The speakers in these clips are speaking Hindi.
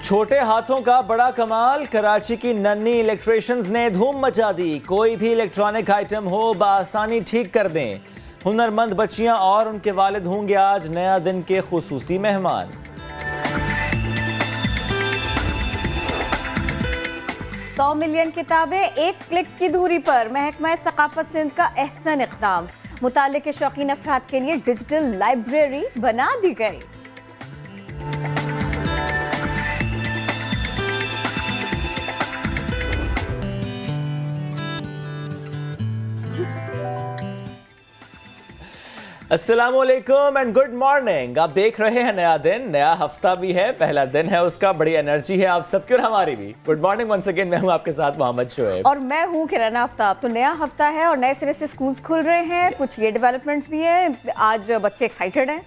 छोटे हाथों का बड़ा कमाल, कराची की नन्ही इलेक्ट्रिशियंस ने धूम मचा दी। कोई भी इलेक्ट्रॉनिक आइटम हो बआसानी ठीक कर दें। हुनरमंद बच्चियां और उनके वालिद होंगे आज नया दिन के खुसूसी मेहमान। सौ मिलियन किताबें एक क्लिक की दूरी पर, महकमा सकाफत सिंध का अहसन इक़दाम। मुताले के शौकीन अफराद के लिए डिजिटल लाइब्रेरी बना दी गई। अस्सलामुअलैकुम एंड गुड मॉर्निंग। आप देख रहे हैं नया दिन, नया हफ्ता भी है, पहला दिन है उसका, बड़ी एनर्जी है आप सबकी और हमारी भी। गुड मॉर्निंग वंस अगेन, मैं हूं आपके साथ मोहम्मद शोएब और मैं हूं किरण आफ्ताब। तो नया हफ्ता है और नए सिरे से स्कूल्स खुल रहे हैं। कुछ ये डेवलपमेंट्स भी हैं। आज बच्चे एक्साइटेड हैं,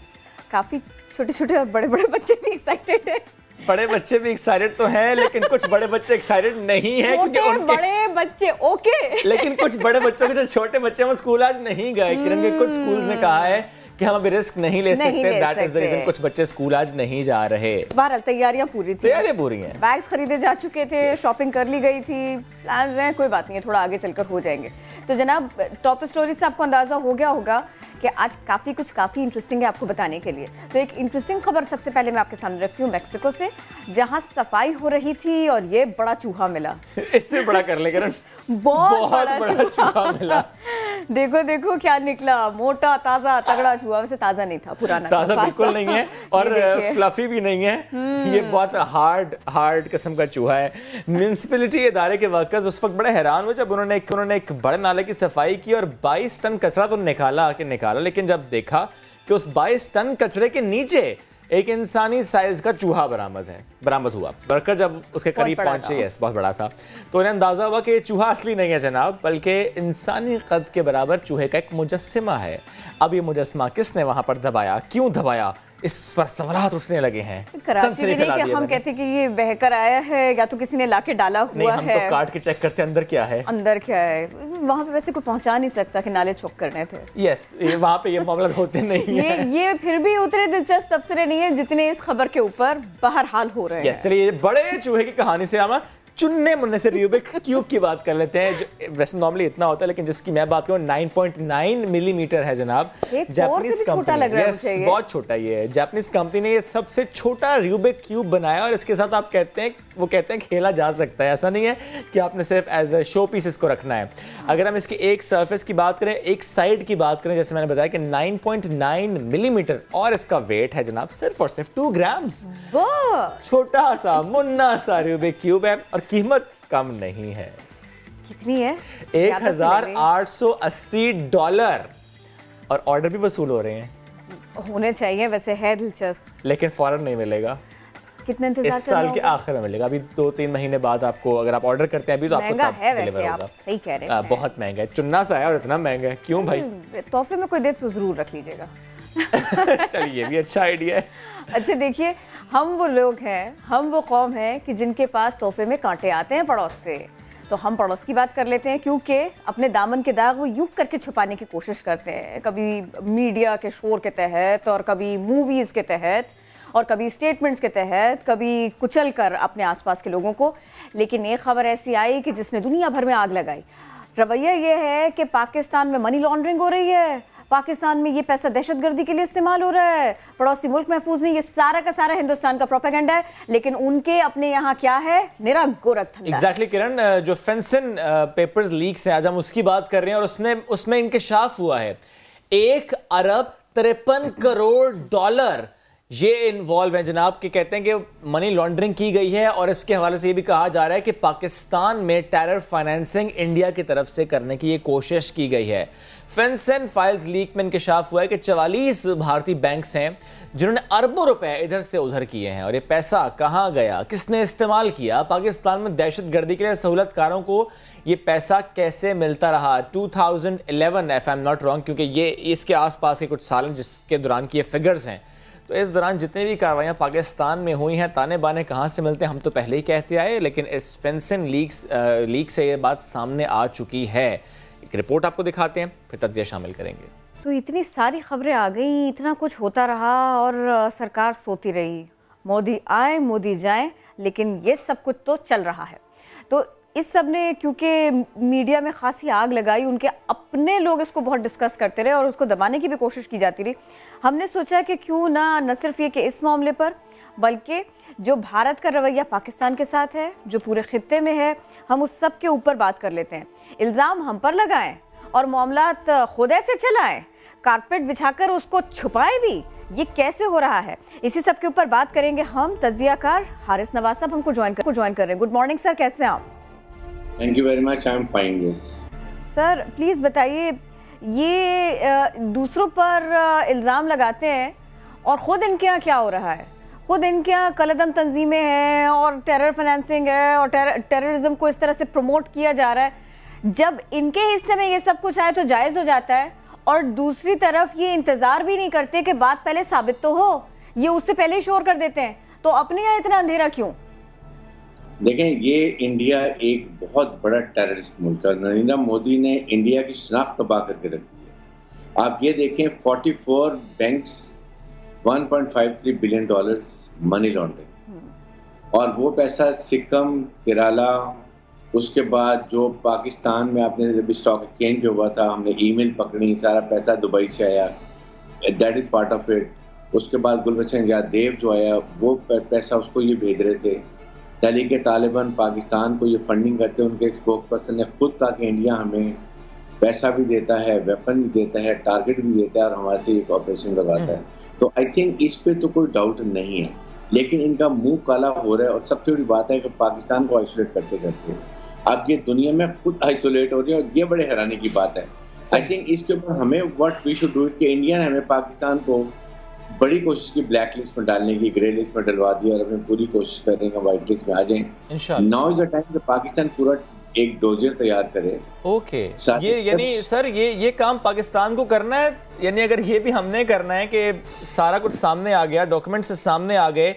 काफी छोटे छोटे और बड़े बड़े बच्चे भी एक्साइटेड हैं। बड़े बच्चे भी एक्साइटेड तो हैं, लेकिन कुछ बड़े बच्चे एक्साइटेड नहीं हैं क्योंकि बड़े बच्चे ओके लेकिन कुछ बड़े बच्चों के जो छोटे बच्चे हैं वो स्कूल आज नहीं गए। किरण के कुछ स्कूल्स ने कहा है कि हम अभी रिस्क नहीं ले सकते। दैट इज द रीजन कुछ बच्चे स्कूल आज नहीं जा रहे। बहरहाल तैयारियां पूरी थी, तैयारियां पूरी हैं, बैग्स खरीदे जा चुके थे, शॉपिंग कर ली गई थी, प्लान्स हैं, कोई बात नहीं है, थोड़ा आगे चलकर हो जाएंगे। तो जनाब, टॉप स्टोरी से आपको अंदाजा हो गया होगा कि आज काफ़ी इंटरेस्टिंग है आपको बताने के लिए। तो एक इंटरेस्टिंग खबर सबसे पहले मैं आपके सामने रखती हूँ मेक्सिको से, जहाँ सफाई हो रही थी और ये बड़ा चूहा मिला। इससे बड़ा कर ले किरण, बहुत बड़ा चूहा मिला। देखो देखो क्या निकला, मोटा ताजा तगड़ा चूहा। वैसे ताजा नहीं था, पुराना ताजा बिल्कुल नहीं है और फ्लफी भी नहीं है। ये बहुत हार्ड किस्म का चूहा है। म्युनिसिपैलिटी इदारे के वर्कर्स उस वक्त बड़े हैरान हुए जब उन्होंने एक बड़े नाले की सफाई की और 22 टन कचरा तो निकाला, लेकिन जब देखा कि उस 22 टन कचरे के नीचे एक इंसानी साइज का चूहा बरामद हुआ। वर्कर जब उसके करीब पहुंचे, यस बहुत बड़ा था, तो उन्हें अंदाजा हुआ कि ये चूहा असली नहीं है जनाब, बल्कि इंसानी कद के बराबर चूहे का एक मुजस्समा है। अब ये मुजस्समा किसने वहां पर दबाया, क्यों दबाया, इस पर सवाल उठने लगे हैं। कराची में नहीं कि हम कहते कि ये बहकर आया है या तो किसी ने लाके डाला हुआ नहीं, हम है। तो काट के चेक करते अंदर क्या है। वहां पे वैसे कोई पहुंचा नहीं सकता कि नाले चौक करने थे। यस, वहां पे ये मामला होते नहीं है। ये फिर भी उतने दिलचस्प तबसरे नहीं है जितने इस खबर के ऊपर बहरहाल हो रहे हैं। चलिए बड़े चूहे की कहानी से हम चुनने मुन्ने से रूबिक क्यूब की बात कर लेते हैं, जो वैसे नॉर्मली इतना होता है, लेकिन जिसकी मैं बात करूं 9.9 मिलीमीटर है जनाब। जापानीज कंपनी, बहुत छोटा ये है। जापानीज कंपनी ने ये सबसे छोटा रूबिक क्यूब बनाया और इसके साथ आप कहते हैं खेला जा सकता है। ऐसा नहीं है कि आपने सिर्फ एज अ शो पीस इसको रखना है। अगर हम इसकी एक सरफेस की बात करें, एक साइड की बात करें, जैसे मैंने बताया कि 9.9 मिलीमीटर और इसका वेट है जनाब सिर्फ और सिर्फ 2 ग्राम्स। छोटा सा मुन्ना सा रूबिक क्यूब है और कीमत कम नहीं है। कितनी है? $1,880 और ऑर्डर भी वसूल हो रहे हैं। होने चाहिए, वैसे है दिलचस्प, लेकिन फौरन नहीं मिलेगा। कितने इंतजार इस साल के आखिर में मिलेगा। अभी 2-3 महीने बाद आपको, अगर आप ऑर्डर करते हैं अभी तो आपको महंगा है। वैसे आप सही कह रहे हैं, बहुत महंगा है। चुन्ना सा है और इतना महंगा है, क्यों भाई? तोहफे में कोई दे तो जरूर रख लीजिएगा। चलिए, ये भी अच्छा आइडिया है। अच्छा देखिए, हम वो लोग हैं, हम वो कौम है कि जिनके पास तोहफे में कांटे आते हैं पड़ोस से। तो हम पड़ोस की बात कर लेते हैं, क्योंकि अपने दामन के दाग वो यूं करके छुपाने की कोशिश करते हैं, कभी मीडिया के शोर के तहत और कभी मूवीज़ के तहत और कभी स्टेटमेंट्स के तहत, कभी कुचल कर अपने आसपास के लोगों को। लेकिन एक खबर ऐसी आई कि जिसने दुनिया भर में आग लगाई। रवैया ये है कि पाकिस्तान में मनी लॉन्ड्रिंग हो रही है, पाकिस्तान में ये पैसा दहशतगर्दी के लिए इस्तेमाल हो रहा है, पड़ोसी मुल्क महफूज नहीं, ये सारा का सारा हिंदुस्तान का प्रोपेगेंडा है। लेकिन उनके अपने यहाँ क्या है, निरा गोरखधंधा। एग्जैक्टली किरण, जो फेंसन पेपर्स लीक्स हैं आज हम उसकी बात कर रहे हैं और उसमें इंकशाफ हुआ है $1 अरब 53 करोड़ ये इन्वॉल्व है जनाब, कि कहते हैं कि मनी लॉन्ड्रिंग की गई है। और इसके हवाले से ये भी कहा जा रहा है कि पाकिस्तान में टेरर फाइनेंसिंग इंडिया की तरफ से करने की ये कोशिश की गई है। फेंसन फाइल्स लीक में इंकशाफ हुआ है कि 44 भारतीय बैंक्स हैं जिन्होंने अरबों रुपए इधर से उधर किए हैं। और ये पैसा कहाँ गया, किसने इस्तेमाल किया, पाकिस्तान में दहशतगर्दी के लिए सहूलतकारों को ये पैसा कैसे मिलता रहा। 2011 if I am not wrong, क्योंकि ये इसके आसपास के कुछ साल हैं जिसके दौरान की ये फिगर्स हैं। तो इस दौरान जितनी भी कार्रवाइयाँ पाकिस्तान में हुई हैं, ताने बाने कहाँ से मिलते हैं हम तो पहले ही कहते आए, लेकिन इस फेंसन लीक से ये बात सामने आ चुकी है। एक रिपोर्ट आपको दिखाते हैं, फिर तज्जिया शामिल करेंगे। तो इतनी सारी खबरें आ गई, इतना कुछ होता रहा और सरकार सोती रही। मोदी आए मोदी जाए, लेकिन ये सब कुछ तो चल रहा है। तो इस सब ने क्योंकि मीडिया में खासी आग लगाई, उनके अपने लोग इसको बहुत डिस्कस करते रहे और उसको दबाने की भी कोशिश की जाती रही। हमने सोचा कि क्यों ना न सिर्फ ये कि इस मामले पर, बल्कि जो भारत का रवैया पाकिस्तान के साथ है, जो पूरे खित्ते में है, हम उस सब के ऊपर बात कर लेते हैं। इल्ज़ाम हम पर लगाएं और मामलात खुद ऐसे चलाएं, कारपेट बिछाकर उसको छुपाएं भी, ये कैसे हो रहा है? इसी सब के ऊपर बात करेंगे हम। तज्जियाकार हारिस नवाज साहब हमको ज्वाइन कर रहे हैं। गुड मॉर्निंग सर, कैसे हैं आप? Thank you very much, I am fine. Yes sir, please बताइए, ये दूसरों पर इल्ज़ाम लगाते हैं और ख़ुद इनके यहाँ क्या हो रहा है? खुद इनके यहाँ कलदम तंजीमें हैं और टेरर फाइनेंसिंग है और टेररिज्म को इस तरह से प्रमोट किया जा रहा है। जब इनके हिस्से में ये सब कुछ आए तो जायज़ हो जाता है, और दूसरी तरफ ये इंतज़ार भी नहीं करते कि बात पहले साबित तो हो, ये उससे पहले ही शोर कर देते हैं। तो अपने यहाँ इतना अंधेरा क्यों? देखें, ये इंडिया एक बहुत बड़ा टेररिस्ट मुल्क है। नरेंद्र मोदी ने इंडिया की शनाख्त तबाह करके रख दी है। आप ये देखें, 44 banks, 1.53 billion dollars money laundering, और वो पैसा सिक्किम, केरला, उसके बाद जो पाकिस्तान में आपने जब स्टॉक एक्सचेंज जो हुआ था, हमने ईमेल पकड़ी, सारा पैसा दुबई से आया, that is part of it. उसके बाद गुलबचन यादेव जो आया, वो पैसा उसको ये भेज रहे थे। तहरीक तालिबान पाकिस्तान को ये फंडिंग करते, उनके स्पोक पर्सन ने खुद कहा कि इंडिया हमें पैसा भी देता है, वेपन भी देता है, टारगेट भी देता है और हमारे से एक ऑपरेशन करवाता है। तो आई थिंक इस पे तो कोई डाउट नहीं है, लेकिन इनका मुंह काला हो रहा है। और सबसे बड़ी बात है कि पाकिस्तान को आइसोलेट करते करते अब ये दुनिया में खुद आइसोलेट हो रही है, और ये बड़े हैरानी की बात है। आई थिंक इसके ऊपर हमें what we should do it कि इंडिया ने हमें पाकिस्तान को बड़ी कोशिश की ब्लैक लिस्ट में डालने की, ग्रे लिस्ट में डलवा दिया, और हमें पूरी कोशिश कर रहे हैं व्हाइट लिस्ट में आ जाए। नाउ इज द टाइम कि पाकिस्तान पूरा एक डोजर तैयार करे। ओके, ये यानी सर ये काम पाकिस्तान को करना है, यानी अगर ये भी हमने करना है कि सारा कुछ सामने आ गया, डॉक्यूमेंट से सामने आ गए,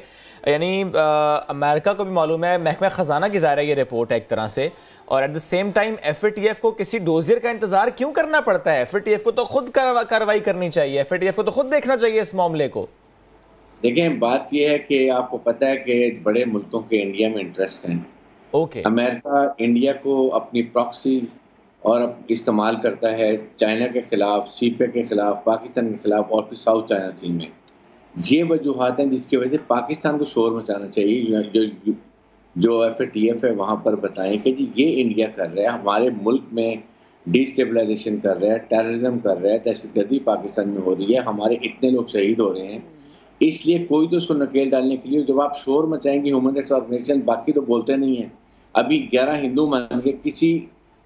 यानी अमेरिका को भी मालूम है, महकमा ख़जाना की ज़ाहिर है ये रिपोर्ट है एक तरह से, और at the same time FATF को किसी डोजियर का इंतजार क्यों करना पड़ता है? FATF को तो खुद कार्रवाई करनी चाहिए, FATF को तो खुद देखना चाहिए इस मामले को। देखें, बात यह है कि आपको पता है कि बड़े मुल्कों के इंडिया में इंटरेस्ट हैं। ओके, अमेरिका इंडिया को अपनी प्रॉक्सी और इस्तेमाल करता है चाइना के खिलाफ, सीपे के खिलाफ, पाकिस्तान के खिलाफ और फिर साउथ चाइना सी में। ये वजूहत हैं जिसकी वजह से पाकिस्तान को शोर मचाना चाहिए। जो FATF है वहाँ पर बताएं कि जी ये इंडिया कर रहा है, हमारे मुल्क में डिस्टेबलाइजेशन कर रहा है, टेररिज्म कर रहा है, दहशतगर्दी पाकिस्तान में हो रही है, हमारे इतने लोग शहीद हो रहे हैं। इसलिए कोई तो उसको नकेल डालने के लिए जब आप शोर मचाएंगे, ह्यूमन राइट्स ऑर्गेनाइजेशन बाकी तो बोलते नहीं है। अभी 11 हिंदू मान के किसी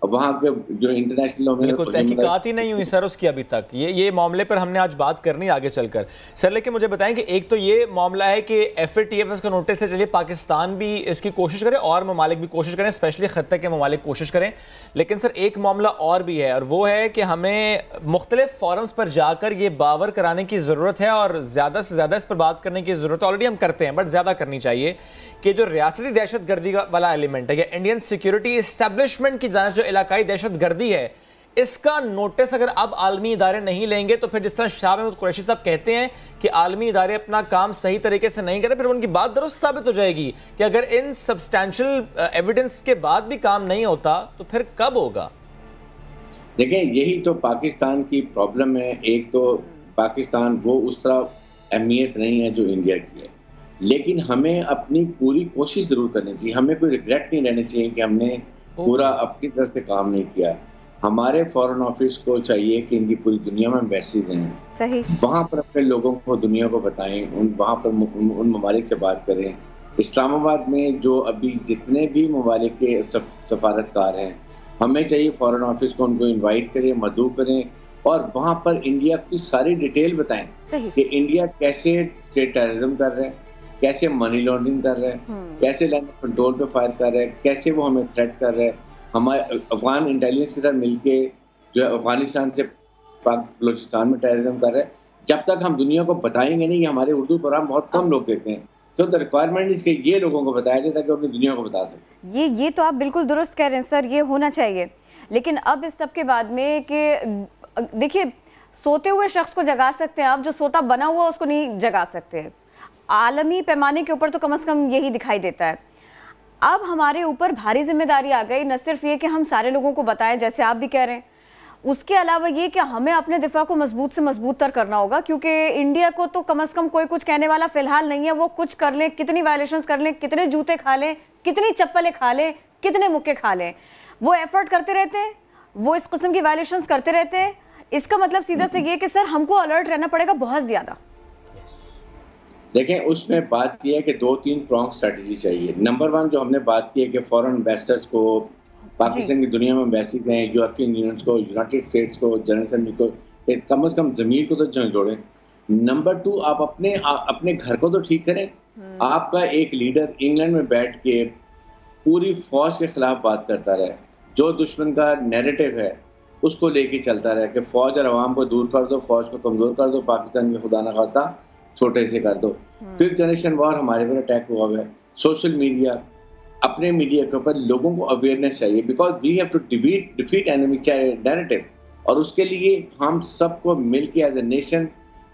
वहाँ के जो इंटरनेशनल बिल्कुल तहकीकात ही नहीं हुई सर उसकी अभी तक। ये मामले पर हमने आज बात करनी आगे चलकर सर। लेकिन मुझे बताएं कि एक तो ये मामला है कि FATF इसका नोटिस है, चलिए पाकिस्तान भी इसकी कोशिश करे और ममालिक भी कोशिश करें, स्पेशली खत्ते के ममालिक कोशिश करें। लेकिन सर एक मामला और भी है, और वो है कि हमें मुख्तलिफ फोरम्स पर जाकर ये बावर कराने की ज़रूरत है और ज़्यादा से ज़्यादा इस पर बात करने की ज़रूरत है। ऑलरेडी हम करते हैं बट ज़्यादा करनी चाहिए कि जो रियासती दहशतगर्दी वाला एलिमेंट है या इंडियन सिक्योरिटी इस्टेब्लिशमेंट की जानिब जो इलाकाई दहशतगर्दी है, इसका नोटिस अगर अब आलमी इदारे नहीं लेंगे तो फिर जिस तरह शाह महमूद कुरैशी साहब कहते हैं कि आलमी इदारे अपना काम सही तरीके से नहीं करें, फिर उनकी बात दुरुस्त साबित हो जाएगी कि अगर इन सब्सटैंशियल एविडेंस के बाद भी काम नहीं होता तो फिर कब होगा? देखिए, यही तो पाकिस्तान की प्रॉब्लम है। एक तो पाकिस्तान वो उस तरह अहमियत नहीं है जो इंडिया की है, लेकिन हमें अपनी पूरी कोशिश जरूर करनी चाहिए। हमें कोई रिग्रेट नहीं रहना चाहिए कि हमने पूरा अपनी तरफ से काम नहीं किया। हमारे फॉरेन ऑफिस को चाहिए कि इनकी पूरी दुनिया में एम्बेसीज हैं, सही वहाँ पर अपने लोगों को, दुनिया को बताएं, वहाँ पर उन ममालिक से बात करें। इस्लामाबाद में जो अभी जितने भी ममालिक के सफारतकार हैं, हमें चाहिए फॉरेन ऑफिस को उनको इन्वाइट करें, मदऊ करें और वहाँ पर इंडिया की सारी डिटेल बताएं कि इंडिया कैसे स्टेट टेररिज्म कर रहा है, कैसे मनी लॉन्ड्रिंग कर रहा है, कैसे लैंड ऑफ कंट्रोल पे फायर कर रहा है, कैसे वो हमें थ्रेट कर रहा है। हमारे अफगान इंटेलिजेंस के साथ मिलके जो अफगानिस्तान से बलोचिस्तान में टेररिज्म कर रहा है। जब तक हम दुनिया को बताएंगे नहीं, हमारे उर्दू प्रोग्राम बहुत कम लोग देखते हैं, तो द रिक्वायरमेंट इसके ये लोगों को बताया जाए ताकि अपनी दुनिया को बता सकें। ये तो आप बिल्कुल दुरुस्त कह रहे हैं सर, ये होना चाहिए। लेकिन अब इस सब के बाद में कि देखिए, सोते हुए शख्स को जगा सकते हैं आप, जो सोता बना हुआ उसको नहीं जगा सकते। आलमी पैमाने के ऊपर तो कम से कम यही दिखाई देता है। अब हमारे ऊपर भारी जिम्मेदारी आ गई, न सिर्फ ये कि हम सारे लोगों को बताएं जैसे आप भी कह रहे हैं, उसके अलावा ये कि हमें अपने दिफा को मजबूत से मजबूत तर करना होगा, क्योंकि इंडिया को तो कम से कम कोई कुछ कहने वाला फिलहाल नहीं है। वो कुछ कर लें, कितनी वायलेशंस कर लें, कितने जूते खा लें, कितनी चप्पलें खा लें, कितने मुक्के खा लें, वो एफर्ट करते रहते हैं, वो इस किस्म की वायलेशंस करते रहते हैं। इसका मतलब सीधा से ये कि सर हमको अलर्ट रहना पड़ेगा बहुत ज्यादा। देखें, उसमें बात यह है कि 2-3 प्रॉन्ग स्ट्रेटजी चाहिए। नंबर 1 जो हमने बात की है कि फॉरेन इन्वेस्टर्स को, पाकिस्तान की दुनिया में एम्बेसीज हैं, यूरोपियन यूनियन को, यूनाइटेड स्टेट्स को, जनरल असेंबली को, कम से कम ज़मीर को तो जोड़ें। नंबर 2, आप अपने घर को तो ठीक करें। आपका एक लीडर इंग्लैंड में बैठ के पूरी फौज के खिलाफ बात करता रहे, जो दुश्मन का नैरेटिव है उसको लेके चलता रहे कि फौज और अवाम को दूर कर दो, फौज को कमजोर कर दो, पाकिस्तान में खुदा न खास्ता छोटे से कर दो। फिफ्थ जनरेशन वॉर हमारे पर अटैक हुआ है। सोशल मीडिया, अपने मीडिया के ऊपर लोगों को अवेयरनेस चाहिए, because we have to defeat enemy narrative, और उसके लिए हम सबको मिल के as a nation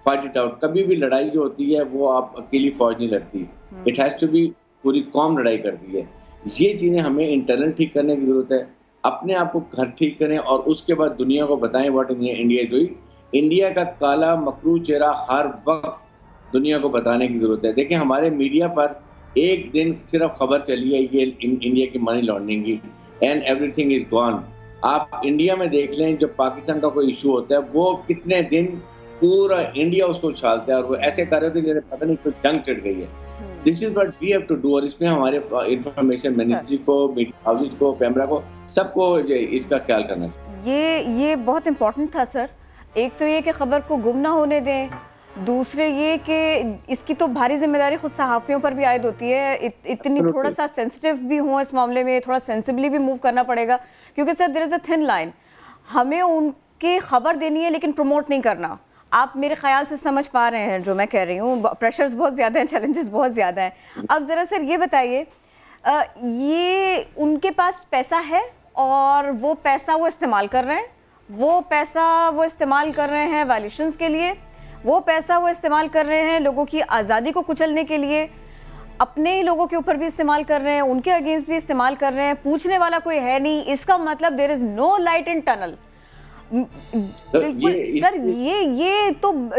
fight it out. कभी भी लड़ाई जो होती है वो आप अकेली फौज नहीं लड़ती, इट हैज़ टू बी पूरी कौम लड़ाई करती है। ये चीज़ें हमें इंटरनल ठीक करने की ज़रूरत है, अपने आप को घर ठीक करें और उसके बाद दुनिया को बताएं what India is doing. India का काला मकरू चेहरा हर वक्त दुनिया को बताने की ज़रूरत है। देखिए, हमारे मीडिया पर एक दिन सिर्फ खबर चली है ये इंडिया की मनी लॉन्ड्रिंग की, एंड एवरीथिंग इज गॉन। आप इंडिया में देख लें, जब पाकिस्तान का कोई इशू होता है वो कितने दिन पूरा इंडिया उसको उछालता है, और वो ऐसे कर रहे थे जैसे पता नहीं कोई जंग चिढ़ गई है। This is what we have to do, और इसमें हमारे इंफॉर्मेशन मिनिस्ट्री को, मीडिया हाउसेस को, कैमरा को, सबको इसका ख्याल करना चाहिए। ये बहुत इंपॉर्टेंट था सर। एक तो ये कि खबर को गुम ना होने दें, दूसरे ये कि इसकी तो भारी जिम्मेदारी खुद सहाफ़ियों पर भी आयद होती है। इतनी थोड़ा सा सेंसिटिव भी हो इस मामले में, थोड़ा सेंसिबली भी मूव करना पड़ेगा, क्योंकि sir there is a thin line. हमें उनकी खबर देनी है लेकिन प्रमोट नहीं करना। आप मेरे ख्याल से समझ पा रहे हैं जो मैं कह रही हूँ, प्रेशर्स बहुत ज़्यादा हैं, चैलेंजेस बहुत ज़्यादा हैं। अब ज़रा सर ये बताइए, ये उनके पास पैसा है और वो पैसा वो इस्तेमाल कर रहे हैं, वो पैसा वो इस्तेमाल कर रहे हैं वायलेशंस के लिए, वो पैसा वो इस्तेमाल कर रहे हैं लोगों की आज़ादी को कुचलने के लिए, अपने ही लोगों के ऊपर भी इस्तेमाल कर रहे हैं, उनके अगेंस्ट भी इस्तेमाल कर रहे हैं, पूछने वाला कोई है नहीं। इसका मतलब there is no light in tunnel. बिल्कुल सर,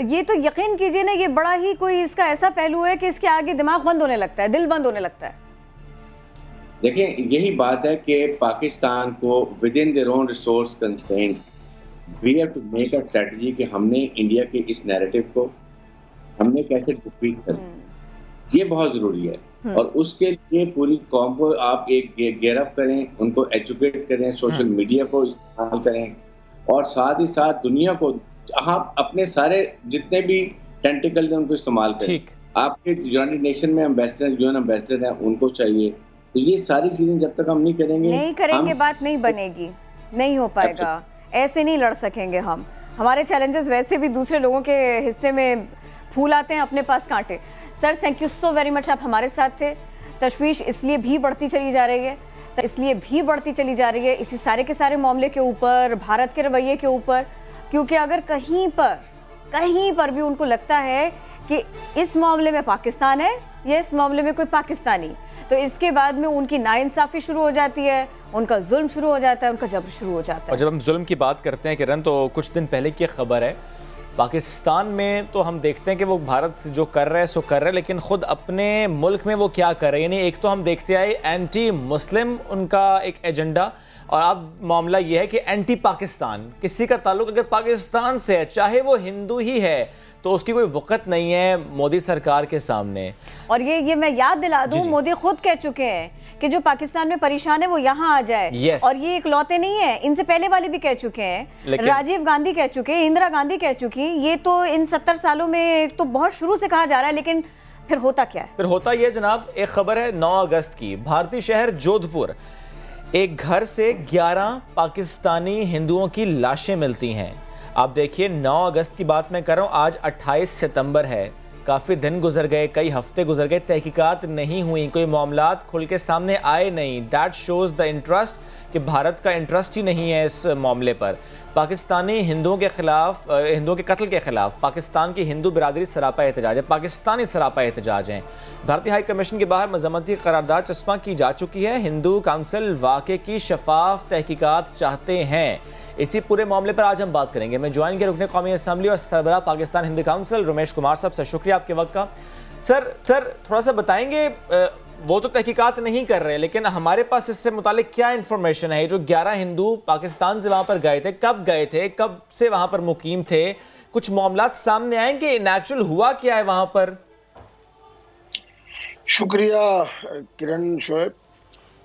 ये तो यकीन कीजिए ना, ये बड़ा ही कोई इसका ऐसा पहलू है कि इसके आगे दिमाग बंद होने लगता है, दिल बंद होने लगता है। देखिए, यही बात है कि पाकिस्तान को within their own resource constraints we have to make a strategy कि हमने इंडिया के इस नैरेटिव को हमने कैसे डिफीट करना, ये बहुत जरूरी है। और उसके लिए पूरी कौम को आप एक गेयरअप करें, उनको एजुकेट करें, सोशल मीडिया को इस्तेमाल करें, और साथ ही साथ दुनिया को आप अपने सारे जितने भी टेंटिकल हैं उनको इस्तेमाल करें। आपके यूनाइटेड नेशन में एम्बेसडर, यूएन एम्बेसडर हैं, उनको चाहिए। तो ये सारी चीजें जब तक हम नहीं करेंगे बात नहीं बनेगी, नहीं हो पाएगा, ऐसे नहीं लड़ सकेंगे हम। हमारे चैलेंजेस वैसे भी दूसरे लोगों के हिस्से में फूल आते हैं, अपने पास कांटे। Sir thank you so very much, आप हमारे साथ थे। तशवीश इसलिए भी बढ़ती चली जा रही है, इसी सारे के सारे मामले के ऊपर, भारत के रवैये के ऊपर, क्योंकि अगर कहीं पर भी उनको लगता है कि इस मामले में पाकिस्तान है या इस मामले में कोई पाकिस्तानी, तो इसके बाद में उनकी नाइंसाफ़ी शुरू हो जाती है, उनका जुल्म शुरू हो जाता है, उनका जबर शुरू हो जाता है। और जब हम जुल्म की बात करते हैं किरण, तो कुछ दिन पहले की खबर है, पाकिस्तान में तो हम देखते हैं कि वो भारत जो कर रहा है सो कर रहा है, लेकिन ख़ुद अपने मुल्क में वो क्या कर रहे हैं। यानी एक तो हम देखते आए एंटी मुस्लिम उनका एक एजेंडा, और अब मामला ये है कि एंटी पाकिस्तान। किसी का ताल्लुक अगर पाकिस्तान से है, चाहे वो हिंदू ही है, तो उसकी कोई वक़्त नहीं है मोदी सरकार के सामने। और ये मैं याद दिला दूं, मोदी खुद कह चुके हैं कि जो पाकिस्तान में परेशान है वो यहाँ आ जाए। और ये इकलौते नहीं है, इनसे पहले वाले भी कह चुके हैं, राजीव गांधी कह चुके हैं, इंदिरा गांधी कह चुकी। ये तो इन 70 सालों में तो बहुत शुरू से कहा जा रहा है, लेकिन फिर होता क्या है? फिर होता ये जनाब, एक खबर है 9 अगस्त की, भारतीय शहर जोधपुर, एक घर से 11 पाकिस्तानी हिंदुओं की लाशें मिलती हैं। आप देखिए, 9 अगस्त की बात मैं कर रहा हूँ, आज 28 सितंबर है। काफ़ी दिन गुजर गए, कई हफ्ते गुजर गए, तहकीकात नहीं हुई, कोई मामलात खुल के सामने आए नहीं। दैट शोज़ द इंटरेस्ट कि भारत का इंटरेस्ट ही नहीं है इस मामले पर। पाकिस्तानी हिंदुओं के खिलाफ, हिंदुओं के कत्ल के खिलाफ पाकिस्तान की हिंदू बिरादरी सरापा एहतजाज है, पाकिस्तानी सरापा एहतजाज हैं। भारतीय हाई कमीशन के बाहर मजम्मती करारदाद चस्पा की जा चुकी है। हिंदू काउंसिल वाक़े की शफाफ तहकीकात चाहते हैं। इसी पूरे मामले पर आज हम बात करेंगे। मैं ज्वाइन किया रुकने कौमी असम्बली और सरबराह पाकिस्तान हिंदू काउंसिल रमेश कुमार साहब से। शुक्रिया आपके वक्त का। सर थोड़ा सा बताएंगे, वो तो तहकीकात नहीं कर रहे, लेकिन हमारे पास इससे मुतालिक क्या इन्फॉर्मेशन है? जो 11 हिंदू पाकिस्तान से वहां पर गए थे, कब से वहां पर मुकीम थे? कुछ मामलात सामने आएंगे, एक्चुअल हुआ क्या है वहां पर? शुक्रिया किरण शोएब।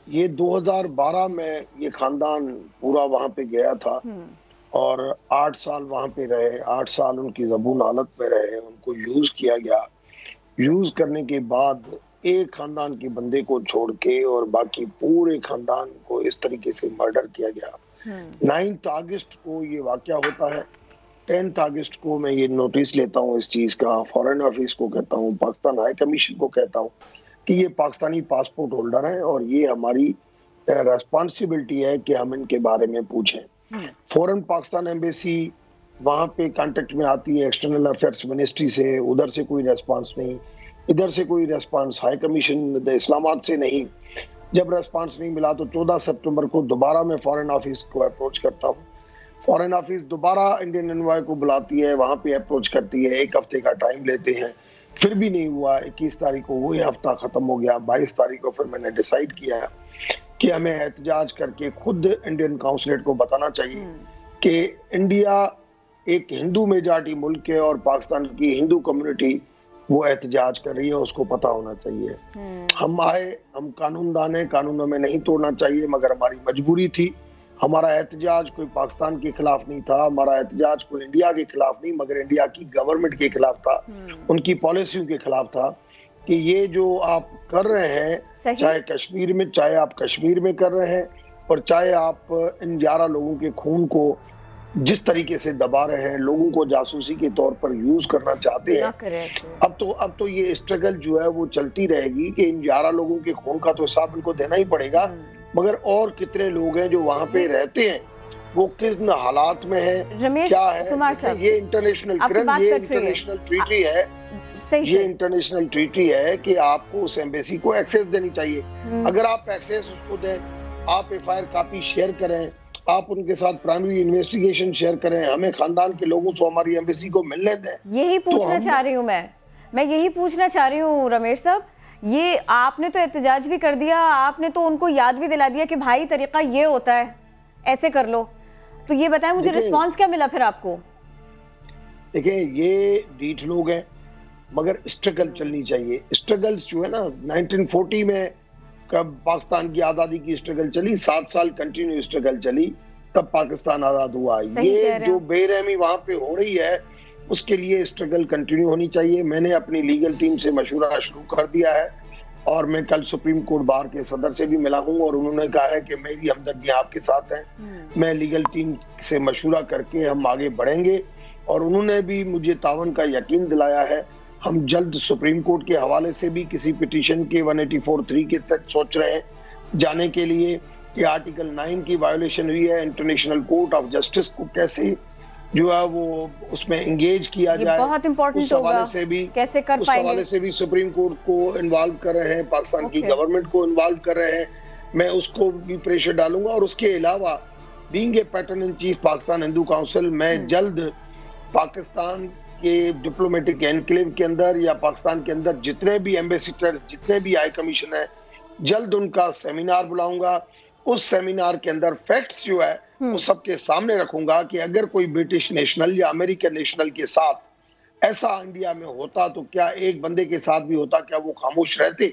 ये 2012 में ये खानदान पूरा वहां पे गया था और 8 साल वहां पे रहे। 8 साल उनकी ज़बून हालत में रहे, उनको यूज किया गया। यूज करने के बाद एक खानदान के बंदे को छोड़ के और बाकी पूरे खानदान को इस तरीके से मर्डर किया गया। 9 अगस्त को ये वाकया होता है। 10 अगस्त को मैं ये नोटिस लेता हूँ इस चीज का, फॉरेन ऑफिस को कहता हूँ, पाकिस्तान हाई कमीशन को कहता हूँ कि ये पाकिस्तानी पासपोर्ट होल्डर हैं और ये हमारी रेस्पॉन्सिबिलिटी है कि हम इनके बारे में पूछें। फॉरेन पाकिस्तान एम्बेसी वहां पे कांटेक्ट में आती है एक्सटर्नल अफेयर्स मिनिस्ट्री से, उधर से कोई रेस्पॉन्स नहीं, इधर से कोई रेस्पॉन्स हाई कमीशन इस्लामाबाद से नहीं। जब रेस्पॉन्स नहीं मिला तो 14 सितंबर को दोबारा मैं फॉरेन ऑफिस को अप्रोच करता हूँ। फॉरेन ऑफिस दोबारा इंडियन एनवॉय को बुलाती है, वहां पे अप्रोच करती है, 1 हफ्ते का टाइम लेते हैं, फिर भी नहीं हुआ। 21 तारीख को वो हफ्ता खत्म हो गया। 22 तारीख को फिर मैंने डिसाइड किया कि हमें एहतजाज करके खुद इंडियन काउंसलेट को बताना चाहिए कि इंडिया एक हिंदू मेजॉरिटी मुल्क है और पाकिस्तान की हिंदू कम्युनिटी वो एहतजाज कर रही है, उसको पता होना चाहिए। हम आए, हम कानूनदान है, कानूनों में नहीं तोड़ना चाहिए, मगर हमारी मजबूरी थी। हमारा एहतजाज कोई पाकिस्तान के खिलाफ नहीं था, हमारा एहतजाज कोई इंडिया के खिलाफ नहीं, मगर इंडिया की गवर्नमेंट के खिलाफ था, उनकी पॉलिसियों के खिलाफ था कि ये जो आप कर रहे हैं, चाहे कश्मीर में, चाहे आप कश्मीर में कर रहे हैं और चाहे आप इन 11 लोगों के खून को जिस तरीके से दबा रहे हैं, लोगों को जासूसी के तौर पर यूज करना चाहते हैं। अब तो ये स्ट्रगल जो है वो चलती रहेगी कि इन 11 लोगों के खून का तो हिसाब इनको देना ही पड़ेगा, मगर और कितने लोग हैं जो वहां पे रहते हैं, वो किस हालात में है, रमेश क्या है। कुमार साहब, ये इंटरनेशनल इंटरनेशनल ट्रीटी है, ये इंटरनेशनल ट्रीटी है कि आपको उस एम्बेसी को एक्सेस देनी चाहिए। अगर आप एक्सेस उसको दें, आप FIR कॉपी शेयर करें, आप उनके साथ प्राइमरी इन्वेस्टिगेशन शेयर करें, हमें खानदान के लोगों से हमारी एम्बेसी को मिलने दें। यही पूछना चाह रही हूँ मैं यही पूछना चाह रही हूँ रमेश साहब। ये आपने तो एहतजाज भी कर दिया, आपने तो उनको याद भी दिला दिया कि भाई तरीका ये होता है, ऐसे कर लो। तो ये बताएं मुझे, रिस्पांस क्या मिला फिर आपको? देखिए, ये ढीठ लोग हैं, मगर स्ट्रगल चलनी चाहिए। स्ट्रगल्स जो है ना, 1940 में कब पाकिस्तान की आजादी की स्ट्रगल चली, 7 साल कंटिन्यू स्ट्रगल चली, तब पाकिस्तान आजाद हुआ। ये जो बेरहमी वहां पे हो रही है, उसके लिए स्ट्रगल कंटिन्यू होनी चाहिए। मैंने अपनी लीगल टीम से मशवरा शुरू कर दिया है और मैं कल सुप्रीम कोर्ट बार के सदर से भी मिला हूं और उन्होंने कहा है कि मेरी हमदर्दियां आपके साथ हैं। मैं लीगल टीम से मशवरा करके हम आगे बढ़ेंगे और उन्होंने भी मुझे तावन का यकीन दिलाया है। हम जल्द सुप्रीम कोर्ट के हवाले से भी किसी पिटीशन के 184(3) के तक सोच रहे हैं जाने के लिए कि आर्टिकल 9 की वायोलेशन हुई है। इंटरनेशनल कोर्ट ऑफ जस्टिस को कैसे जो है वो उसमें एंगेज किया जाए, बहुत इंपॉर्टेंट उस हवाले से भी कैसे कर पाएंगे, उस हवाले से भी सुप्रीम कोर्ट को इन्वॉल्व कर रहे हैं, पाकिस्तान की गवर्नमेंट को इन्वॉल्व कर रहे हैं। मैं उसको भी प्रेशर डालूंगा और उसके अलावा being a pattern in chief Pakistan Hindu council, मैं जल्द पाकिस्तान के डिप्लोमेटिक एनक्लेव के अंदर या पाकिस्तान के अंदर जितने भी एम्बेसडर्स, जितने भी हाई कमीशन है, जल्द उनका सेमिनार बुलाऊंगा। उस सेमिनार के अंदर फैक्ट्स जो है वो सबके सामने रखूंगा कि अगर कोई ब्रिटिश नेशनल या अमेरिकन नेशनल के साथ ऐसा इंडिया में होता तो क्या एक बंदे के साथ भी होता, क्या वो खामोश रहते?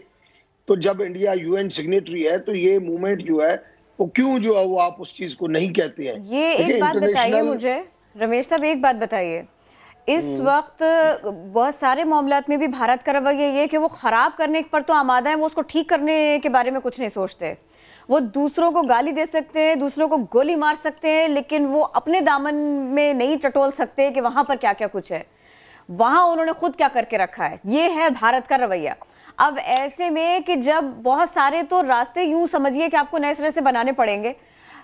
तो जब इंडिया UN सिग्नेटरी है तो ये मूवमेंट जो है वो क्यों जो है वो आप उस चीज को नहीं कहते हैं? ये एक बात बताइए मुझे रमेश साहब, एक बात बताइए, इस वक्त बहुत सारे मामलात में भी भारत का रवैया ये कि वो खराब करने पर तो आमादा है, वो उसको ठीक करने के बारे में कुछ नहीं सोचते। वो दूसरों को गाली दे सकते हैं, दूसरों को गोली मार सकते हैं, लेकिन वो अपने दामन में नहीं टटोल सकते कि वहां पर क्या क्या कुछ है, वहां उन्होंने खुद क्या करके रखा है। ये है भारत का रवैया। अब ऐसे में कि जब बहुत सारे तो रास्ते यूं समझिए कि आपको नए सिरे से बनाने पड़ेंगे,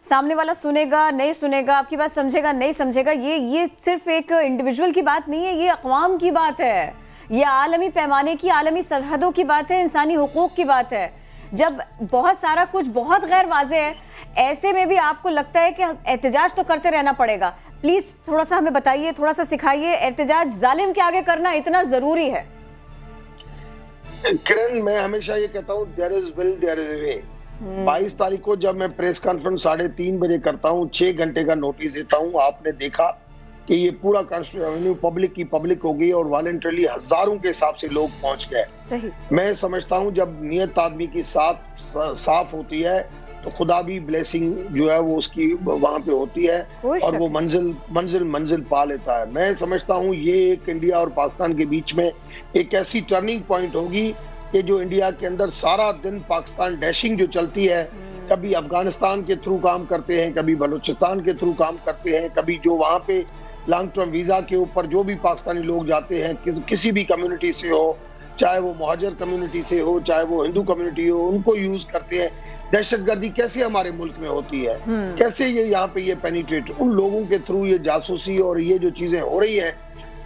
सामने वाला सुनेगा नहीं सुनेगा, आपकी बात समझेगा नहीं समझेगा, ये सिर्फ एक इंडिविजुअल की बात नहीं है, ये अक़वाम की बात है, ये आलमी पैमाने की, आलमी सरहदों की बात है, इंसानी हुकूक की बात है। जब बहुत सारा कुछ बहुत गैर वाज़े है, ऐसे में भी आपको लगता है कि एहतजाज तो करते रहना पड़ेगा। प्लीज थोड़ा सा हमें बताइए, थोड़ा सा सिखाइए, एहतजाज जालिम के आगे करना इतना जरूरी है। किरण, मैं हमेशा ये कहता हूँ, there is will there is way. 22 तारीख को जब मैं प्रेस कॉन्फ्रेंस 3:30 बजे करता हूँ, 6 घंटे का नोटिस देता हूँ, आपने देखा कि ये पूरा कॉन्स्टिट्यूशन एवेन्यू पब्लिक की पब्लिक हो गई और वॉलंटरली हजारों के हिसाब से लोग पहुंच गए। सही। मैं समझता हूँ जब नियत आदमी की साफ होती है तो खुदा भी ब्लेसिंग जो है वो उसकी वहां पे होती है और वो मंजिल पा लेता है। मैं समझता हूँ ये एक इंडिया और पाकिस्तान के बीच में एक ऐसी टर्निंग पॉइंट होगी कि जो इंडिया के अंदर सारा दिन पाकिस्तान डैशिंग जो चलती है, कभी अफगानिस्तान के थ्रू काम करते हैं, कभी बलूचिस्तान के थ्रू काम करते हैं, कभी जो वहां पे लॉन्ग टर्म वीजा के ऊपर जो भी पाकिस्तानी लोग जाते हैं, किसी भी कम्युनिटी से हो, चाहे वो मुहाजिर कम्युनिटी से हो, चाहे वो हिंदू कम्युनिटी हो, उनको यूज करते हैं। दहशतगर्दी कैसे हमारे मुल्क में होती है, कैसे ये यहाँ पे ये पेनिट्रेट, उन लोगों के थ्रू ये जासूसी और ये जो चीजें हो रही है,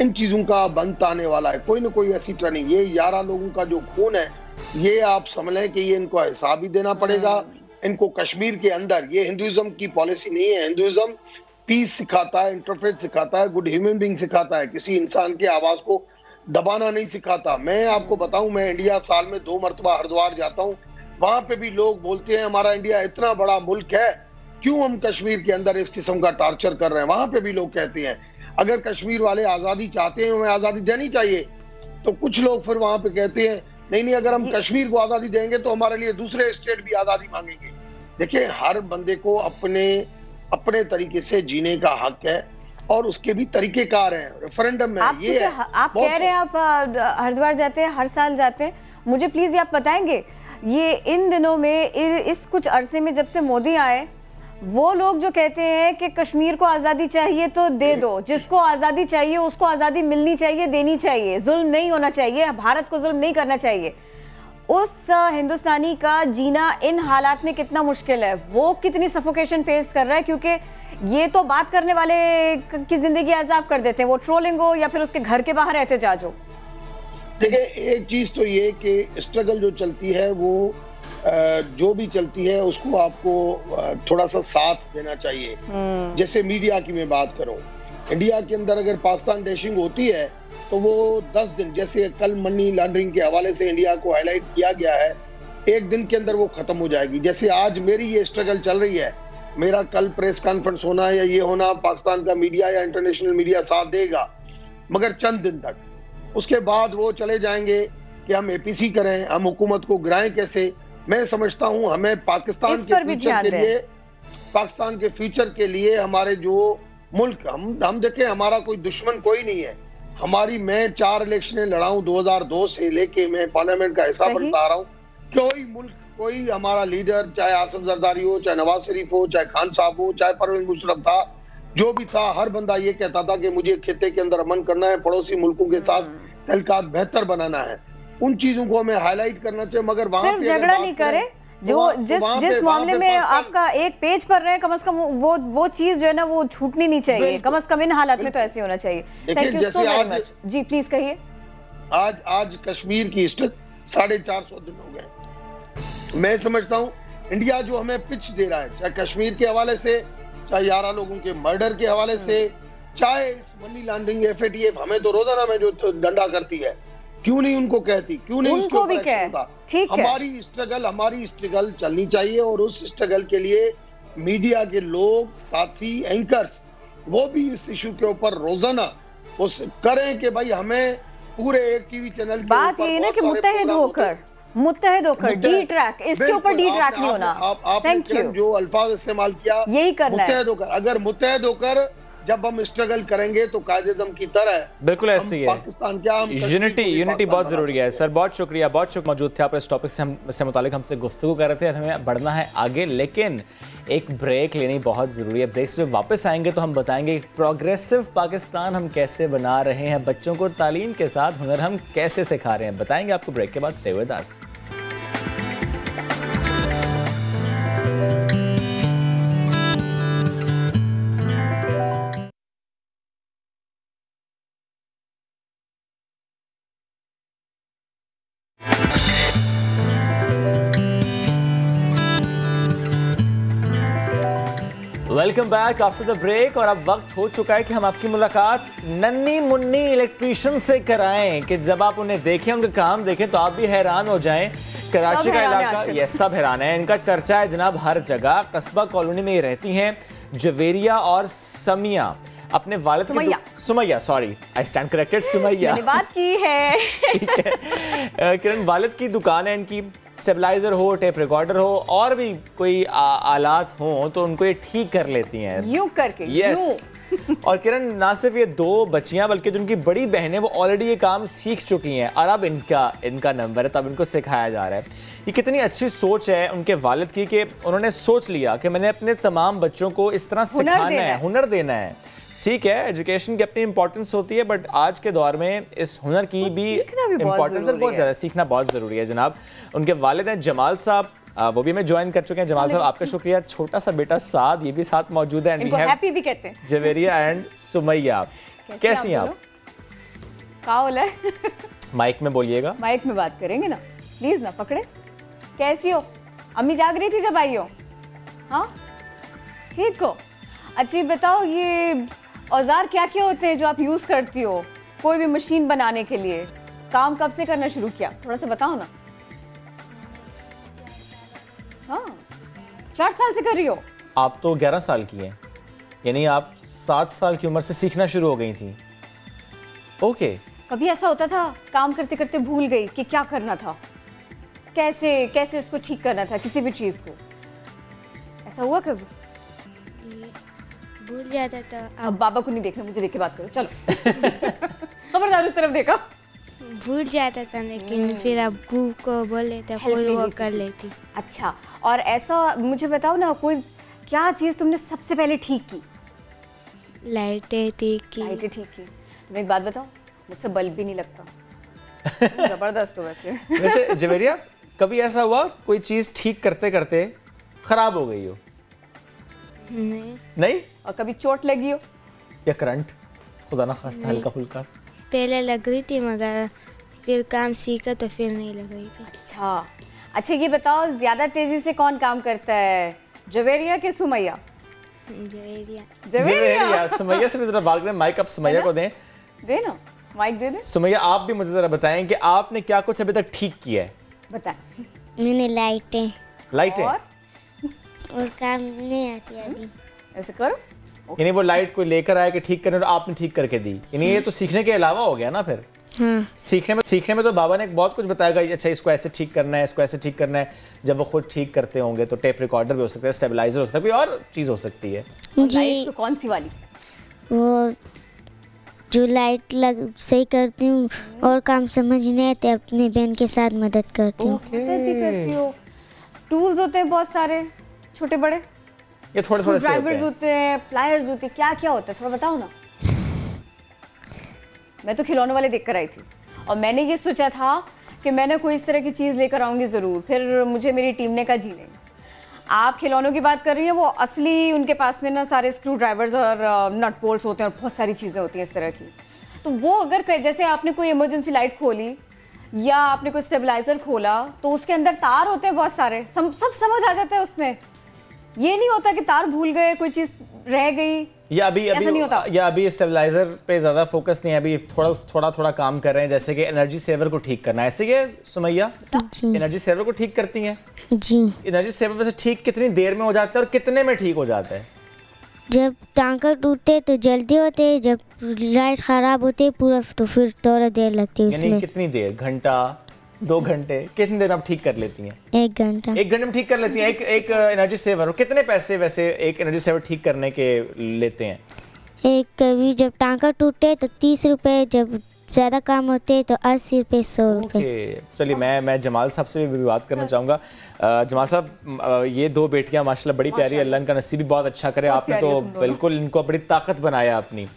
इन चीजों का बंद आने वाला है। कोई ना कोई ऐसी ट्रेनिंग, ये 11 लोगों का जो खून है, ये आप समझ लें कि ये इनको हिसाब ही देना पड़ेगा। इनको कश्मीर के अंदर, ये हिंदुइज्म की पॉलिसी नहीं है। हिंदुइज्म पीस सिखाता है, इंटरफेथ सिखाता है, गुड ह्यूमन बीइंग सिखाता है, किसी इंसान के आवाज को दबाना नहीं सिखाता। मैं आपको बताऊं, मैं इंडिया साल में 2 मरतबा हरिद्वार जाता हूं, वहां पे भी लोग बोलते हैं हमारा इंडिया इतना बड़ा मुल्क है, क्यों हम कश्मीर के अंदर इस किस्म का टार्चर कर रहे हैं। वहां पे भी लोग कहते हैं अगर कश्मीर वाले आजादी चाहते हैं, हमें आजादी देनी चाहिए। तो कुछ लोग फिर वहां पे कहते हैं नहीं, अगर हम कश्मीर को आजादी देंगे तो हमारे लिए दूसरे स्टेट भी आजादी मांगेंगे। देखिए, हर बंदे को अपने तरीके से जीने का हक है और उसके भी तरीकेकार हैं। रेफरेंडम में ये है, आप कह रहे हैं आप हरिद्वार जाते हैं, हर साल जाते हैं, मुझे प्लीज ये आप बताएंगे, ये इन दिनों में, इस कुछ अरसे में जब से मोदी आए, वो लोग जो कहते हैं कि कश्मीर को आज़ादी चाहिए तो दे दो, जिसको आज़ादी चाहिए उसको आज़ादी मिलनी चाहिए, देनी चाहिए, जुल्म नहीं होना चाहिए, भारत को जुल्म नहीं करना चाहिए, उस हिंदुस्तानी का जीना इन हालात में कितना मुश्किल है, वो कितनी सफोकेशन फेस कर रहा है, क्योंकि ये तो बात करने वाले की जिंदगी अजाब कर देते हैं, वो ट्रोलिंग हो या फिर उसके घर के बाहर एहतजाज हो। देखिए, एक चीज तो ये कि स्ट्रगल जो चलती है वो जो भी चलती है उसको आपको थोड़ा सा साथ देना चाहिए। जैसे मीडिया की मैं बात करूं, इंडिया के अंदर अगर पाकिस्तान डैशिंग होती है तो वो 10 दिन, जैसे कल मनी लॉन्ड्रिंग के हवाले से इंडिया को हाईलाइट किया गया है, 1 दिन के अंदर वो खत्म हो जाएगी। जैसे आज मेरी ये स्ट्रगल चल रही है, मेरा कल प्रेस कॉन्फ्रेंस होना या ये होना, पाकिस्तान का मीडिया या इंटरनेशनल मीडिया साथ देगा, मगर चंद दिन तक। उसके बाद वो चले जाएंगे कि हम एपीसी करें, हम हुकूमत को गिराएं कैसे। मैं समझता हूं हमें पाकिस्तान के फ्यूचर के लिए हमारे जो मुल्क, हम देखें, हमारा कोई दुश्मन कोई नहीं है। मैं 4 इलेक्शनें लड़ा हूं 2002 से लेके, मैं पार्लियामेंट का हिस्सा बनता रहा हूं। कोई मुल्क, कोई हमारा लीडर, चाहे आसिफ जरदारी हो, चाहे नवाज शरीफ हो, चाहे खान साहब हो, चाहे परवेज मुशर्रफ था, जो भी था, हर बंदा ये कहता था कि मुझे खित्ते के अंदर अमन करना है, पड़ोसी मुल्कों के साथ तल्कात बेहतर बनाना है। उन चीजों को हमें हाईलाइट करना चाहिए, मगर वहां सिर्फ झगड़ा नहीं करे, जो जिस मामले में आपका एक पेज पर रहे, कम से कम वो चीज जो है ना वो छूटनी नहीं चाहिए, कम से कम इन हालात में तो ऐसे होना चाहिए। Thank you so very much. जी प्लीज कहिए। आज कश्मीर की हिस्ट्री 450 दिन हो गए। मैं समझता हूँ इंडिया जो हमें पिच दे रहा है, चाहे कश्मीर के हवाले से, चाहे 11 लोगों के मर्डर के हवाले से, चाहे इस मनी लॉन्ड्रिंग एफएटीएफ हमें तो रोजाना में जो डंडा करती है, क्यों नहीं उनको कहती, क्यों नहीं उनको भी कह, ठीक है। हमारी स्ट्रगल चलनी चाहिए और उस स्ट्रगल के लिए मीडिया के लोग, साथी, एंकर्स, वो भी इस इशू के ऊपर रोजाना करें कि भाई हमें पूरे एक टीवी चैनल के बात ये ना कि मुत्तहिद होकर डी ट्रैक, इसके ऊपर डी ट्रैक नहीं होना। Thank you. जो अल्फाज इस्तेमाल किया, यही करना है। मुत्तहिद होकर, अगर मुत्तहिद होकर जब हम स्ट्रगल करेंगे तो कायदे-ए-आज़म की तरह बिल्कुल ऐसी है। पाकिस्तान क्या, हम यूनिटी बहुत जरूरी है। सर बहुत शुक्रिया मौजूद थे आप इस टॉपिक से मुतालिक हमसे गुफ्तगू कर रहे थे। हमें बढ़ना है आगे, लेकिन एक ब्रेक लेनी बहुत ज़रूरी है। ब्रेक से जब वापस आएंगे तो हम बताएंगे प्रोग्रेसिव पाकिस्तान हम कैसे बना रहे हैं, बच्चों को तालीम के साथ हुनर हम कैसे सिखा रहे हैं, बताएंगे आपको ब्रेक के बाद। Stay with us. Welcome back after the break. और अब वक्त हो चुका है कि हम आपकी मुलाकात नन्ही मुन्नी इलेक्ट्रीशियन से कराएं कि जब आप उन्हें देखें, उनका काम देखें तो आप भी हैरान हो जाएं। कराची का इलाका, ये सब हैरान है। इनका चर्चा है जनाब हर जगह। कस्बा कॉलोनी में ये रहती हैं जवेरिया और समिया। अपने वालिद की Sumaiya, sorry I stand corrected, Sumaiya मैंने बात की है। ठीक है किरण, वालिद की दुकान है इनकी। स्टेबलाइजर हो, टेप रिकॉर्डर हो और भी कोई आलात हो तो उनको ये ठीक कर लेती हैं यूं करके। यस और किरण, ना सिर्फ ये दो बच्चियां बल्कि जो उनकी बड़ी बहनें वो ऑलरेडी ये काम सीख चुकी हैं और अब इनका नंबर है, तब इनको सिखाया जा रहा है। ये कितनी अच्छी सोच है उनके वालिद की कि उन्होंने सोच लिया कि मैंने अपने तमाम बच्चों को इस तरह सिखाना है, हुनर देना है। ठीक है, एजुकेशन की अपनी इंपॉर्टेंस होती है, बट आज के दौर में इस हुनर की भी इंपॉर्टेंस बहुत ज़्यादा, सीखना बहुत ज़रूरी है जनाब। उनके वालिद हैं जमाल साहब, वो भी हमें ज्वाइन कर चुके हैं। जमाल साहब आपका शुक्रिया। छोटा सा बेटा साद, ये भी साथ मौजूद है। इनको हैप्पी भी कहते हैं। जवेरिया एंड सुमैया, कैसी हैं आप? है माइक में बोलिएगा। माइक में बात करेंगे ना, प्लीज ना पकड़े। कैसी हो? अम्मी जाग रही थी जब आई हो? हाँ ठीक हो? अच्छी बताओ, ये औजार क्या क्या होते हैं जो आप यूज करती हो कोई भी मशीन बनाने के लिए? काम कब से करना शुरू किया, थोड़ा सा बताओ ना। हाँ 4 साल से कर रही हो? आप तो 11 साल की हैं, यानी आप 7 साल की उम्र से सीखना शुरू हो गई थी। ओके। कभी ऐसा होता था काम करते करते भूल गई कि क्या करना था, कैसे उसको ठीक करना था, किसी भी चीज को? ऐसा हुआ कभी? भूल जाता था। अब बाबा को नहीं देखना, मुझे देख के बात करो, चलो। खबरदार उस तरफ देखा। भूल जाता था लेकिन फिर अब्बू को बोले तो फिर वो कर लेती। अच्छा, और ऐसा मुझे बताओ ना, कोई क्या चीज़ तुमने सबसे पहले ठीक की? लाइटें ठीक की। लाइटें ठीक की। तुम्हें एक बात बताओ, मुझसे बल्ब भी नहीं लगता। जबरदस्त हो वैसे। वैसे जवेरिया, कभी ऐसा हुआ कोई चीज़ ठीक करते करते खराब हो गई हो? नहीं? और कभी चोट लगी हो? या करंट, खुदा ना खास्ता हल्का फुल्का? पहले लग रही थी मगर फिर काम सीखा तो फिर नहीं लग रही थी। अच्छा ये बताओ, ज्यादा तेजी से कौन काम करता है, जवेरिया के सुमैया? जवेरिया। सुमैया से भी जरा बात करें। माइक आप सुमैया को दें। दे ना, माइक दे दे। सुमैया, आप भी मुझे जरा बताएं कि आपने क्या कुछ अभी तक ठीक किया है? बताएं। मैंने लाइटें और काम नहीं आती अभी। ऐसे करो। यानी वो लाइट कोई लेकर आया कि ठीक करने, तो आपने ठीक करके दी। यानी ये तो सीखने के अलावा हो गया ना फिर। हाँ। सीखने में तो बाबा ने बहुत कुछ बताया, अच्छा इसको ऐसे ठीक करना है, इसको ऐसे ठीक करना है। जब वो खुद ठीक करते होंगे तो टेप रिकॉर्डर भी हो सकता है, स्टेबलाइजर हो सकता है, कोई और चीज़ हो सकती है। जी। तो कौन सी वाली? वो जो लाइट सही करती हूँ और काम समझ नहीं आते अपने बहन के साथ मदद करती हूँ। मदद भी करती हो। टूल्स होते हैं बहुत सारे, छोटे बड़े, ये थोड़े ड्राइवर्स होते हैं, प्लायर्स होते हैं, क्या क्या होता है थोड़ा बताओ ना। मैं तो खिलौने वाले देख कर आई थी और मैंने ये सोचा था कि मैंने कोई इस तरह की चीज़ लेकर आऊँगी ज़रूर, फिर मुझे मेरी टीम ने कहा जी नहीं। आप खिलौनों की बात कर रही हैं, वो असली उनके पास में ना सारे स्क्रू ड्राइवर्स और नट बोल्ट्स होते हैं और बहुत सारी चीज़ें होती हैं इस तरह की। तो वो अगर जैसे आपने कोई इमरजेंसी लाइट खोली या आपने कोई स्टेबलाइजर खोला तो उसके अंदर तार होते हैं बहुत सारे, सब समझ आ जाता है उसमें। ये नहीं होता कि तार भूल गए, कोई चीज़ रह गई, या अभी स्टेबलाइजर पे ज्यादा फोकस नहीं है, अभी थोड़ा काम कर रहे हैं, जैसे कि एनर्जी सेवर को ठीक करना है। ऐसे ये सुमैया एनर्जी सेवर को ठीक करती हैं? जी। एनर्जी सेवर वैसे ठीक कितनी देर में हो जाता है और कितने में ठीक हो जाता है? जब टांका टूटते तो जल्दी होते, जब लाइट खराब होते पूरा तो फिर थोड़ा देर लगती है उसमें। यानी कितनी देर, घंटा, 2 घंटे, कितनी देर आप ठीक कर लेती हैं? 1 घंटा। 1 घंटे में ठीक कर लेती हैं एक एनर्जी सेवर? कितने पैसे वैसे एक एनर्जी सेवर ठीक करने के लेते हैं? एक कभी जब टांका टूटे तो 30 रुपए, जब ज़्यादा काम होते तो 80 रुपए, 100 रुपए। चलिए मैं जमाल साहब से भी बात करना चाहूँगा। जमाल साहब, ये 2 बेटियाँ माशाल्लाह बड़ी प्यारी, अल्लाह इनका नसीब भी बहुत अच्छा करे। आपने तो बिल्कुल इनको बड़ी ताकत बनाया अपनी।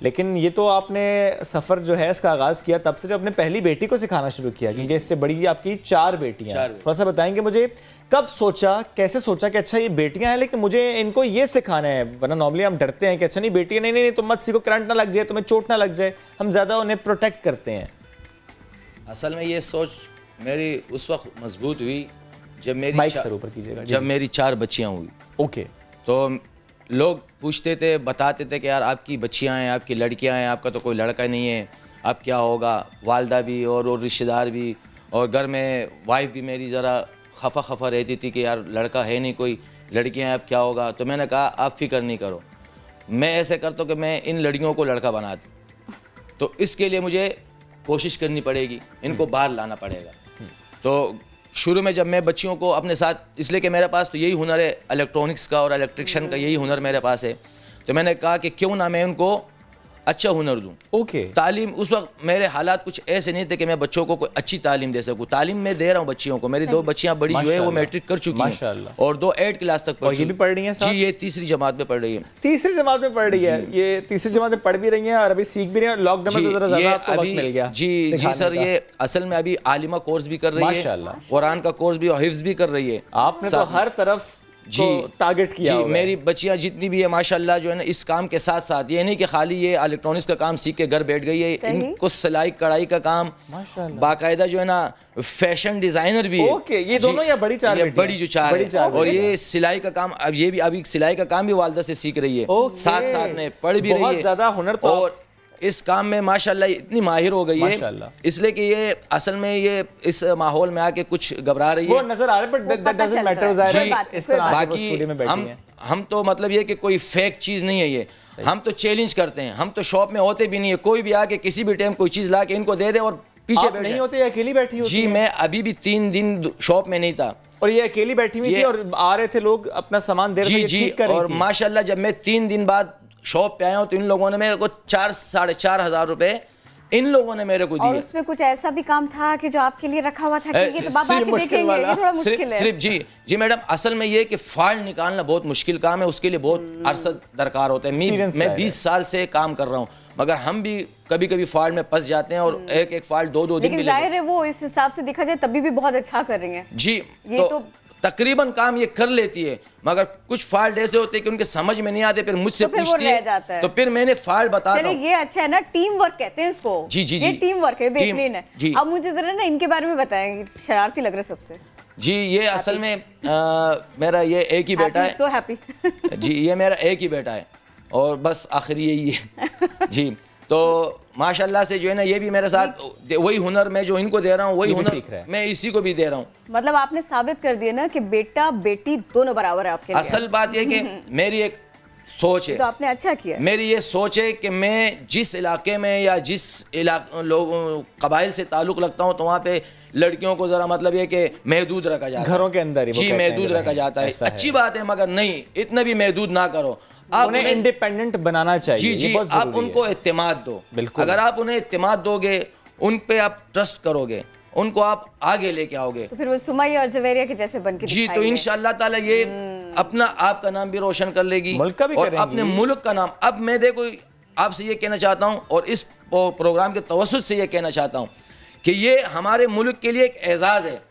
लेकिन ये तो आपने सफ़र जो है इसका आगाज़ किया तब से जब अपने पहली बेटी को सिखाना शुरू किया, क्योंकि इससे बड़ी आपकी 4 बेटियाँ। थोड़ा सा बताएंगे मुझे, कब सोचा, कैसे सोचा कि अच्छा ये बेटियां हैं लेकिन मुझे इनको ये सिखाना है? वरना नॉर्मली हम डरते हैं कि अच्छा नहीं बेटियां, नहीं तुम मत सीखो, करंट ना लग जाए, तुम्हें चोट ना लग जाए, हम ज़्यादा उन्हें प्रोटेक्ट करते हैं। असल में ये सोच मेरी उस वक्त मजबूत हुई जब मेरी माइक सर ऊपर कीजिएगा। जब मेरी 4 बच्चियां हुई। ओके। तो लोग पूछते थे, बताते थे कि यार आपकी बच्चियां हैं, आपकी लड़कियां हैं, आपका तो कोई लड़का नहीं है, अब क्या होगा। वालदा भी और रिश्तेदार भी और घर में वाइफ भी मेरी ज़रा खफा रहती थी कि यार लड़का है नहीं कोई, लड़कियां हैं, अब क्या होगा। तो मैंने कहा आप फिक्र नहीं करो, मैं ऐसे करता हूँ कि मैं इन लड़कियों को लड़का बना दूँ। तो इसके लिए मुझे कोशिश करनी पड़ेगी, इनको बाहर लाना पड़ेगा। तो शुरू में जब मैं बच्चियों को अपने साथ, इसलिए कि मेरे पास तो यही हुनर है इलेक्ट्रॉनिक्स का और इलेक्ट्रिशियन का, यही हुनर मेरे पास है। तो मैंने कहा कि क्यों ना मैं उनको अच्छा हुनर दूं। ओके। तालीम उस वक्त मेरे हालात कुछ ऐसे नहीं थे कि मैं बच्चों को कोई अच्छी तालीम दे सकूं। तालीम मैं दे रहा हूं बच्चियों को। मेरी 2 बच्चियां बड़ी जो है वो मैट्रिक कर चुकी हैं और 2 8 क्लास तक पढ़ और ये भी पढ़ रही हैं साहब? जी, ये 3री जमात में पढ़ रही है। 3री जमात में पढ़ रही है, ये 3री जमात में पढ़ भी रही है और अभी सीख भी रही है। लॉकडाउन में तो जरा ज़्यादा आपको वक्त मिल गया। जी सर, ये असल में अभी आलिमा कोर्स भी कर रही है, माशाल्लाह, कुरान का कोर्स भी और हिफ्ज भी कर रही है। आपने तो हर तरफ जी टारगेट किया जी। होगा। मेरी बच्चियां जितनी भी है माशाल्लाह जो है ना, इस काम के साथ साथ ये नहीं कि खाली ये इलेक्ट्रॉनिक्स का काम सीख के घर बैठ गई है, इनको सिलाई कढ़ाई का काम, बाकायदा जो है ना फैशन डिजाइनर भी है। ओके, ये दोनों या बड़ी 4 बड़ी जो 4 है, और ये सिलाई का काम, अब ये भी अभी सिलाई का काम भी वालदा से सीख रही है, साथ साथ में पढ़ भी रही है। बहुत ज्यादा हुनर तो और इस काम में माशाल्लाह इतनी माहिर हो गई है, इसलिए कि ये असल में ये इस माहौल में आके कुछ घबरा रही है, वो नजर आ रहा है, बट दैट डजंट मैटर। इस तरह बाकी हम तो मतलब ये कि कोई फेक चीज नहीं है ये, हम तो चैलेंज करते हैं। हम तो शॉप में होते भी नहीं है, कोई भी आके किसी भी टाइम कोई चीज ला के इनको दे दे और पीछे बैठ नहीं होते, अकेली बैठी होती जी। मैं अभी भी 3 दिन शॉप में नहीं था और ये अकेली बैठी हुई थी और आ रहे थे लोग अपना सामान दे रहे थे, जी। और माशाल्लाह जब मैं 3 दिन बाद शॉप पे आया हूँ तो इन लोगों ने मेरे को 4 साढ़े 4 हज़ार रुपए इन लोगों ने मेरे को दिए। और उसमें कुछ ऐसा भी काम था कि जो आपके लिए रखा हुआ था कि ये तो बाबा आके देखेंगे, ये थोड़ा मुश्किल है। सिर्फ जी मैडम, असल में ये कि फाइल निकालना बहुत मुश्किल काम है, उसके लिए बहुत अरसा दरकार होता है। मैं 20 साल से काम कर रहा हूँ, मगर हम भी कभी कभी फाइल में फंस जाते हैं और एक फाइल 2-2 दिन भी। लेकिन जाहिर है वो इस हिसाब से देखा जाए तभी भी बहुत अच्छा कर रही हैं जी। तो तकरीबन काम ये कर लेती है, मगर कुछ फाल्ट ऐसे होते हैं कि उनके समझ में नहीं आते, फिर मुझसे पूछती है, तो फिर मैंने फाल्ट बता दूं। ये अच्छा है ना, टीम वर्क कहते हैं इसको। जी। ये टीम वर्क है, बेहतरीन है। अब मुझे जरा ना इनके बारे में बताएं, शरारती लग रहे सबसे। जी, ये असल में मेरा ये एक ही बेटा है। So happy. जी, ये मेरा एक ही बेटा है और बस आखिरी यही है जी। तो माशाल्लाह से जो है ना, ये भी मेरे साथ वही हुनर मैं जो इनको दे रहा हूँ, वही हुनर मैं इसी को भी दे रहा हूँ। मतलब आपने साबित कर दिया ना कि बेटा बेटी दोनों बराबर है आपके लिए। असल बात ये कि मेरी एक सोच है, तो आपने अच्छा किया। मेरी ये सोच है कि मैं जिस इलाके में या जिस कबाइल से ताल्लुक़ रखता हूँ तो वहाँ पे लड़कियों को ज़रा मतलब ये कि महदूद रखा जाता है, घरों के अंदर ही जी महदूद रखा जाता है। अच्छी बात है, मगर नहीं इतना भी महदूद ना करो, आप उन्हें इंडिपेंडेंट बनाना चाहिए। जी, आप उनको इत्तेमाद दो। अगर आप उन्हें इत्तेमाद दोगे, उन पे आप ट्रस्ट करोगे, उनको आप आगे लेके आओगे, तो फिर वो सुमैया और जवेरिया के जैसे बनके जी, तो इंशाअल्लाह ताला ये अपना आपका नाम भी रोशन कर लेगी, मुल्क का भी और अपने मुल्क का नाम। अब मैं देखो आपसे ये कहना चाहता हूँ और इस प्रोग्राम के तवस्सुत से ये कहना चाहता हूँ कि ये हमारे मुल्क के लिए एक एजाज़ है।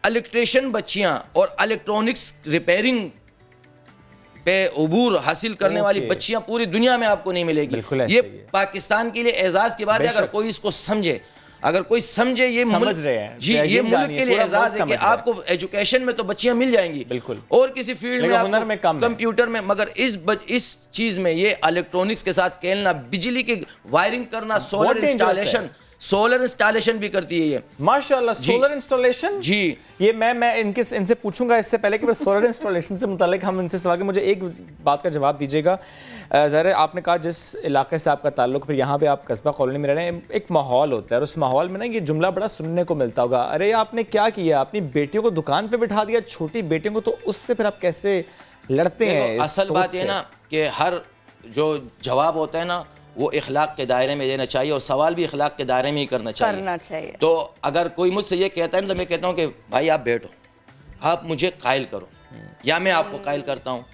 इलेक्ट्रिशियन बच्चियाँ और इलेक्ट्रॉनिक्स रिपेयरिंग पे उबूर हासिल करने वाली बच्चियां पूरी दुनिया में आपको नहीं मिलेगी। ये पाकिस्तान के लिए एजाज की बात है, अगर कोई इसको समझे, अगर कोई समझे, ये समझ रहे हैं जी, ये मुल्क के लिए एजाज है कि आपको एजुकेशन में तो बच्चियां मिल जाएंगी, बिल्कुल, और किसी फील्ड में आपको कंप्यूटर में, मगर इस चीज में ये इलेक्ट्रॉनिक्स के साथ खेलना, बिजली की वायरिंग करना, सोलर इंस्टॉलेशन भी करती है ये माशाल्लाह। सोलर इंस्टॉलेशन जी, ये मैं इनसे पूछूंगा इससे पहले कि सोलर इंस्टॉलेशन से मुतालिक हम इनसे सवाल, मुझे एक बात का जवाब दीजिएगा। ज़ाहिर है आपने कहा जिस इलाके से आपका ताल्लुक, फिर यहाँ पे आप कस्बा कॉलोनी में रह रहे हैं, एक माहौल होता है और उस माहौल में ना ये जुमला बड़ा सुनने को मिलता होगा, अरे आपने क्या किया, अपनी बेटियों को दुकान पर बिठा दिया, छोटी बेटियों को, तो उससे फिर आप कैसे लड़ते हैं? असल बात ये ना कि हर जो जवाब होता है ना वो इखलाक के दायरे में देना चाहिए और सवाल भी इखलाक के दायरे में ही करना चाहिए। तो अगर कोई मुझसे ये कहता है तो मैं कहता हूँ कि भाई आप बैठो, आप मुझे कायल करो या मैं आपको कायल करता हूँ।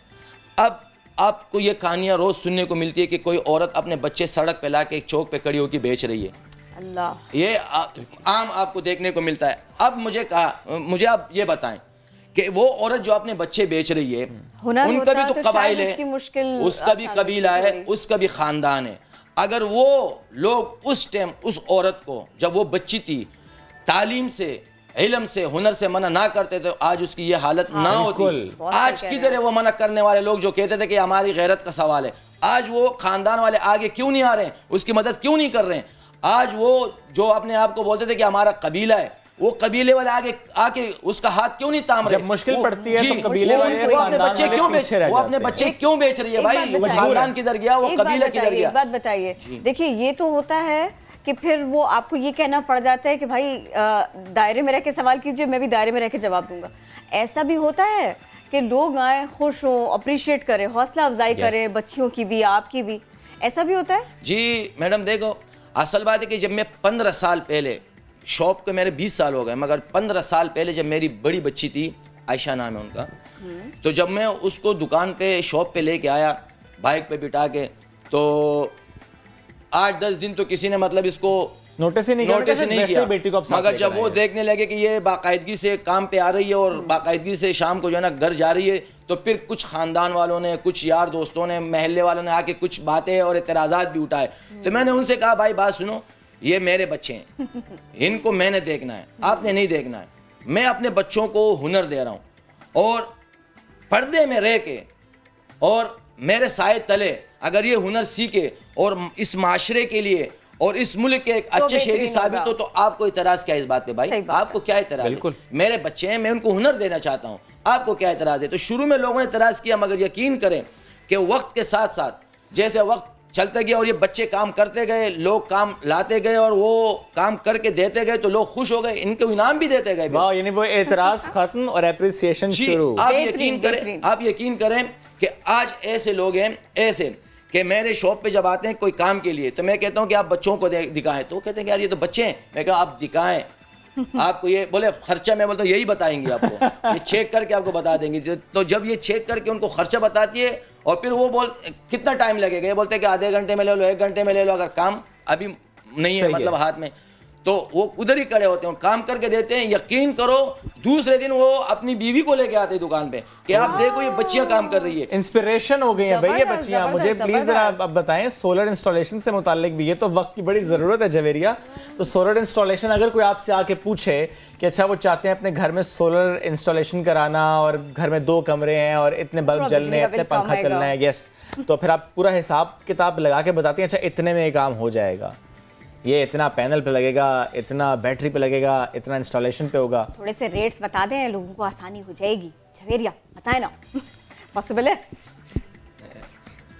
अब आपको ये कहानियाँ रोज़ सुनने को मिलती है कि कोई औरत अपने बच्चे सड़क पे ला के एक चौक पे खड़ी होकर बेच रही है, अल्लाह, ये आम आपको देखने को मिलता है। अब मुझे आप ये बताएं कि वो औरत जो अपने बच्चे बेच रही है, उनका भी तो कबाइल है, उसका भी कबीला है, उसका भी ख़ानदान है। अगर वो लोग उस टाइम उस औरत को, जब वो बच्ची थी, तालीम से इल्म से, हुनर से मना ना करते तो आज उसकी ये हालत ना होती। आज किधर है वो मना करने वाले लोग जो कहते थे कि हमारी गैरत का सवाल है? आज वो खानदान वाले आगे क्यों नहीं आ रहे हैं, उसकी मदद क्यों नहीं कर रहे हैं? आज वो जो अपने आप को बोलते थे कि हमारा कबीला है, वो कबीले वाले आके उसका हाथ क्यों नहीं ताम रहे? जब मुश्किल पड़ती है तो कबीले वाले वो अपने बच्चे क्यों बेच रहे हैं? वो अपने बच्चे क्यों बेच रही है भाई? वो खानदान किधर गया, वो कबीला किधर गया? एक बात बताइए, देखिए ये तो होता है कि फिर वो आपको ये कहना पड़ जाता है कि भाई दायरे में रह के सवाल कीजिए, मैं भी दायरे में रह के जवाब दूंगा। ऐसा भी होता है कि लोग आए, खुश हों, अप्रिशिएट करें, हौसला अफजाई करें, बच्चियों की भी, आपकी भी, ऐसा भी होता है? जी मैडम देखो, असल बात है कि जब मैं 15 साल पहले, शॉप के मेरे 20 साल हो गए, मगर 15 साल पहले जब मेरी बड़ी बच्ची थी, आयशा नाम है उनका, तो जब मैं उसको दुकान पे, शॉप पे लेके आया बाइक पे बिठा के, तो 8-10 दिन तो किसी ने मतलब इसको नोटिस ही नहीं किया, बेटी को मगर जब वो देखने लगे कि ये बाकायदगी से काम पे आ रही है और बाकायदगी से शाम को जो है ना घर जा रही है, तो फिर कुछ खानदान वालों ने, कुछ यार दोस्तों ने, महल्ले वालों ने आके कुछ बातें और एतराज़ात भी उठाए। तो मैंने उनसे कहा भाई बात सुनो, ये मेरे बच्चे हैं, इनको मैंने देखना है, आपने नहीं देखना है। मैं अपने बच्चों को हुनर दे रहा हूँ और पर्दे में रह के और मेरे साए तले अगर ये हुनर सीखे और इस माशरे के लिए और इस मुल्क के एक अच्छे शहरी साबित हो, तो आपको इतराज क्या इस बात पे भाई? आपको क्या इतराज है? मेरे बच्चे हैं, मैं उनको हुनर देना चाहता हूँ, आपको क्या इतराज है? तो शुरू में लोगों ने इतराज किया, मगर यकीन करें कि वक्त के साथ साथ जैसे वक्त चलते गए और ये बच्चे काम करते गए, लोग काम लाते गए और वो काम करके देते गए, तो लोग खुश हो गए, इनको इनाम भी देते गए। यानी वो एतराज खत्म और एप्रिसिएशन शुरू। आप यकीन करें कि आज ऐसे लोग हैं, ऐसे कि मेरे शॉप पे जब आते हैं कोई काम के लिए, तो मैं कहता हूं कि आप बच्चों को दिखाएं, तो कहते हैं कि यार ये तो बच्चे हैं। मैं कहा आप दिखाएं, आपको ये बोले खर्चा, मैं बोलता हूँ यही बताएंगे आपको, ये चेक करके आपको बता देंगे। तो जब ये चेक करके उनको खर्चा बताती है और फिर वो कितना टाइम लगेगा, ये बोलते हैं कि आधे घंटे में ले लो, 1 घंटे में ले लो, अगर काम अभी नहीं है मतलब हाथ में, तो वो उधर ही खड़े होते हैं, काम करके देते हैं। यकीन करो दूसरे दिन वो अपनी बीवी को लेके आते हैं दुकान पे कि आप देखो ये बच्चियां काम कर रही है। इंस्पिरेशन हो गई है भाई ये बच्चियां। मुझे प्लीज जरा अब बताएं सोलर इंस्टॉलेशन से मुतालिक भी, ये तो वक्त की बड़ी जरूरत है जवेरिया। तो सोलर इंस्टॉलेशन अगर कोई आपसे आके पूछे कि अच्छा वो चाहते हैं अपने घर में सोलर इंस्टॉलेशन कराना और घर में 2 कमरे हैं और इतने बल्ब जलने हैं, इतने पंखा चलना है, यस, तो फिर आप पूरा हिसाब किताब लगा के बताती हैं अच्छा इतने में ये काम हो जाएगा, ये इतना पैनल पे लगेगा, इतना बैटरी पे लगेगा, इतना इंस्टॉलेशन पे होगा। थोड़े से रेट्स बता दें, लोगों को आसानी हो जाएगी। जवेरिया बताए ना, पॉसिबल है?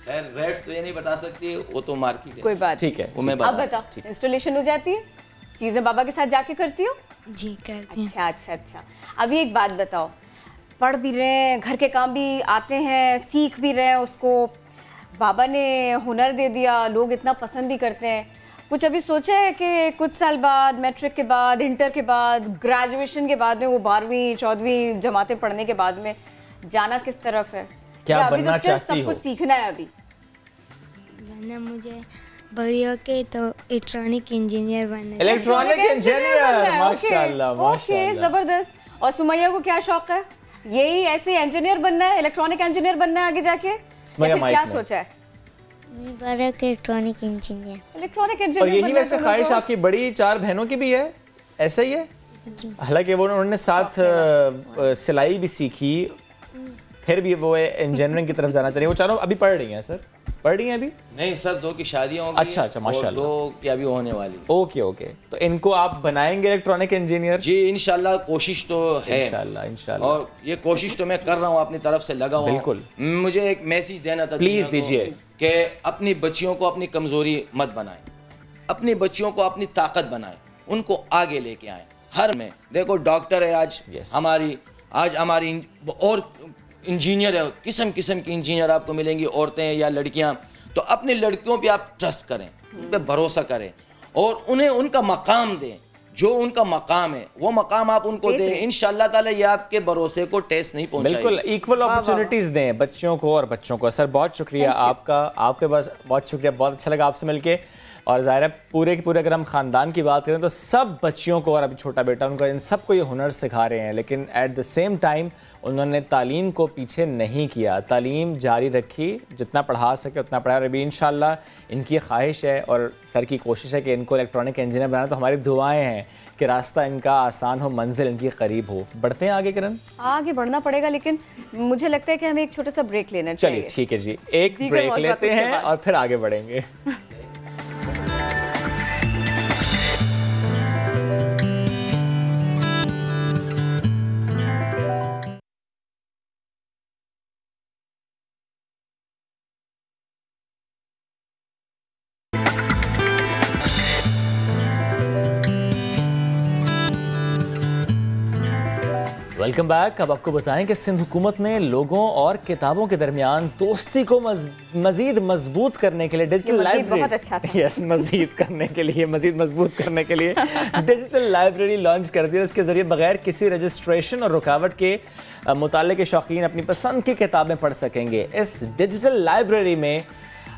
रेट्स तो ये नहीं बता सकती, वो तो मार्केट है। कोई बात ठीक है, वो मैं अब बताओ, इंस्टॉलेशन हो जाती है, चीजें बाबा के साथ जाके करती हो? जी करती हूँ। अच्छा। अभी एक बात बताओ, पढ़ भी रहे हैं, घर के काम भी आते हैं, सीख भी रहे हैं उसको, बाबा ने हुनर दे दिया, लोग इतना पसंद भी करते हैं, कुछ अभी सोचा है कि कुछ साल बाद, मैट्रिक के बाद, इंटर के बाद, ग्रेजुएशन के बाद में, वो 12वीं 14वीं जमातें पढ़ने के बाद में जाना किस तरफ है? क्या बनना चाहती हो? सब कुछ सीखना है अभी? मुझे बड़ी होके तो इलेक्ट्रॉनिक इंजीनियर बनना है। इलेक्ट्रॉनिक इंजीनियर, माशाल्लाह माशाल्लाह, जबरदस्त। और सुमैया को क्या शौक है? यही ऐसे इंजीनियर बनना है, इलेक्ट्रॉनिक इंजीनियर बनना है आगे जाके? क्या सोचा है? Electronic engineer. और यही वैसे ख्वाहिश आपकी बड़ी 4 बहनों की भी है, ऐसा ही है? हालांकि वो उन्होंने साथ सिलाई भी सीखी, फिर भी वो इंजीनियरिंग की तरफ जाना चाहिए। वो चारों अभी पढ़ रही हैं सर? पढ़ रही हैं अभी? नहीं सर, 2 की शादियां हो गई। अच्छा माशाल्लाह। 2 की अभी होने वाली। ओके। तो इनको आप बनाएंगे इलेक्ट्रॉनिक इंजीनियर? जी इंशाल्लाह, कोशिश तो है इंशाल्लाह। और ये कोशिश तो मैं कर रहा हूँ, अपनी तरफ से लगा हुआ। बिल्कुल। मुझे एक मैसेज देना था, प्लीज दीजिए, कि अपनी बच्चियों को अपनी कमजोरी मत बनाएं, अपनी बच्चियों को अपनी ताकत बनाएं, उनको आगे लेके आएं। हर में देखो डॉक्टर है आज हमारी और इंजीनियर है, किस्म किस्म की इंजीनियर आपको मिलेंगी, औरतें या लड़कियां। तो अपनी लड़कियों पे आप ट्रस्ट करें, उन पे भरोसा करें और उन्हें उनका मकाम दें, जो उनका मकाम है वो मकाम आप उनको दें। इंशाअल्लाह ताला ये आपके भरोसे को टेस्ट नहीं पहुंचाएगी। बिल्कुल, इक्वल अपॉर्चुनिटीज दें बच्चियों को और बच्चों को। सर बहुत शुक्रिया आपका, आपके पास बहुत शुक्रिया, बहुत अच्छा लगा आपसे मिलके। और ज़ाहिर है पूरे के पूरे अगर हम ख़ानदान की बात करें तो सब बच्चियों को, और अभी छोटा बेटा उनका, इन सबको ये हुनर सिखा रहे हैं, लेकिन एट द सेम टाइम उन्होंने तालीम को पीछे नहीं किया, तालीम जारी रखी, जितना पढ़ा सके उतना पढ़ा। और अभी इंशाल्लाह इनकी ख्वाहिश है और सर की कोशिश है कि इनको इलेक्ट्रॉनिक इंजीनियर बनाना, तो हमारी दुआएं हैं कि रास्ता इनका आसान हो, मंजिल इनकी करीब हो। बढ़ते हैं आगे किरण? आगे बढ़ना पड़ेगा, लेकिन मुझे लगता है कि हमें एक छोटा सा ब्रेक लेना चाहिए। चलिए ठीक है जी, एक ब्रेक लेते हैं और फिर आगे बढ़ेंगे। Welcome back. अब आपको बताएं कि सिंध हुकूमत ने लोगों और किताबों के दरमियान दोस्ती को मजीद मजबूत करने के लिए डिजिटल लाइब्रेरी, बहुत अच्छा था। यस, मजीद मजबूत करने के लिए डिजिटल लाइब्रेरी लॉन्च कर दी है। इसके जरिए बगैर किसी रजिस्ट्रेशन और रुकावट के मुताले के शौकीन अपनी पसंद की किताबें पढ़ सकेंगे। इस डिजिटल लाइब्रेरी में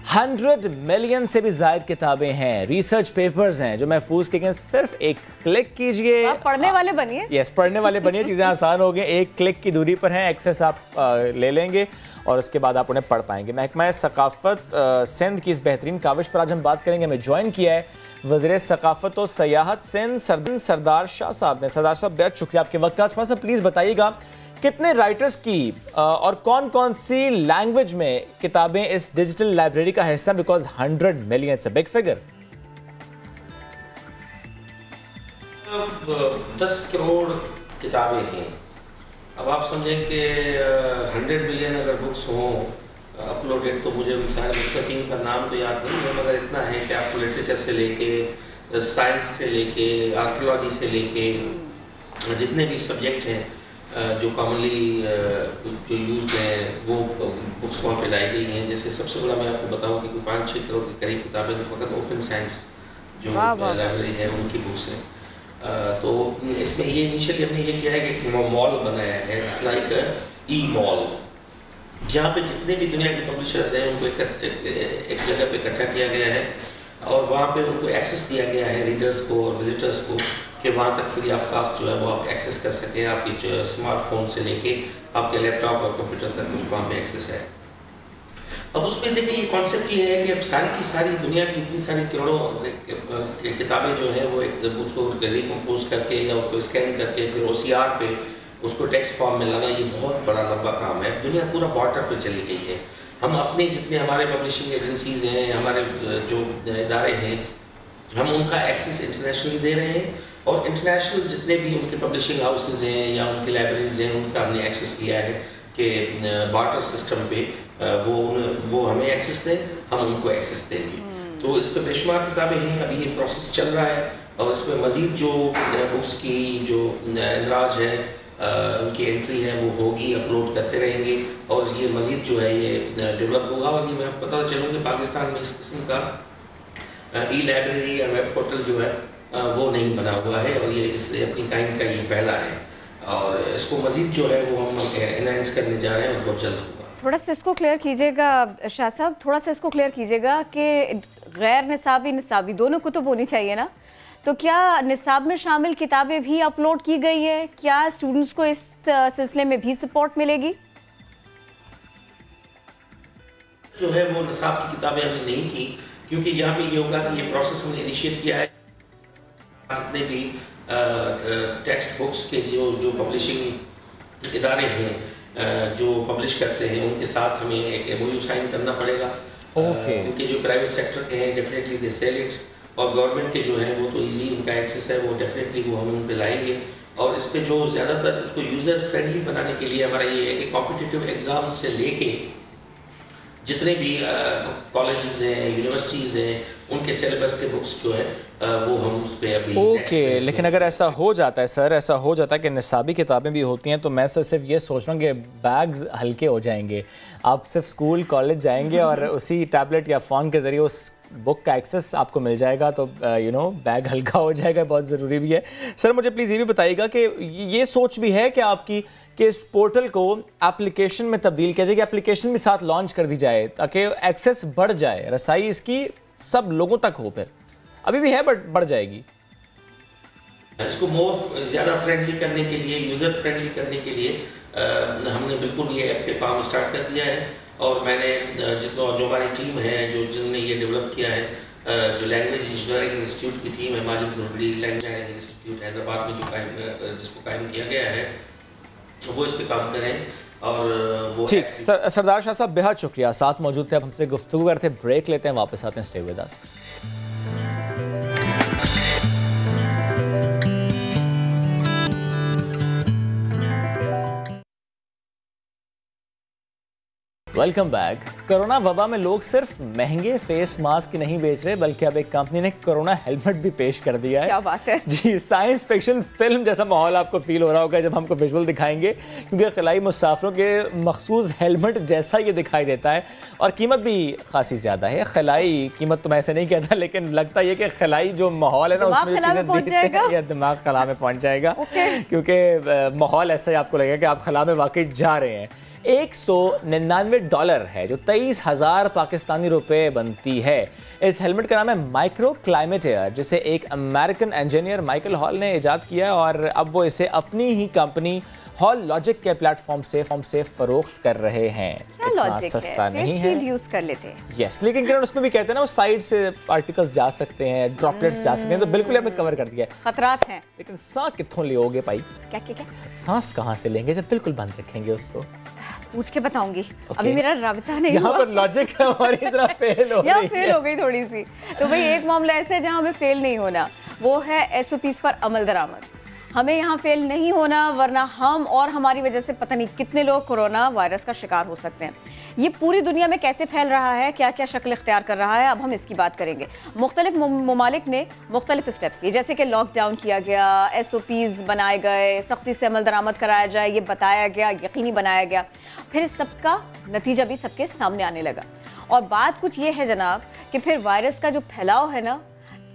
100 मिलियन से भी ज़ायद किताबें हैं, रिसर्च पेपर्स हैं जो महफूज किए गए। सिर्फ एक क्लिक कीजिए, आप पढ़ने वाले बनिए। यस, पढ़ने वाले बनिए, चीज़ें आसान हो गई, एक क्लिक की दूरी पर हैं, एक्सेस आप ले लेंगे और उसके बाद आप उन्हें पढ़ पाएंगे। महकमा सकाफ़त सिंध की इस बेहतरीन काविश पर आज हम बात करेंगे। हमें ज्वाइन किया है वज़ीर सकाफ़त और सयाहत सिंध सरदार शाह साहब ने। सरदार साहब बहुत शुक्रिया आपके वक्त का। थोड़ा सा प्लीज़ बताइएगा कितने राइटर्स की और कौन कौन सी लैंग्वेज में किताबें इस डिजिटल लाइब्रेरी का हिस्सा, because 100 million it's a big figure. 10 crore किताबें हैं। अब आप समझें कि 100 मिलियन अगर बुक्स हों अपलोडेड, तो मुझे शायद मुस्तकीम का नाम तो याद नहीं है, मगर इतना है कि आपको लिटरेचर से लेके साइंस से लेके आर्कियोलॉजी से लेके जितने भी सब्जेक्ट हैं जो कॉमनली जो यूज हैं वो बुक्स वहाँ पे लाई गई हैं। जैसे सबसे बड़ा मैं आपको बताऊँ कि 5-6 करोड़ के करीब किताबें तो फकत ओपन साइंस जो लाइब्रेरी है उनकी बुक्स हैं। तो इसमें ये इनिशियली हमने ये किया है कि एक मॉल बनाया है, इट्स लाइक ई मॉल, जहाँ पे जितने भी दुनिया के पब्लिशर्स हैं उनको एक जगह पे इकट्ठा किया गया है और वहाँ पे उनको एक्सेस दिया गया है रीडर्स को और विजिटर्स को कि वहाँ तक फ्री ऑफ कास्ट जो है वो आप एक्सेस कर सकें। आपके जो स्मार्टफोन से लेके आपके लैपटॉप और कंप्यूटर तक कुछ वहाँ पे एक्सेस है। अब उसमें देखिए ये कॉन्सेप्ट ये है कि अब सारी की सारी दुनिया की इतनी सारी करोड़ों किताबें जो है वो एक उसको रिकम्पोज करके या उसको स्कैन करके फिर OCR पे उसको टेक्स्ट फॉर्म में लाना, ये बहुत बड़ा लंबा काम है। दुनिया पूरा बॉर्डर पे चली गई है। हम अपने जितने हमारे पब्लिशिंग एजेंसीज हैं, हमारे जो इदारे हैं, हम उनका एक्सेस इंटरनेशनली दे रहे हैं और इंटरनेशनल जितने भी उनके पब्लिशिंग हाउसेज हैं या उनके लाइब्रेरीज हैं उनका हमने एक्सेस लिया है कि बार्टर सिस्टम पे वो हमें एक्सेस दें, हम उनको एक्सेस देंगे। तो इस पर बेशुमार किताबें हैं, अभी ये प्रोसेस चल रहा है और इसमें मज़ीद जो बुक्स की जो इंदराज है उनकी एंट्री है वो होगी, अपलोड करते रहेंगे और ये मज़ीद जो है ये डेवलप होगा। और ये मैं आपको पता चलूँ कि पाकिस्तान में इस किस्म का ई लाइब्रेरी या वेब पोर्टल जो है वो नहीं बना हुआ है और ये इस अपनी काइंड का ये पहला है और इसको मज़ीद जो है वो हम एनहांस करने जा रहे हैं और बहुत जल्द होगा। थोड़ा सा इसको क्लियर कीजिएगा शाह साहब, थोड़ा सा इसको क्लियर कीजिएगा कि गैर निसाबी निसाबी दोनों कुतुब होनी चाहिए ना, तो क्या निसाब में शामिल किताबें भी अपलोड की गई है? क्या स्टूडेंट्स को इस सिलसिले में भी सपोर्ट मिलेगी? जो है वो निसाब की किताबें हमने नहीं की क्योंकि यहाँ पे ये होगा कि ये प्रोसेस हमने इनिशिएट किया है। जितने भी टेक्स्ट बुक्स के जो पब्लिशिंग इदारे हैं जो पब्लिश करते हैं उनके साथ हमें एक MOU साइन करना पड़ेगा क्योंकि जो प्राइवेट सेक्टर के हैं डेफिनेटली दे सेल इट और गवर्नमेंट के जो हैं वो तो इजी उनका एक्सेस है, वो डेफिनेटली वो हम उन पे लाएंगे। और इस पे जो ज़्यादातर उसको यूज़र फ्रेंडली बनाने के लिए हमारा ये है कि कॉम्पिटिटिव एग्ज़ाम से लेके जितने भी कॉलेजेस हैं यूनिवर्सिटीज़ हैं उनके सिलेबस के बुक्स जो है वो हम उस पर अभी लेकिन अगर ऐसा हो जाता है सर, ऐसा हो जाता है कि निसाबी किताबें भी होती हैं तो मैं सिर्फ ये सोच रहा हूँ कि बैग्स हल्के हो जाएंगे। आप सिर्फ स्कूल कॉलेज जाएंगे और उसी टैबलेट या फ़ोन के ज़रिए उस बुक का एक्सेस आपको मिल जाएगा तो बैग हल्का हो जाएगा, बहुत ज़रूरी भी है। सर मुझे प्लीज़ ये भी बताइएगा कि ये सोच भी है कि आपकी कि इस पोर्टल को एप्लीकेशन में तब्दील किया जाए कि एप्लीकेशन भी साथ लॉन्च कर दी जाए ताकि एक्सेस बढ़ जाए, रसाई इसकी सब लोगों तक हो। फिर अभी भी है बट बढ़ जाएगी। इसको मोर ज़्यादा फ्रेंडली करने के लिए, यूज़र फ्रेंडली करने के लिए हमने बिल्कुल ये ऐप पे काम स्टार्ट कर दिया है। और मैंने जो हमारी टीम है जिन्होंने ये डेवलप किया है, जो लैंग्वेज इंजीनियरिंग इंस्टीट्यूट की टीम है, Majid Nurli language engineering institute Hyderabad में जिसको कायम किया गया है, वो इस पे काम करें। और वो ठीक, सरदार शाह साहब बेहद शुक्रिया, साथ मौजूद थे, अब हमसे गुफ्तगू करते। ब्रेक लेते हैं, वापस आते हैं। Stay with us. Welcome back. Corona वबा में लोग सिर्फ महंगे फेस मास्क नहीं बेच रहे, बल्कि अब एक कंपनी ने कोरोना हेलमेट भी पेश कर दिया है। क्या बात है जी, साइंस फिक्शन फिल्म जैसा माहौल आपको फील हो रहा होगा जब हमको विजुअल दिखाएंगे, क्योंकि खिलाई मुसाफिरों के मखसूस हेलमेट जैसा ये दिखाई देता है और कीमत भी खासी ज़्यादा है। खिलाई कीमत तो मैं ऐसे नहीं कहता, लेकिन लगता है कि खिलाई जो माहौल है ना उसमें जो चीज़ें दिखती हैं या दिमाग खला में पहुँच जाएगा, क्योंकि माहौल ऐसा ही आपको लगेगा कि आप खला में वाकई जा रहे हैं। $199 है, जो 23,000 पाकिस्तानी रुपए बनती है। इस हेलमेट का नाम है माइक्रो क्लाइमेट एयर, जिसे एक अमेरिकन इंजीनियर माइकल हॉल ने इजाद किया है और अब वो इसे अपनी ही कंपनी हॉल लॉजिक के प्लेटफॉर्म से फरोख्त कर रहे हैं। इतना सस्ता नहीं है, यूज कर लेते हैं। यस, लेकिन किरण उसमें भी कहते हैं ना, वो साइड से पार्टिकल्स जा सकते हैं, ड्रॉपलेट्स जा सकते हैं, तो बिल्कुल आपने कवर कर दिया है। खतरात हैं, लेकिन सांस कित्थों लियोगे भाई? क्या सांस कहाँ से लेंगे जब बिल्कुल बंद रखेंगे उसको? पूछ के बताऊंगी। अभी मेरा राबता नहीं यहाँ पर लॉजिक हमारी तरह फेल हो रही है। फेल हो गई थोड़ी सी। तो भाई एक मामला ऐसा है जहाँ हमें फेल नहीं होना, वो है SOPs पर अमल दरामद। हमें यहाँ फेल नहीं होना, वरना हम और हमारी वजह से पता नहीं कितने लोग कोरोना वायरस का शिकार हो सकते हैं। ये पूरी दुनिया में कैसे फैल रहा है, क्या क्या शक्ल इख्तियार कर रहा है, अब हम इसकी बात करेंगे। मुख्तलिफ ममालिक ने मुख्तलिफ स्टेप्स लिए, जैसे कि लॉकडाउन किया गया, SOPs बनाए गए, सख्ती से अमल दरामद कराया जाए, ये बताया गया, यकीनी बनाया गया। फिर इस सब का नतीजा भी सबके सामने आने लगा। और बात कुछ ये है जनाब कि फिर वायरस का जो फैलाव है ना,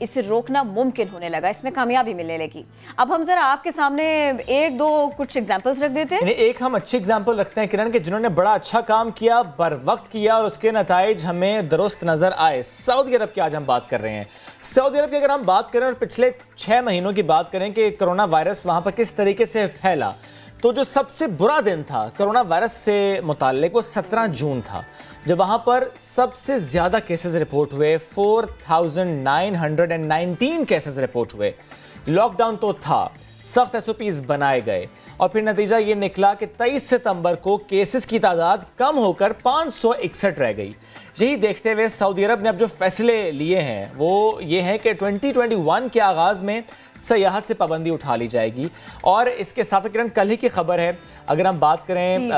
इसे रोकना मुमकिन होने लगा, इसमें कामयाबी मिलने लगी। अब हम जरा आपके सामने एक दो कुछ एग्जांपल्स रख देते हैं। एक हम अच्छे एग्जांपल रखते हैं किरण के, जिन्होंने बड़ा अच्छा काम किया, बर वक्त किया और उसके नताइज हमें दुरुस्त नजर आए। सऊदी अरब की आज हम बात कर रहे हैं। सऊदी अरब की अगर हम बात करें और पिछले 6 महीनों की बात करें कि कोरोना वायरस वहां पर किस तरीके से फैला, तो जो सबसे बुरा दिन था कोरोना वायरस से मुताल्लिक वो 17 जून था, जब वहाँ पर सबसे ज़्यादा केसेस रिपोर्ट हुए। 4,919 केसेस रिपोर्ट हुए। लॉकडाउन तो था, सख्त SOPs बनाए गए और फिर नतीजा ये निकला कि 23 सितंबर को केसेस की तादाद कम होकर 561 रह गई। यही देखते हुए सऊदी अरब ने अब जो फैसले लिए हैं वो ये है कि 2021 के आगाज़ में सयाहत से पाबंदी उठा ली जाएगी। और इसके साथ किरण कल ही की खबर है, अगर हम बात करें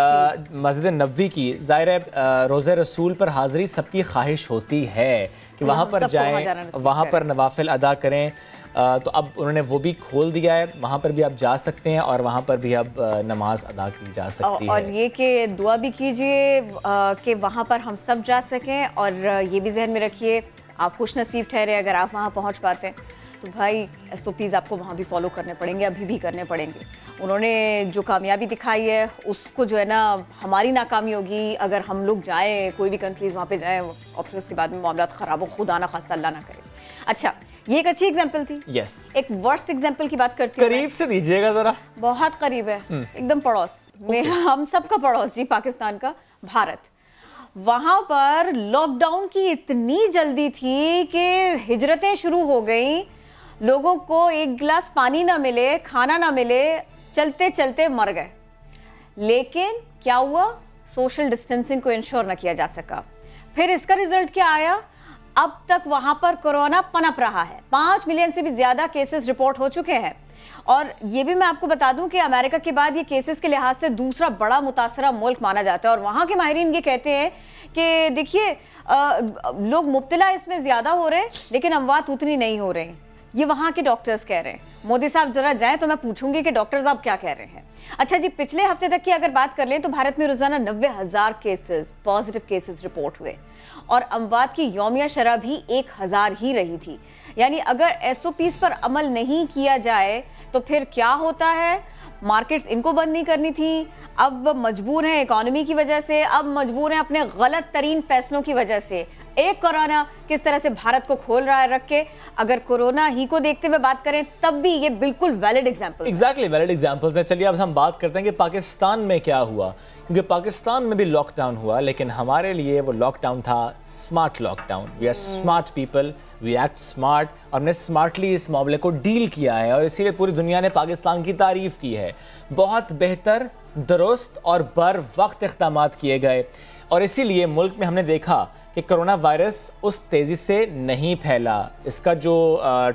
मस्जिद नबवी की, ज़ाहिर है रोज़े रसूल पर हाज़िरी सबकी ख्वाहिश होती है कि वहाँ पर जाएं, वहाँ पर नवाफिल अदा करें। तो अब उन्होंने वो भी खोल दिया है, वहाँ पर भी आप जा सकते हैं और वहाँ पर भी अब नमाज अदा की जा सकती है। और ये कि दुआ भी कीजिए कि वहाँ पर हम सब जा सकें। और ये भी जहन में रखिए, आप खुश नसीब ठहरे अगर आप वहाँ पहुँच पाते हैं, तो भाई SOPs आपको वहाँ भी फॉलो करने पड़ेंगे, अभी भी करने पड़ेंगे। उन्होंने जो कामयाबी दिखाई है उसको जो है ना, हमारी नाकामी होगी अगर हम लोग जाएँ, कोई भी कंट्रीज़ वहाँ पे जाएँ और फिर उसके बाद में मामला ख़राब हो, खुदा ना खास्ता अल्लाह ना करे। अच्छा, ये एक अच्छी एग्जांपल थी। यस, एक वर्स्ट एग्जांपल की बात करती हूँ। करीब से दीजिएगा जरा। बहुत करीब है, एकदम पड़ोस में, हम सब का पड़ोस जी, पाकिस्तान का भारत। वहां पर लॉकडाउन की इतनी जल्दी थी कि हिजरतें शुरू हो गई, लोगों को एक गिलास पानी ना मिले, खाना ना मिले, चलते चलते मर गए। लेकिन क्या हुआ, सोशल डिस्टेंसिंग को इंश्योर ना किया जा सका। फिर इसका रिजल्ट क्या आया, अब तक वहां पर कोरोना पनप रहा है। 5 मिलियन से भी ज्यादा केसेस रिपोर्ट हो चुके हैं। और ये भी मैं आपको बता दूं कि अमेरिका के बाद ये केसेस के लिहाज से दूसरा बड़ा मुतासरा मुल्क माना जाता है। और वहां के माहिरीन ये कहते हैं कि देखिए, लोग मुब्तला इसमें ज्यादा हो रहे हैं लेकिन अमवात उतनी नहीं हो रही। ये वहां के डॉक्टर्स कह रहे हैं। मोदी साहब जरा जाएं तो मैं पूछूंगी कि डॉक्टर्स आप क्या कह रहे हैं। अच्छा जी, पिछले हफ्ते तक की अगर बात कर लें तो भारत में रोजाना 90,000 केसेस, पॉजिटिव केसेस रिपोर्ट हुए और अमवात की यौमिया शरह भी 1,000 ही रही थी। यानी अगर SOPs पर अमल नहीं किया जाए तो फिर क्या होता है, मार्केट्स इनको बंद नहीं करनी थी, अब मजबूर हैं इकोनॉमी की वजह से, अब मजबूर हैं अपने गलत तरीन फैसलों की वजह से। एक कोरोना किस तरह से भारत को खोल रहा है रख के। अगर कोरोना ही को देखते हुए बात करें तब भी ये बिल्कुल valid example. Exactly valid examples हैं। चलिए अब हम बात करते हैं कि पाकिस्तान में क्या हुआ, क्योंकि पाकिस्तान में भी लॉकडाउन हुआ, लेकिन हमारे लिए वो लॉकडाउन था smart lockdown. We are smart people, we act smart, और हमने स्मार्टली इस मामले को डील किया है और इसीलिए पूरी दुनिया ने पाकिस्तान की तारीफ की है। बहुत बेहतर, दुरुस्त और बर वक्त इक़दामात किए गए और इसीलिए मुल्क में हमने देखा कि कोरोना वायरस उस तेज़ी से नहीं फैला। इसका जो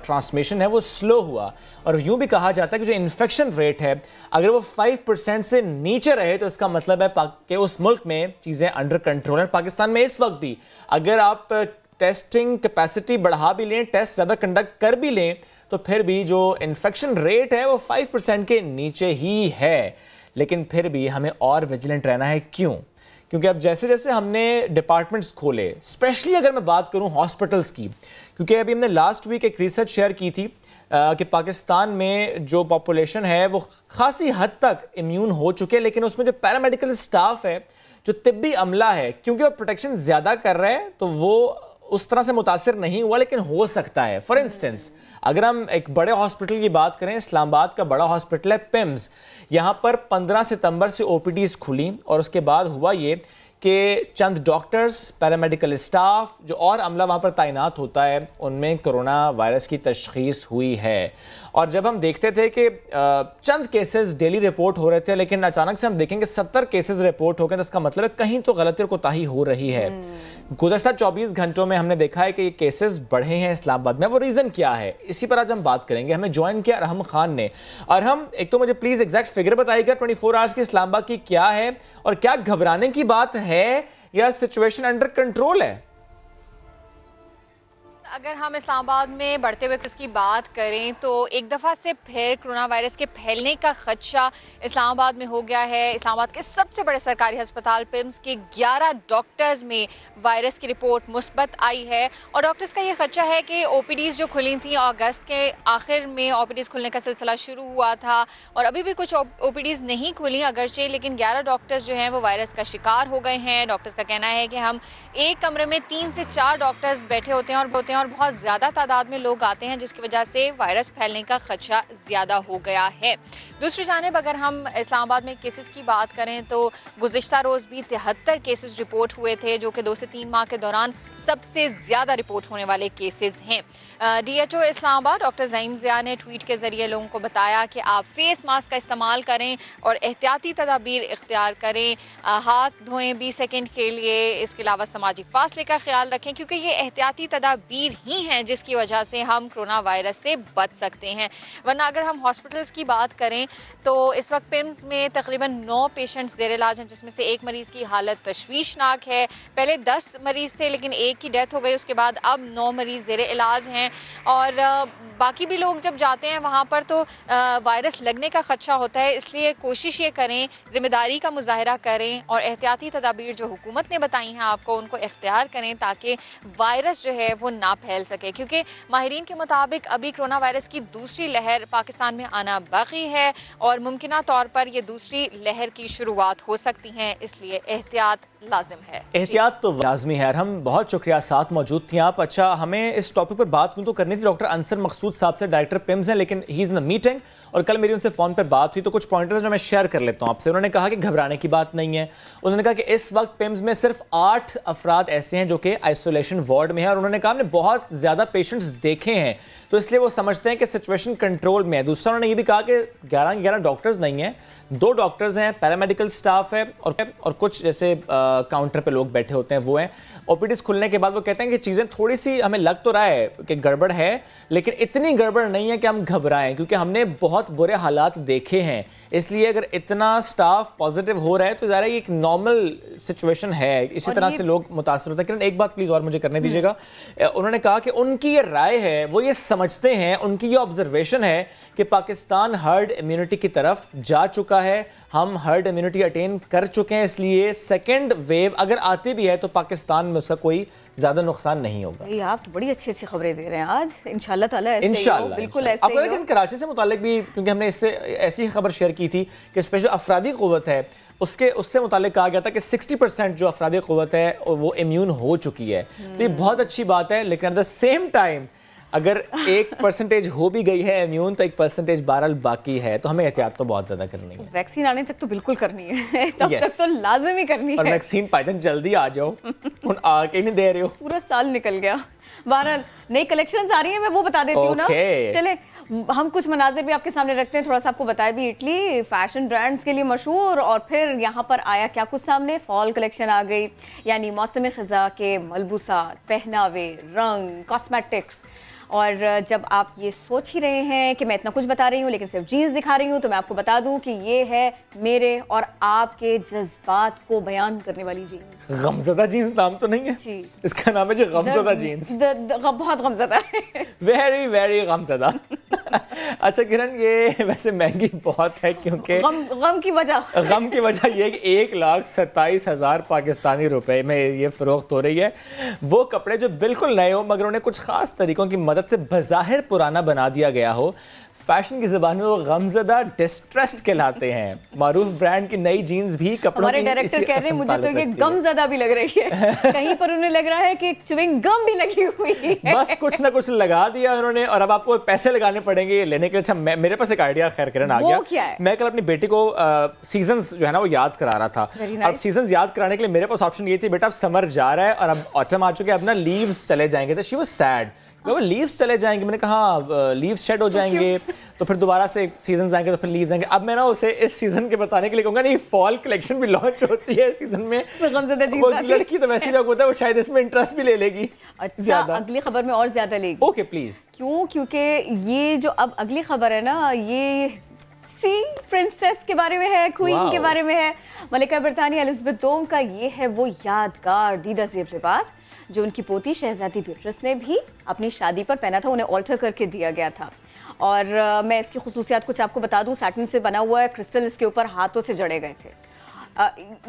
ट्रांसमिशन है वो स्लो हुआ और यूँ भी कहा जाता है कि जो इन्फेक्शन रेट है अगर वो 5% से नीचे रहे तो इसका मतलब है कि उस मुल्क में चीज़ें अंडर कंट्रोल हैं। पाकिस्तान में इस वक्त भी अगर आप टेस्टिंग कैपेसिटी बढ़ा भी लें, टेस्ट ज़्यादा कंडक्ट कर भी लें, तो फिर भी जो इन्फेक्शन रेट है वो 5% के नीचे ही है। लेकिन फिर भी हमें और विजिलेंट रहना है। क्यों? क्योंकि अब जैसे जैसे हमने डिपार्टमेंट्स खोले, स्पेशली अगर मैं बात करूं हॉस्पिटल्स की, क्योंकि अभी हमने लास्ट वीक एक रिसर्च शेयर की थी कि पाकिस्तान में जो पॉपुलेशन है वो खासी हद तक इम्यून हो चुके हैं, लेकिन उसमें जो पैरामेडिकल स्टाफ है, जो तिब्बी अमला है, क्योंकि वो प्रोटेक्शन ज़्यादा कर रहे हैं तो वो उस तरह से मुतासिर नहीं हुआ, लेकिन हो सकता है। फॉर इंस्टेंस अगर हम एक बड़े हॉस्पिटल की बात करें, इस्लामाबाद का बड़ा हॉस्पिटल है पिम्स, यहाँ पर 15 सितंबर से ओपीडीज खुली और उसके बाद हुआ ये कि चंद डॉक्टर्स, पैरामेडिकल स्टाफ, जो और अमला वहाँ पर तैनात होता है, उनमें कोरोना वायरस की तशखीस हुई है। और जब हम देखते थे कि चंद केसेस डेली रिपोर्ट हो रहे थे, लेकिन अचानक से हम देखेंगे 70 केसेस रिपोर्ट हो गए, तो इसका मतलब है कहीं तो गलती और कोताही हो रही है। गुज़श्ता 24 घंटों में हमने देखा है कि ये केसेस बढ़े हैं इस्लामाबाद में। वो रीज़न क्या है, इसी पर आज हम बात करेंगे। हमें ज्वाइन किया अरहम खान ने। और हम एक तो मुझे प्लीज़ एग्जैक्ट फिगर बताइएगा 24 आवर्स की इस्लामाबाद की क्या है और क्या घबराने की बात है या सिचुएशन अंडर कंट्रोल है? अगर हम इस्लामाबाद में बढ़ते हुए इसकी बात करें तो एक दफ़ा से फिर कोरोना वायरस के फैलने का खदशा इस्लामाबाद में हो गया है। इस्लामाबाद के सबसे बड़े सरकारी अस्पताल पिम्स के 11 डॉक्टर्स में वायरस की रिपोर्ट मुस्बत आई है और डॉक्टर्स का ये खदशा है कि ओपीडीज़ जो खुली थी अगस्त के आखिर में ओपीडीज़ खुलने का सिलसिला शुरू हुआ था और अभी भी कुछ ओपीडीज़ नहीं खुली अगरचे, लेकिन 11 डॉक्टर्स जो हैं वो वायरस का शिकार हो गए हैं। डॉक्टर्स का कहना है कि हम एक कमरे में 3 से 4 डॉक्टर्स बैठे होते हैं और बहुत ज़्यादा तादाद में लोग आते हैं, जिसकी वजह से वायरस फैलने का खदशा ज़्यादा हो गया है। दूसरी जानिब अगर हम इस्लामाबाद में केसेस की बात करें तो गुज़िश्ता रोज़ भी 73 केसेस रिपोर्ट हुए थे, जो कि 2 से 3 माह के दौरान सबसे ज़्यादा रिपोर्ट होने वाले केसेस हैं। DHO इस्लामाबाद डॉक्टर ज़ईम ज़िया ने ट्वीट के ज़रिए लोगों को बताया कि आप फेस मास्क का इस्तेमाल करें और एहतियाती तदाबीर इख्तियार करें, हाथ धोएं 20 सेकेंड के लिए, इसके अलावा समाजी फासले का ख्याल रखें, क्योंकि ये एहतियाती तदाबीर ही हैं जिसकी वजह से हम कोरोना वायरस से बच सकते हैं। वरना अगर हम हॉस्पिटल्स की बात करें तो इस वक्त पिम्स में तकरीबन 9 पेशेंट्स ज़ेर इलाज हैं, जिसमें से एक मरीज़ की हालत तशवीशनाक है। पहले 10 मरीज़ थे लेकिन एक की डेथ हो गई, उसके बाद अब 9 मरीज़ ज़ेर इलाज हैं और बाकी भी लोग जब जाते हैं वहाँ पर तो वायरस लगने का खदशा होता है। इसलिए कोशिश ये करें, जिम्मेदारी का मुजाहरा करें और एहतियाती तदाबीर जो हुकूमत ने बताई हैं आपको उनको इख्तियार करें ताकि वायरस जो है वो ना फैल सके, क्योंकि माहिरीन के मुताबिक अभी कोरोना वायरस की दूसरी लहर पाकिस्तान में आना बाकी है और मुमकिना तौर पर ये दूसरी लहर की शुरुआत हो सकती है, इसलिए एहतियात लाजिम है। एहतियात तो लाजमी है। हम बहुत शुक्रिया, साथ मौजूद थी आप। अच्छा, हमें इस टॉपिक पर बात तो करनी थी डॉक्टर अंसर मकसूद साहब से, डायरेक्टर पिम्स हैं, लेकिन he is in the meeting और कल मेरी उनसे फ़ोन पर बात हुई तो कुछ पॉइंटर्स जो मैं शेयर कर लेता हूँ आपसे। उन्होंने कहा कि घबराने की बात नहीं है। उन्होंने कहा कि इस वक्त पिम्स में सिर्फ 8 अफराद ऐसे हैं जो कि आइसोलेशन वार्ड में है और उन्होंने कहा हमने बहुत ज़्यादा पेशेंट्स देखे हैं तो इसलिए वो समझते हैं कि सिचुएशन कंट्रोल में है। दूसरा उन्होंने ये भी कहा कि 11 डॉक्टर्स नहीं हैं, 2 डॉक्टर्स हैं, पैरामेडिकल स्टाफ है और कुछ जैसे काउंटर पे लोग बैठे होते हैं वो हैं। ओपीडीज खुलने के बाद वो कहते हैं कि चीज़ें थोड़ी सी हमें लग तो रहा है कि गड़बड़ है, लेकिन इतनी गड़बड़ नहीं है कि हम घबराएं, क्योंकि हमने बहुत बुरे हालात देखे हैं। इसलिए अगर इतना स्टाफ पॉजिटिव हो रहा है तो ज़रा ये एक नॉर्मल सिचुएशन है, इसी तरह से लोग मुतासर होते हैं। किरण, एक बात प्लीज़ और मुझे करने दीजिएगा। उन्होंने कहा कि उनकी ये राय है, वो ये समझते हैं, उनकी ये ऑब्जर्वेशन है कि पाकिस्तान हर्ड इम्यूनिटी की तरफ जा चुका है, हम हर्ड इम्यूनिटी अटेन कर चुके हैं, इसलिए सेकेंड वेव अगर आती भी है तो पाकिस्तान में उसका कोई ज़्यादा नुकसान नहीं होगा। आप तो बड़ी अच्छी अच्छी खबरें दे रहे हैं आज, इंशाल्लाह ताला ऐसे इंशाल्लाह बिल्कुल ऐसे आपको लेकिन कराची से मुतालिक भी, क्योंकि हमने इससे ऐसी खबर शेयर की थी कि स्पेशल अफरादी क़ुव्वत है उससे मुतालिक कहा गया था कि 60% जो अफराद क़ुव्वत है वो इम्यून हो चुकी है। तो ये बहुत अच्छी बात है, लेकिन एट द सेम टाइम अगर 1% हो भी गई है इम्यून तो 1% बहरहाल बाकी है, तो हमें एहतियात तो बहुत ज़्यादा करनी है। वैक्सीन आने तक तो बिल्कुल करनी है, तब तक तो लाजमी करनी है। और वैक्सीन पाइजन जल्दी आ जाओ, उन आके नहीं दे रहे हो, पूरा साल निकल गया। बहरहाल नई कलेक्शंस आ रही हैं, मैं वो बता देती हूँ ना। चले हम कुछ मनाजिर भी आपके सामने रखते हैं, थोड़ा सा आपको बताया भी। इटली फैशन ब्रांड्स के लिए मशहूर, और फिर यहाँ पर आया क्या कुछ सामने, फॉल कलेक्शन आ गई, यानी मौसम ख़ज़ा के मलबूसात, पहनावे, रंग, कॉस्मेटिक्स। और जब आप ये सोच ही रहे हैं कि मैं इतना कुछ बता रही हूँ लेकिन सिर्फ जीन्स दिखा रही हूँ, तो मैं आपको बता दूं कि ये है मेरे और आपके जज्बात को बयान करने वाली जीन्स। गमज़दा जीन्स नाम तो नहीं है जी, इसका नाम है जी गमज़दा जीन्स। बहुत गमज़दा है, वेरी वेरी गमज़दा। अच्छा किरण, ये वैसे महंगी बहुत है क्योंकि गम की वजह ये कि 1,27,000 पाकिस्तानी रुपए में ये फरोख्त हो रही है। वो कपड़े जो बिल्कुल नए हो मगर उन्हें कुछ खास तरीकों की मदद से बज़ाहिर पुराना बना दिया गया हो, फैशन की ज़बान में वो गमज़दा डिस्ट्रेस्ड कहलाते हैं। मारूफ ब्रांड की नई जीन्स भी कपड़ों की डायरेक्टर कह रहे हैं मुझे तो ये गमज़दा भी लग रही है, कहीं पर उन्हें लग रहा है कि च्युइंग गम भी लगी हुई है। बस कुछ ना कुछ लगा दिया उन्होंने और अब आपको पैसे लगाने पड़ेंगे लेने के लिए। अच्छा मेरे पास एक आइडिया खैर किरण आ गया। क्या है? मैं कल अपनी बेटी को सीजन्स जो है ना वो याद करा रहा था। अब सीजन्स याद कराने के लिए मेरे पास ऑप्शन ये थी, बेटा अब समर जा रहा है और अब ऑटम आ चुके हैं, अब ना लीव्स चले जाएंगे। तो शी वाज सैड, वो लीव्स चले जाएंगे। मैंने कहा लीव्स शेड हो जाएंगे तो फिर दोबारा से सीजन आएंगे तो फिर लीव्स आएंगे। अब मैं ना उसे इस सीजन के बताने के लिए कहूँगा नहीं, फॉल कलेक्शन भी लॉन्च होती है सीजन में। वो लड़की तो वैसे ही होता है, वो शायद इसमें इंटरेस्ट भी ले लेगी। अच्छा, अगली खबर में और ज्यादा लेगी। Okay please. क्यों? क्योंकि ये जो अब अगली खबर है ना, ये प्रिंसेस के बारे में है, क्वीन के बारे में है। मलिका बरतानिया एलिजाबेथ दोम का ये है वो यादगार दीदा ज़ेब लिबास जो उनकी पोती शहजादी बीट्रिस ने भी अपनी शादी पर पहना था, उन्हें ऑल्टर करके दिया गया था। और मैं इसकी खुसूसियात कुछ आपको बता दूं, सैटिन से बना हुआ है, क्रिस्टल इसके ऊपर हाथों से जड़े गए थे।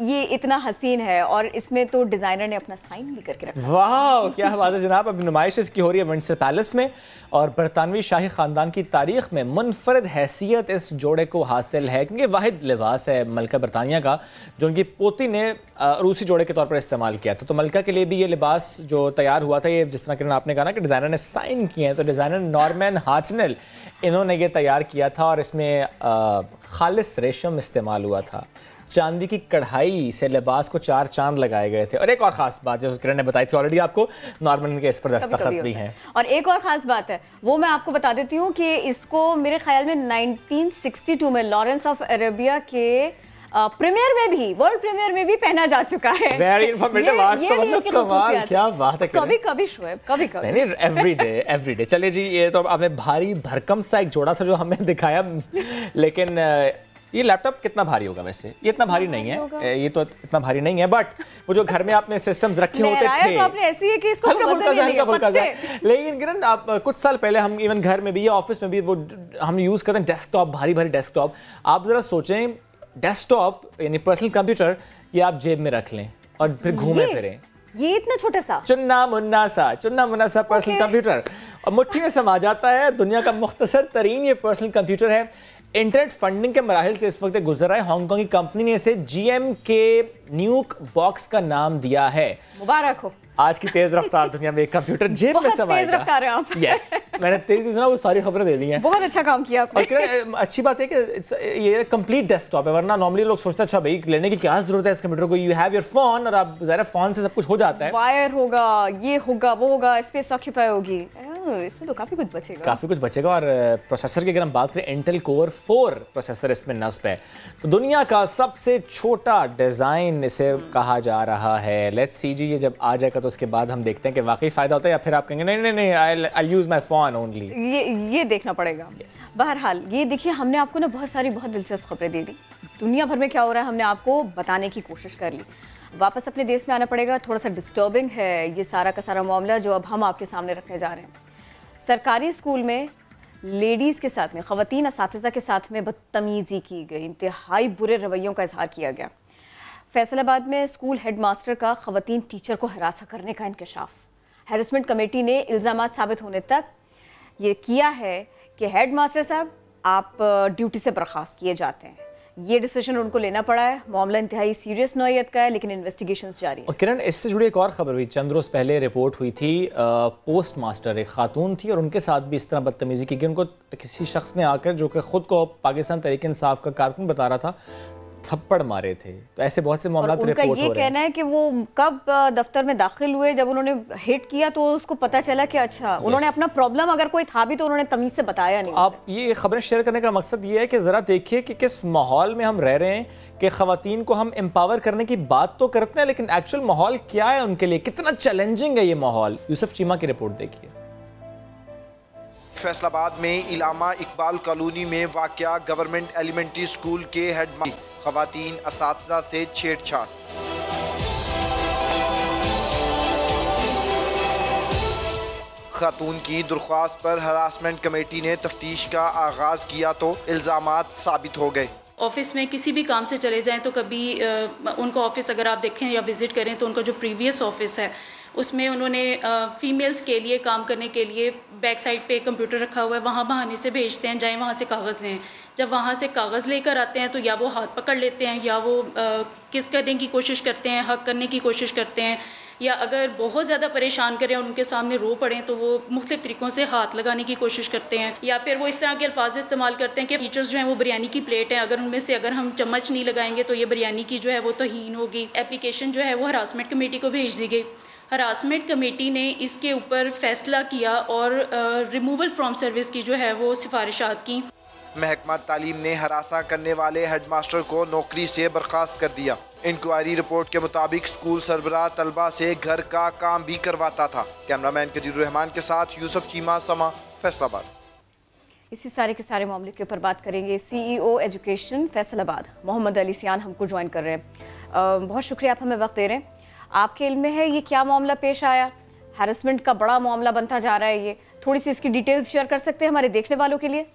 ये इतना हसीन है और इसमें तो डिज़ाइनर ने अपना साइन भी करके रखा। वाह क्या बात है जनाब। अब नुमाइश इसकी हो रही है विंडसर पैलेस में और बरतानवी शाही ख़ानदान की तारीख में मुनफरद हैसियत इस जोड़े को हासिल है क्योंकि वाहिद लिबास है मलिका बरतानिया का जो उनकी पोती ने रूसी जोड़े के तौर पर इस्तेमाल किया था। तो मलिका के लिए भी ये लिबास जो तैयार हुआ था, ये जिस तरह किरण आपने कहा ना कि डिज़ाइनर ने साइन किए हैं, तो डिज़ाइनर नॉर्मन हार्टनेल इन्होंने ये तैयार किया था और इसमें खालिस रेशम इस्तेमाल हुआ था। चांदी की कढ़ाई से लिबास को 4 चांद लगाए गए थे। और एक और खास बात जो किरण ने बताई थी ऑलरेडी आपको, नॉर्मन के इस पर दस्तखत भी हैं। और एक और खास बात है वो मैं आपको बता देती हूँ कि इसको मेरे ख्याल में 1962 में लॉरेंस ऑफ अरेबिया के प्रीमियर में भी, वर्ल्ड प्रीमियर में भी पहना जा चुका है। Very informative. आज तो मतलब कमाल, क्या बात है। कभी कभी शोएब, कभी कभी नहीं, एवरीडे। चलिए जी, ये तो आपने भारी भरकम सा एक जोड़ा था जो हमें दिखाया, लेकिन ये लैपटॉप कितना भारी होगा वैसे? ये इतना भारी नहीं है, ये तो इतना भारी नहीं है, बट वो जो घर में आपने सिस्टम्स रखे होते थे तो आपने ऐसी है कि इसको हल्का फुल्का। लेकिन किरण आप कुछ साल पहले हम इवन घर में भी या ऑफिस में भी वो हम यूज करते हैं डेस्कटॉप, भारी भारी डेस्कटॉप। आप जरा सोचें डेस्कटॉप यानी पर्सनल कंप्यूटर, ये आप जेब में रख लें और फिर घूमे फिरें। ये इतना छोटा सा चुन्ना मुन्ना सा पर्सनल कंप्यूटर और मुट्ठी में समा जाता है। दुनिया का मुख्तसर तरीन ये पर्सनल कंप्यूटर है। इंटरनेट फंडिंग के मराहिल से इस वक्त गुजर रहा है। हांगकांग की कंपनी ने इसे GM के न्यूक बॉक्स का नाम दिया है। मुबारक हो। आज की तेज रफ्तार दुनिया में एक कंप्यूटर जेब में समाएगा। तेज रफ्तार है आप। यस, मैंने तेजी से ना वो सारी खबरें दे दी हैं। बहुत अच्छा काम किया आपने। और अच्छी बात है कि ये कंप्लीट डेस्कटॉप है, वरना नॉर्मली लोग सोचते हैं अच्छा भाई लेने की क्या जरूरत है इस कंप्यूटर को, यू हैव योर फोन और आप ज़रा फोन से सब कुछ हो जाता है। वायर होगा, ये होगा, वो होगा, स्पेस ऑक्यूपाई होगी, इसमें तो काफी कुछ बचेगा। और प्रोसेसर की अगर हम बात करें, इंटेल कोर 4 प्रोसेसर इसमें नस्ब है। तो दुनिया का सबसे छोटा डिजाइन इसे कहा जा रहा है। लेट्स सी जी, ये जब आ जाएगा तो उसके बाद हम देखते हैं कि वाकई फायदा होता है या फिर आप कहेंगे नहीं आई यूज माय फोन ओनली। ये देखना पड़ेगा। बहरहाल ये देखिए, हमने आपको ना बहुत दिलचस्प खबरें दे दी। दुनिया भर में क्या हो रहा है हमने आपको बताने की कोशिश कर ली। वापस अपने देश में आना पड़ेगा। थोड़ा सा डिस्टर्बिंग है ये सारा का सारा मामला जो अब हम आपके सामने रखने जा रहे हैं। सरकारी स्कूल में लेडीज़ के साथ में, ख़वातीन असातिज़ा के साथ में बदतमीज़ी की गई, इंतहाई बुरे रवैयों का इजहार किया गया। फैसलाबाद में स्कूल हेडमास्टर का ख़वातीन टीचर को हरासा करने का इंकशाफ। हैरेसमेंट कमेटी ने इल्ज़ामात साबित होने तक ये किया है कि हेडमास्टर साहब आप ड्यूटी से बर्खास्त किए जाते हैं। ये डिसीजन उनको लेना पड़ा है। मामला इंतहाई सीरियस नौयत का है, लेकिन इन्वेस्टिगेशंस जारी है। और किरण, इससे जुड़ी एक और खबर हुई, चंद रोज़ पहले रिपोर्ट हुई थी, पोस्ट मास्टर एक खातून थी और उनके साथ भी इस तरह बदतमीज़ी की गई। उनको किसी शख्स ने आकर, जो कि ख़ुद को पाकिस्तान तहरीक इंसाफ का कारकुन बता रहा था, थप्पड़ मारे थे। तो ऐसे बहुत से मामला रिपोर्ट हो रहे हैं। ये कहना है कि वो कब दफ्तर में दाखिल हुए, जब उन्होंने हिट किया तो उसको पता चला कि अच्छा उन्होंने अपना प्रॉब्लम अगर कोई था भी तो उन्होंने तमीज से बताया नहीं। आप ये खबरें शेयर करने का मकसद ये है कि ज़रा देखिए कि किस माहौल में हम रह रहे हैं, कि ख़वातीन को हम एम्पावर करने की बात तो करते हैं, लेकिन एक्चुअल माहौल क्या है उनके लिए, कितना चैलेंजिंग है ये माहौल। यूसुफ चीमा की रिपोर्ट देखिए। फैसलाबाद में इलामा इकबाल कॉलोनी में वाक़या गवर्नमेंट एलिमेंट्री स्कूल के हेडमास्टर ख़वातीन असातिज़ा से छेड़छाड़। खातून की दरख्वास्त पर हरासमेंट कमेटी ने तफ्तीश का आगाज़ किया तो इल्ज़ामात साबित हो गए। ऑफिस में किसी भी काम से चले जाएं तो कभी उनका ऑफिस अगर आप देखें या विज़िट करें तो उनका जो प्रीवियस ऑफिस है उसमें उन्होंने फ़ीमेल्स के लिए काम करने के लिए बैक साइड पे कंप्यूटर रखा हुआ है, वहाँ बहाने से भेजते हैं जाएं वहाँ से कागज़ लें। जब वहाँ से कागज़ लेकर आते हैं तो या वो हाथ पकड़ लेते हैं या वो किस करने की कोशिश करते हैं, हक करने की कोशिश करते हैं, या अगर बहुत ज़्यादा परेशान करें और उनके सामने रो पड़ें तो वो मुख्तलिफ़ तरीक़ों से हाथ लगाने की कोशिश करते हैं, या फिर वो इस तरह के अल्फाज इस्तेमाल करते हैं कि टीचर्स जो हैं वो बिरयानी की प्लेट हैं, अगर उनमें से अगर हम चम्मच नहीं लगाएंगे तो ये बिरयानी की जो है वो तौहीन होगी। एप्लीकेशन जो है वो हरासमेंट कमेटी को भेज दी गई। हरासमेंट कमेटी ने इसके ऊपर फ़ैसला किया और रिमूवल फ्रॉम सर्विस की जो है वो सिफारिशात की। महकमा तालीम ने हरासा करने वाले हेडमास्टर को नौकरी से बर्खास्त कर दिया। इंक्वायरी रिपोर्ट के मुताबिक स्कूल सरबराह तलबा से घर का काम भी करवाता था। कैमरामैन कदीर रहमान के साथ यूसुफ चीमा, समा, फैसलाबाद। इसी सारे के सारे मामले के ऊपर बात करेंगे। CEO एजुकेशन फैसलाबाद मोहम्मद अली सियान हमको ज्वाइन कर रहे हैं। बहुत शुक्रिया, आप हमें वक्त दे रहे हैं। आपके इल्म में है ये क्या मामला पेश आया? हैरेसमेंट का बड़ा मामला बनता जा रहा है, ये थोड़ी सी इसकी डिटेल्स शेयर कर सकते हैं हमारे देखने वालों के लिए?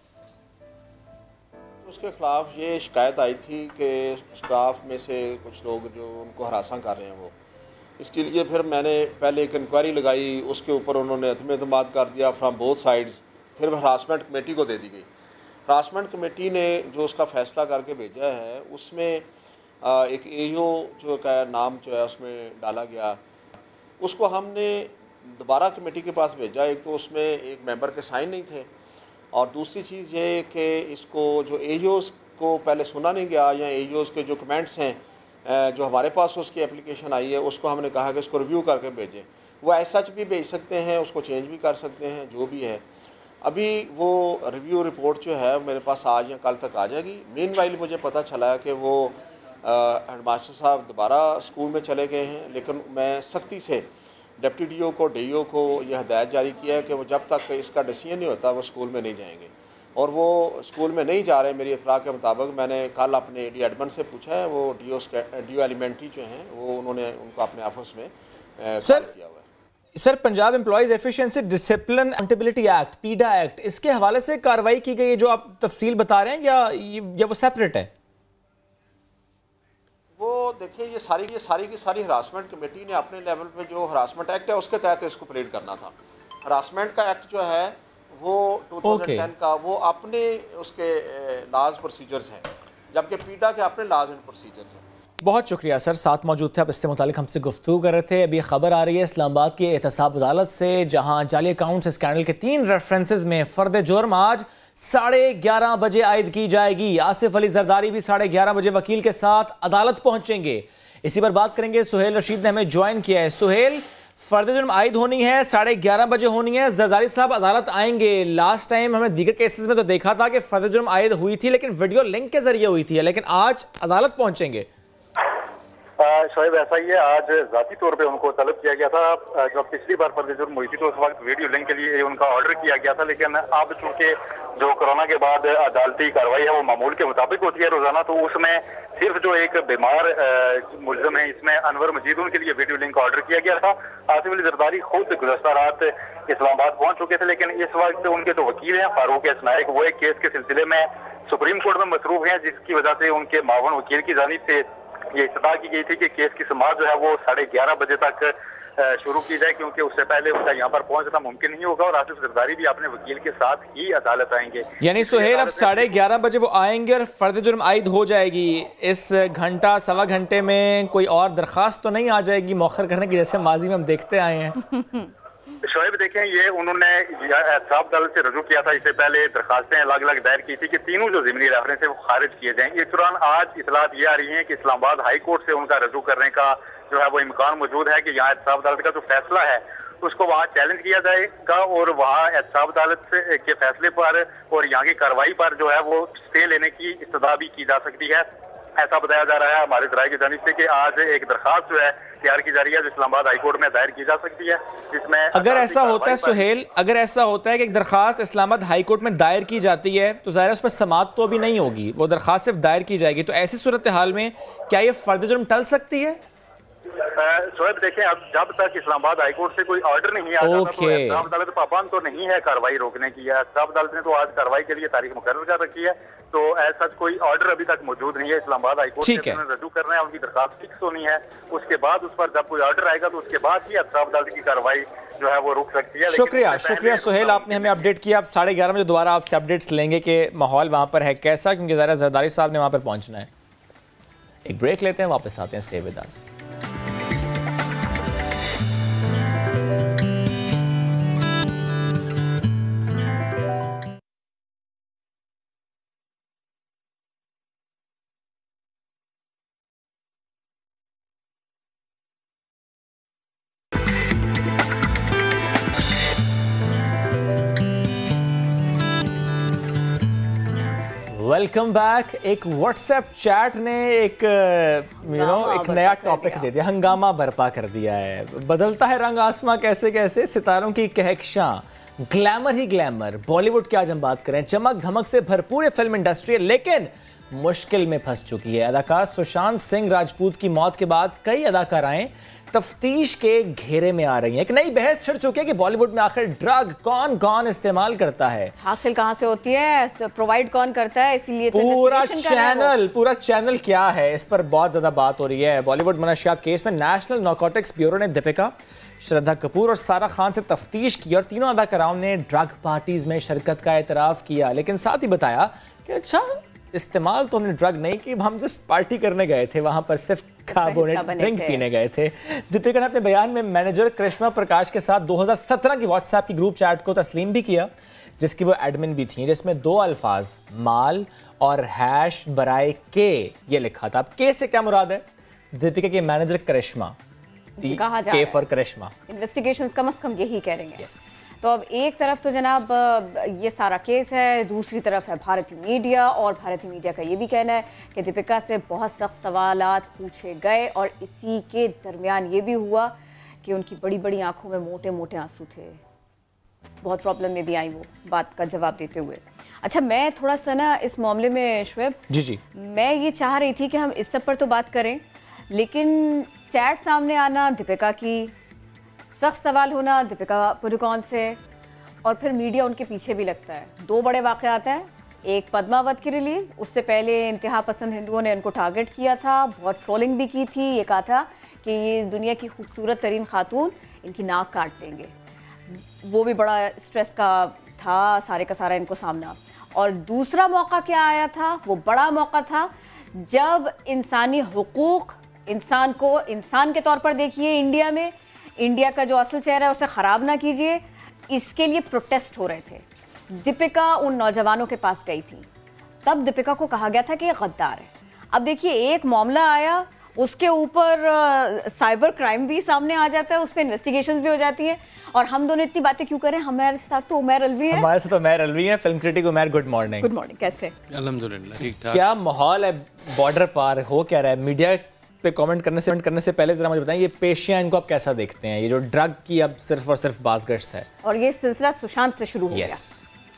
उसके खिलाफ ये शिकायत आई थी कि स्टाफ में से कुछ लोग जो उनको हरासा कर रहे हैं वो, इसके लिए फिर मैंने पहले एक इंक्वायरी लगाई, उसके ऊपर उन्होंने अदम एतमाद कर दिया फ्राम बोथ साइड्स। फिर हरासमेंट कमेटी को दे दी गई। हरासमेंट कमेटी ने जो उसका फ़ैसला करके भेजा है उसमें एक AO जो का नाम जो है उसमें डाला गया, उसको हमने दोबारा कमेटी के पास भेजा। एक तो उसमें एक मेंबर के साइन नहीं थे, और दूसरी चीज़ ये कि इसको जो AOs को पहले सुना नहीं गया, या AOs के जो कमेंट्स हैं जो हमारे पास उसकी एप्लीकेशन आई है उसको हमने कहा कि इसको रिव्यू करके भेजें। वो एज सच भी भेज सकते हैं, उसको चेंज भी कर सकते हैं, जो भी है। अभी वो रिव्यू रिपोर्ट जो है मेरे पास आज या कल तक आ जाएगी। मीनवाइल मुझे पता चला है कि वो हेडमास्टर साहब दोबारा स्कूल में चले गए हैं, लेकिन मैं सख्ती से डिप्टी DO को, DO को यह हदायत जारी किया है कि वो जब तक इसका डिसीजन नहीं होता वो स्कूल में नहीं जाएंगे। और वो स्कूल में नहीं जा रहे मेरी इतला के मुताबिक। मैंने कल अपने AD एडमन से पूछा है, वो DO एलिमेंट्री जो हैं वो उन्होंने उनको अपने ऑफिस में किया हुआ है। Sir, Punjab employees efficiency discipline accountability act, PIDA act, इसके हवाले से कार्रवाई की गई है जो आप तफसील बता रहे हैं, या वो सेपरेट है? वो देखिए, ये सारी की सारी हरासमेंट कमेटी ने अपने लेवल पे जो हरासमेंट एक्ट है उसके तहत इसको प्लेड करना था। हरासमेंट का एक्ट जो है वो 2010 का, वो अपने उसके लॉज प्रोसीजर्स हैं, जबकि PIDA के अपने लॉज एंड प्रोसीजर्स हैं। बहुत शुक्रिया सर, साथ मौजूद थे, आप इससे मुतालिक हमसे गुफ्तगू कर रहे थे। अभी खबर आ रही है इस्लामाबाद की एहतसाब अदालत से, जहां जाली अकाउंट स्कैंडल के 3 रेफरेंसेस में फर्द जुर्म आज 11:30 बजे आयद की जाएगी। आसिफ अली जरदारी भी 11:30 बजे वकील के साथ अदालत पहुंचेंगे। इसी पर बात करेंगे। सुहेल रशीद ने हमें ज्वाइन किया है। सुहेल, फर्द जुर्म आयद होनी है, 11:30 बजे होनी है, जरदारी साहब अदालत आएंगे। लास्ट टाइम हमने दीगर केसेस में तो देखा था कि फर्द जुर्म आयद हुई थी लेकिन वीडियो लिंक के जरिए हुई थी, लेकिन आज अदालत पहुंचेंगे। शायद ऐसा ही है, आज जाती तौर पे उनको तलब किया गया था। जब पिछली बार फर्द जुर्म हुई थी तो उस वक्त वीडियो लिंक के लिए उनका ऑर्डर किया गया था, लेकिन अब चूंकि जो कोरोना के बाद अदालती कार्रवाई है वो मामूल के मुताबिक होती है रोजाना, तो उसमें सिर्फ जो एक बीमार मुलजम है इसमें अनवर मजीद, उनके लिए वीडियो लिंक ऑर्डर किया गया था। आसिफ अली जरदारी खुद गुज़श्ता रात इस्लामाबाद पहुंच चुके थे, लेकिन इस वक्त उनके जो वकील हैं फारूक एस नाइक, वो एक केस के सिलसिले में सुप्रीम कोर्ट में मसरूफ हैं, जिसकी वजह से उनके मावन वकील की जानिब से ये इत्तला की गई थी कि केस की समाअत जो है वो 11:30 बजे तक शुरू की जाए, क्योंकि उससे पहले उनका यहाँ पर पहुंचना मुमकिन नहीं होगा और आसिफ जरदारी भी अपने वकील के साथ ही अदालत आएंगे। यानी सुहेल अब 11:30 बजे वो आएंगे और फर्द जुर्म आयद हो जाएगी। इस घंटा सवा घंटे में कोई और दरखास्त तो नहीं आ जाएगी मौखर करने की, जैसे माजी में हम देखते आए हैं? शोएब देखें, ये उन्होंने एहतसाब अदालत से रजू किया था, इससे पहले दरखास्तें अलग अलग दायर की थी कि तीनों जो ज़िमनी रेफरेंस है वो खारिज किए जाएं। इस दौरान आज इतलात ये आ रही है कि इस्लामाबाद हाई कोर्ट से उनका रजू करने का जो है वो इम्कान मौजूद है कि यहाँ एहतसाब अदालत का जो फैसला है उसको वहाँ चैलेंज किया जाएगा और वहाँ एहतसाब अदालत के फैसले पर और यहाँ की कार्रवाई पर जो है वो स्टे लेने की इस्तदा भी की जा सकती है। ऐसा बताया जा रहा है हमारे जराये की जानिब से कि आज एक दरखास्त जो है तैयार की जा रही है जो इस्लामाबाद हाई कोर्ट में दायर की जा सकती है, जिसमें अगर ऐसा होता है सुहेल, अगर ऐसा होता है कि एक दरखास्त इस्लामाबाद हाई कोर्ट में दायर की जाती है तो ज़ाहिर है उस पर समाअत तो अभी नहीं होगी, वो दरखास्त सिर्फ दायर की जाएगी, तो ऐसी सूरत हाल में क्या ये फर्द जुर्म टल सकती है? शोएब देखें, अब जब तक इस्लामाबाद हाई कोर्ट से कोई ऑर्डर नहीं आ जाता तो एहतसाब अदालत पाबंद तो नहीं है कार्रवाई रोकने की। एहतसाब अदालत ने तो आज कार्रवाई के लिए तारीख मुकर्रर कर रखी है, तो ऐसा कोई ऑर्डर अभी तक मौजूद नहीं है। इस्लामाबाद हाई कोर्ट से उन्होंने रजू करना है, उनकी दरखास्त फिक्स होनी है, उसके बाद उस पर जब कोई ऑर्डर आएगा तो उसके बाद ही एहतसाब अदालत की कार्रवाई जो है वो रुक सकती है। शुक्रिया सुहेल, आपने हमें अपडेट किया। अब 11:30 बजे दोबारा आपसे अपडेट्स लेंगे कि माहौल वहाँ पर है कैसा, क्योंकि ज़रा जरदारी साहब ने वहाँ पर पहुँचना है। एक ब्रेक लेते हैं, वापस आते हैं। Stay with us. Welcome back. एक व्हाट्सएप चैट ने एक एक नया टॉपिक दे दिया, हंगामा बर्पा कर दिया है। बदलता है रंग आसमां कैसे कैसे, सितारों की कहकशां, ग्लैमर ही ग्लैमर। बॉलीवुड की आज हम बात करें, चमक धमक से भरपूर फिल्म इंडस्ट्री है, लेकिन मुश्किल में फंस चुकी है। अदाकार सुशांत सिंह राजपूत की मौत के बाद कई अदाकाराएं तफ्तीश के घेरे में आ रही हैं। एक नई बहस छिड़ चुकी है कि बॉलीवुड में आखिर ड्रग कौन कौन इस्तेमाल करता है, हासिल कहां से होती है, प्रोवाइड कौन करता है, इसीलिए पूरा चैनल क्या है, इस पर बहुत ज्यादा बात हो रही है। बॉलीवुड मनशियात केस में नेशनल नारकोटिक्स ब्यूरो ने दीपिका, श्रद्धा कपूर और सारा खान से तफ्तीश की और तीनों अदाकाराओं ने ड्रग पार्टीज में शिरकत का एतराफ किया, लेकिन साथ ही बताया कि अच्छा इस्तेमाल तो हमने ड्रग नहीं की, हम जस्ट पार्टी करने गए थे, वहां पर सिर्फ कार्बोनेट ड्रिंक पीने गए थे। दीपिका ने अपने बयान में मैनेजर करिश्मा प्रकाश के साथ 2017 की व्हाट्सएप की ग्रुप चैट को तस्लीम भी किया, जिसकी वो एडमिन भी थी, जिसमें 2 अल्फाज माल और हैश बराए के ये लिखा था। अब के से क्या मुराद है? दीपिका के मैनेजर करिश्मा, के फॉर करिश्मा। इन्वेस्टिगेशंस कम से कम यही कह रहे हैं। तो अब एक तरफ तो जनाब ये सारा केस है, दूसरी तरफ है भारतीय मीडिया, और भारतीय मीडिया का ये भी कहना है कि दीपिका से बहुत सख्त सवालात पूछे गए और इसी के दरमियान ये भी हुआ कि उनकी बड़ी बड़ी आंखों में मोटे मोटे आंसू थे, बहुत प्रॉब्लम में भी आई वो बात का जवाब देते हुए। अच्छा, मैं थोड़ा सा ना इस मामले में शुएब जी मैं ये चाह रही थी कि हम इस सब पर तो बात करें, लेकिन चैट सामने आना दीपिका की, सख्त सवाल होना दीपिका पुरुकॉन से, और फिर मीडिया उनके पीछे भी लगता है। 2 बड़े वाक़यात हैं, एक पद्मावत की रिलीज़, उससे पहले इंतहा पसंद हिंदुओं ने उनको टारगेट किया था, बहुत ट्रोलिंग भी की थी, ये कहा था कि ये इस दुनिया की खूबसूरत तरीन खातून इनकी नाक काट देंगे, वो भी बड़ा स्ट्रेस का था सारे का सारा इनको सामना। और दूसरा मौका क्या आया था, वो बड़ा मौका था जब इंसानी हुकूक, इंसान को इंसान के तौर पर देखिए, इंडिया का जो असल चेहरा है उसे ख़राब ना कीजिए, इसके लिए प्रोटेस्ट हो रहे थे। दीपिका उन नौजवानों के पास गई थी, तब दीपिका को कहा गया था कि ये गद्दार है। अब देखिए, एक मामला आया, उसके ऊपर साइबर क्राइम भी सामने आ जाता है, उस पर इन्वेस्टिगेशंस भी हो जाती है, और हम दोनों इतनी बातें क्यों करें? हमारे साथ तो उमैर अलवी है। हमारे साथ तो उमैर अलवी है, film critic Umair. Good morning. Good morning, कैसे? अल्हम्दुलिल्लाह ठीक ठाक। क्या माहौल है बॉर्डर पार हो क्या रहा है? मीडिया पे कमेंट करने से पहले जरा मुझे बताएं, ये पेशियां इनको आप कैसा देखते हैं, ये जो ड्रग की अब सिर्फ और सिर्फ बाज़गश्त है, और ये सिलसिला सुशांत से शुरू हो गया।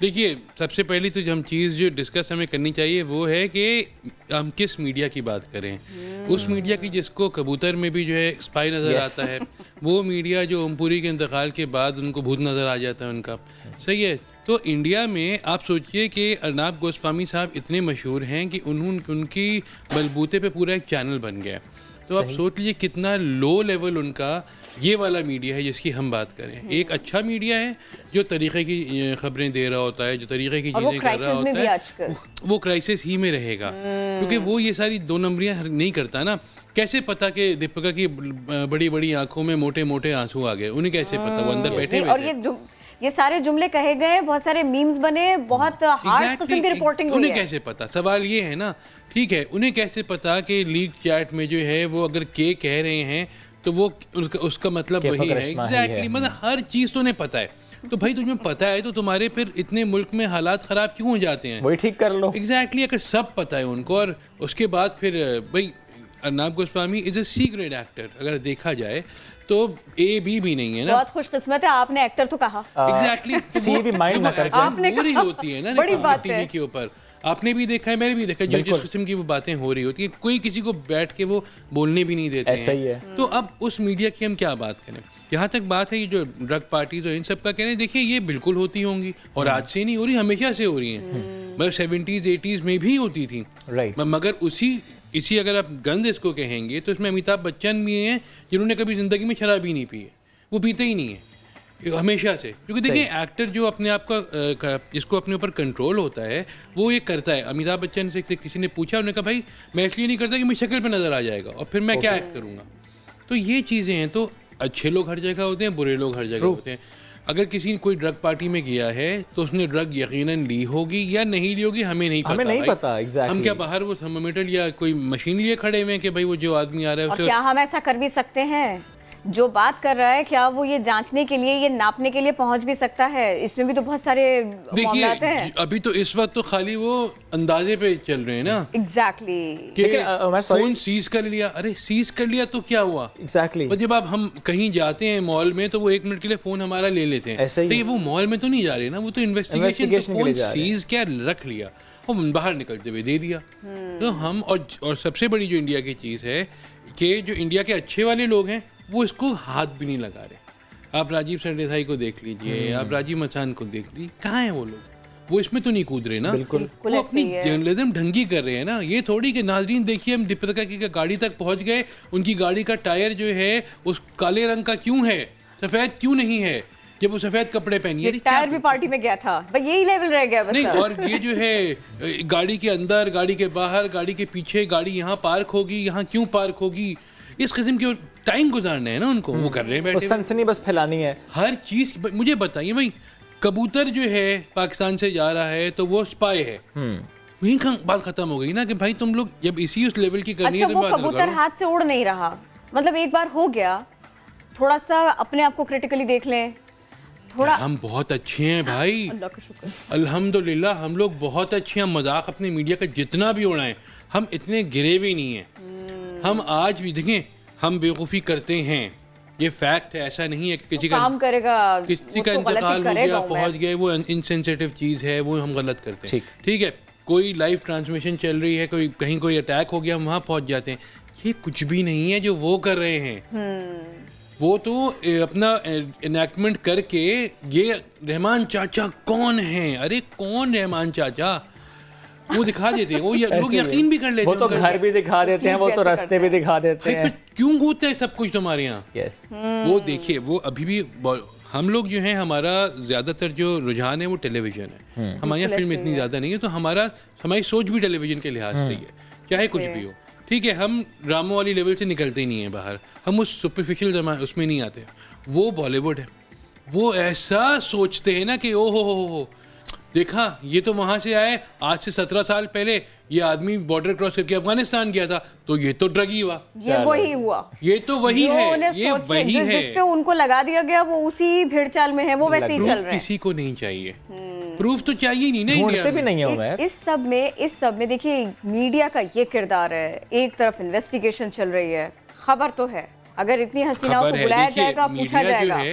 देखिए, सबसे पहली तो हम चीज़ जो डिस्कस हमें करनी चाहिए वो है कि हम किस मीडिया की बात करें। उस मीडिया की जिसको कबूतर में भी जो है स्पाई नज़र आता है, वो मीडिया जो ओमपुरी के इंतकाल के बाद उनको भूत नज़र आ जाता है उनका, सही है। तो इंडिया में आप सोचिए कि अर्नाब गोस्वामी साहब इतने मशहूर हैं कि उनकी बलबूते पे पूरा एक चैनल बन गया। तो आप सोच लीजिए कितना लो लेवल उनका ये वाला मीडिया है जिसकी हम बात करें। एक अच्छा मीडिया है जो तरीके की खबरें दे रहा होता है, जो तरीके की चीज़ें कर रहा होता है, वो क्राइसिस ही में रहेगा, क्योंकि वो ये सारी दो नंबरियाँ नहीं करता ना। कैसे पता कि दीपिका की बड़ी बड़ी आंखों में मोटे मोटे आंसू आ गए, उन्हें कैसे पता? वो अंदर बैठे हुए थे। ये सारे जुमले कहे गए, बहुत सारे मीम्स बने, बहुत हार्श किस्म की रिपोर्टिंग हुई है। उन्हें कैसे पता? सवाल ये है ना, ठीक है, उन्हें कैसे पता कि लीक चैट में जो है वो अगर के कह रहे हैं तो वो उसका मतलब वही है। एग्जैक्टली, मतलब हर चीज़ तो उन्हें पता है। तो भाई तुम्हें पता है तो तुम्हारे फिर इतने मुल्क में हालात ख़राब क्यों हो जाते हैं? वही ठीक कर लो। एग्जैक्टली, अगर सब पता है उनको और उसके बाद फिर भाई Arnab Goswami is a C grade actor, अगर देखा जाए तो ए बी भी नहीं है ना। बहुत खुशकिस्मत है, आपने एक्टर तो कहा। एग्जैक्टली, सी भी माइंड ना कर जाए, हो रही होती है ना बड़ी बात टीवी के ऊपर। आपने भी देखा है, मैंने भी देखा है, जिस किस्म की वो बातें हो रही होती है, कोई किसी को बैठ के वो बोलने भी नहीं देते ऐसा ही है। तो अब उस मीडिया की हम क्या बात करें? यहाँ तक बात है ये जो ड्रग पार्टी तो इन सब का कहना है, देखिए ये बिल्कुल होती होंगी और आज से नहीं हो रही, हमेशा से हो रही हैं। मतलब 70s 80s में भी होती थी, मगर इसी अगर आप गंद इसको कहेंगे तो इसमें अमिताभ बच्चन भी हैं जिन्होंने कभी ज़िंदगी में शराब ही नहीं पी है, वो पीते ही नहीं है हमेशा से। क्योंकि देखिए एक्टर जो अपने आप का जिसको अपने ऊपर कंट्रोल होता है वो ये करता है। अमिताभ बच्चन से किसी ने पूछा, उन्होंने कहा भाई मैं इसलिए नहीं करता कि मेरी शक्ल पे नज़र आ जाएगा और फिर मैं क्या एक्ट करूँगा। तो ये चीज़ें हैं। तो अच्छे लोग हर जगह होते हैं, बुरे लोग हर जगह होते हैं। अगर किसी कोई ड्रग पार्टी में गया है तो उसने ड्रग यकीनन ली होगी या नहीं ली होगी, हमें नहीं पता। exactly. हम क्या बाहर वो थर्मामीटर या कोई मशीन लिए खड़े हुए हैं कि भाई वो जो आदमी आ रहा है और क्या हम ऐसा कर भी सकते हैं? जो बात कर रहा है क्या वो ये जांचने के लिए, ये नापने के लिए पहुंच भी सकता है? इसमें भी तो बहुत सारे मामलात हैं। अभी तो इस वक्त तो खाली वो अंदाजे पे चल रहे हैं ना। एग्जैक्टली, फोन सीज कर लिया। अरे सीज कर लिया तो क्या हुआ? एग्जैक्टली। और जब आप हम कहीं जाते हैं मॉल में तो वो 1 मिनट के लिए फोन हमारा ले लेते हैं। ऐसे ही तो ये वो मॉल में तो नहीं जा रहे ना, वो तो इन्वेस्टिगेशन। फोन सीज क्या रख लिया और बाहर निकलते हुए दे दिया। तो हम और सबसे बड़ी जो इंडिया की चीज़ है कि जो इंडिया के अच्छे वाले लोग हैं वो इसको हाथ भी नहीं लगा रहे। आप राजीव सरदेसाई को देख लीजिए, आप राजीव मचान को देख लीजिए, कहाँ हैं वो लोग? वो इसमें तो नहीं कूद रहे ना। बिल्कुल। वो अपनी जर्नलिज्म ढंगी कर रहे हैं ना। ये थोड़ी कि नाजरीन देखिए हम दीपिका की गाड़ी तक पहुंच गए, उनकी गाड़ी का टायर जो है उस काले रंग का क्यों है, सफेद क्यों नहीं है, जब वो सफेद कपड़े पहनी है। टायर भी पार्टी में गया था, बस यही लेवल रह गया बस। नहीं, और ये जो है गाड़ी के अंदर, गाड़ी के बाहर, गाड़ी के पीछे, गाड़ी यहाँ पार्क होगी, यहाँ क्यों पार्क होगी, इस किस्म के टाइम गुजारना है ना उनको, वो कर रहे हैं बैठे। सनसनी बस फैलानी है हर चीज। मुझे बताइए भाई, कबूतर जो है पाकिस्तान से जा रहा है तो वो स्पाई है, वहीं बात खत्म हो गई ना कि भाई तुम लोग जब इसी उस लेवल की करनी है तो वो कबूतर हाथ से उड़ नहीं रहा। मतलब एक बार हो गया, थोड़ा सा अपने आप को क्रिटिकली देख लें थोड़ा। हम बहुत अच्छे हैं भाई, अल्लाह का शुक्र, अल्हम्दुलिल्लाह हम लोग बहुत अच्छे हैं। मजाक अपने मीडिया का जितना भी उड़ाएं, हम इतने गिरे हुए नहीं हैं। हम आज भी देखें, हम बेवकूफ़ी करते हैं, ये फैक्ट है। ऐसा नहीं है कि किसी का काम करेगा, किसी का इंतकाल हो गया, पहुंच गए, वो इनसेंसिटिव चीज़ है, वो हम गलत करते हैं। ठीक है, कोई लाइव ट्रांसमिशन चल रही है, कोई कहीं कोई अटैक हो गया, हम वहाँ पहुंच जाते हैं। ये कुछ भी नहीं है जो वो कर रहे हैं। वो तो अपना इनैक्टमेंट करके, ये रहमान चाचा कौन हैं, अरे कौन रहमान चाचा, वो दिखा देते हैं। वो लोग यकीन भी कर लेते हैं, वो तो घर भी दिखा देते हैं, वो तो रास्ते भी दिखा देते हैं। क्यों होता है सब कुछ तुम्हारे यहाँ? यस, वो देखिए, वो अभी भी हम लोग जो हैं, हमारा ज़्यादातर जो रुझान है वो टेलीविज़न है। हमारे यहाँ फिल्म इतनी ज़्यादा नहीं है, तो हमारी सोच भी टेलीविज़न के लिहाज से ही है, चाहे कुछ भी हो। ठीक है, हम ड्रामों वाली लेवल से निकलते ही नहीं हैं बाहर, हम उस सुपरफिशियल उसमें नहीं आते। वो बॉलीवुड है, वो ऐसा सोचते हैं ना कि ओ हो देखा, ये तो वहाँ से आए, आज से 17 साल पहले ये आदमी बॉर्डर क्रॉस करके अफगानिस्तान गया था, तो ये तो ड्रग ही हुआ, ये वही हुआ, ये तो वही है, ये वही है जिस पे उनको लगा दिया गया, वो उसी भेड़चाल में है, वो वैसे ही चल रहा है। किसी को नहीं चाहिए प्रूफ, तो चाहिए नहीं ना, इंडिया भी नहीं है। इस सब में देखिए मीडिया का ये किरदार है। एक तरफ इन्वेस्टिगेशन चल रही है, खबर तो है, अगर इतनी हसीनाओं को बुलाया जाएगा, पूछा जाएगा।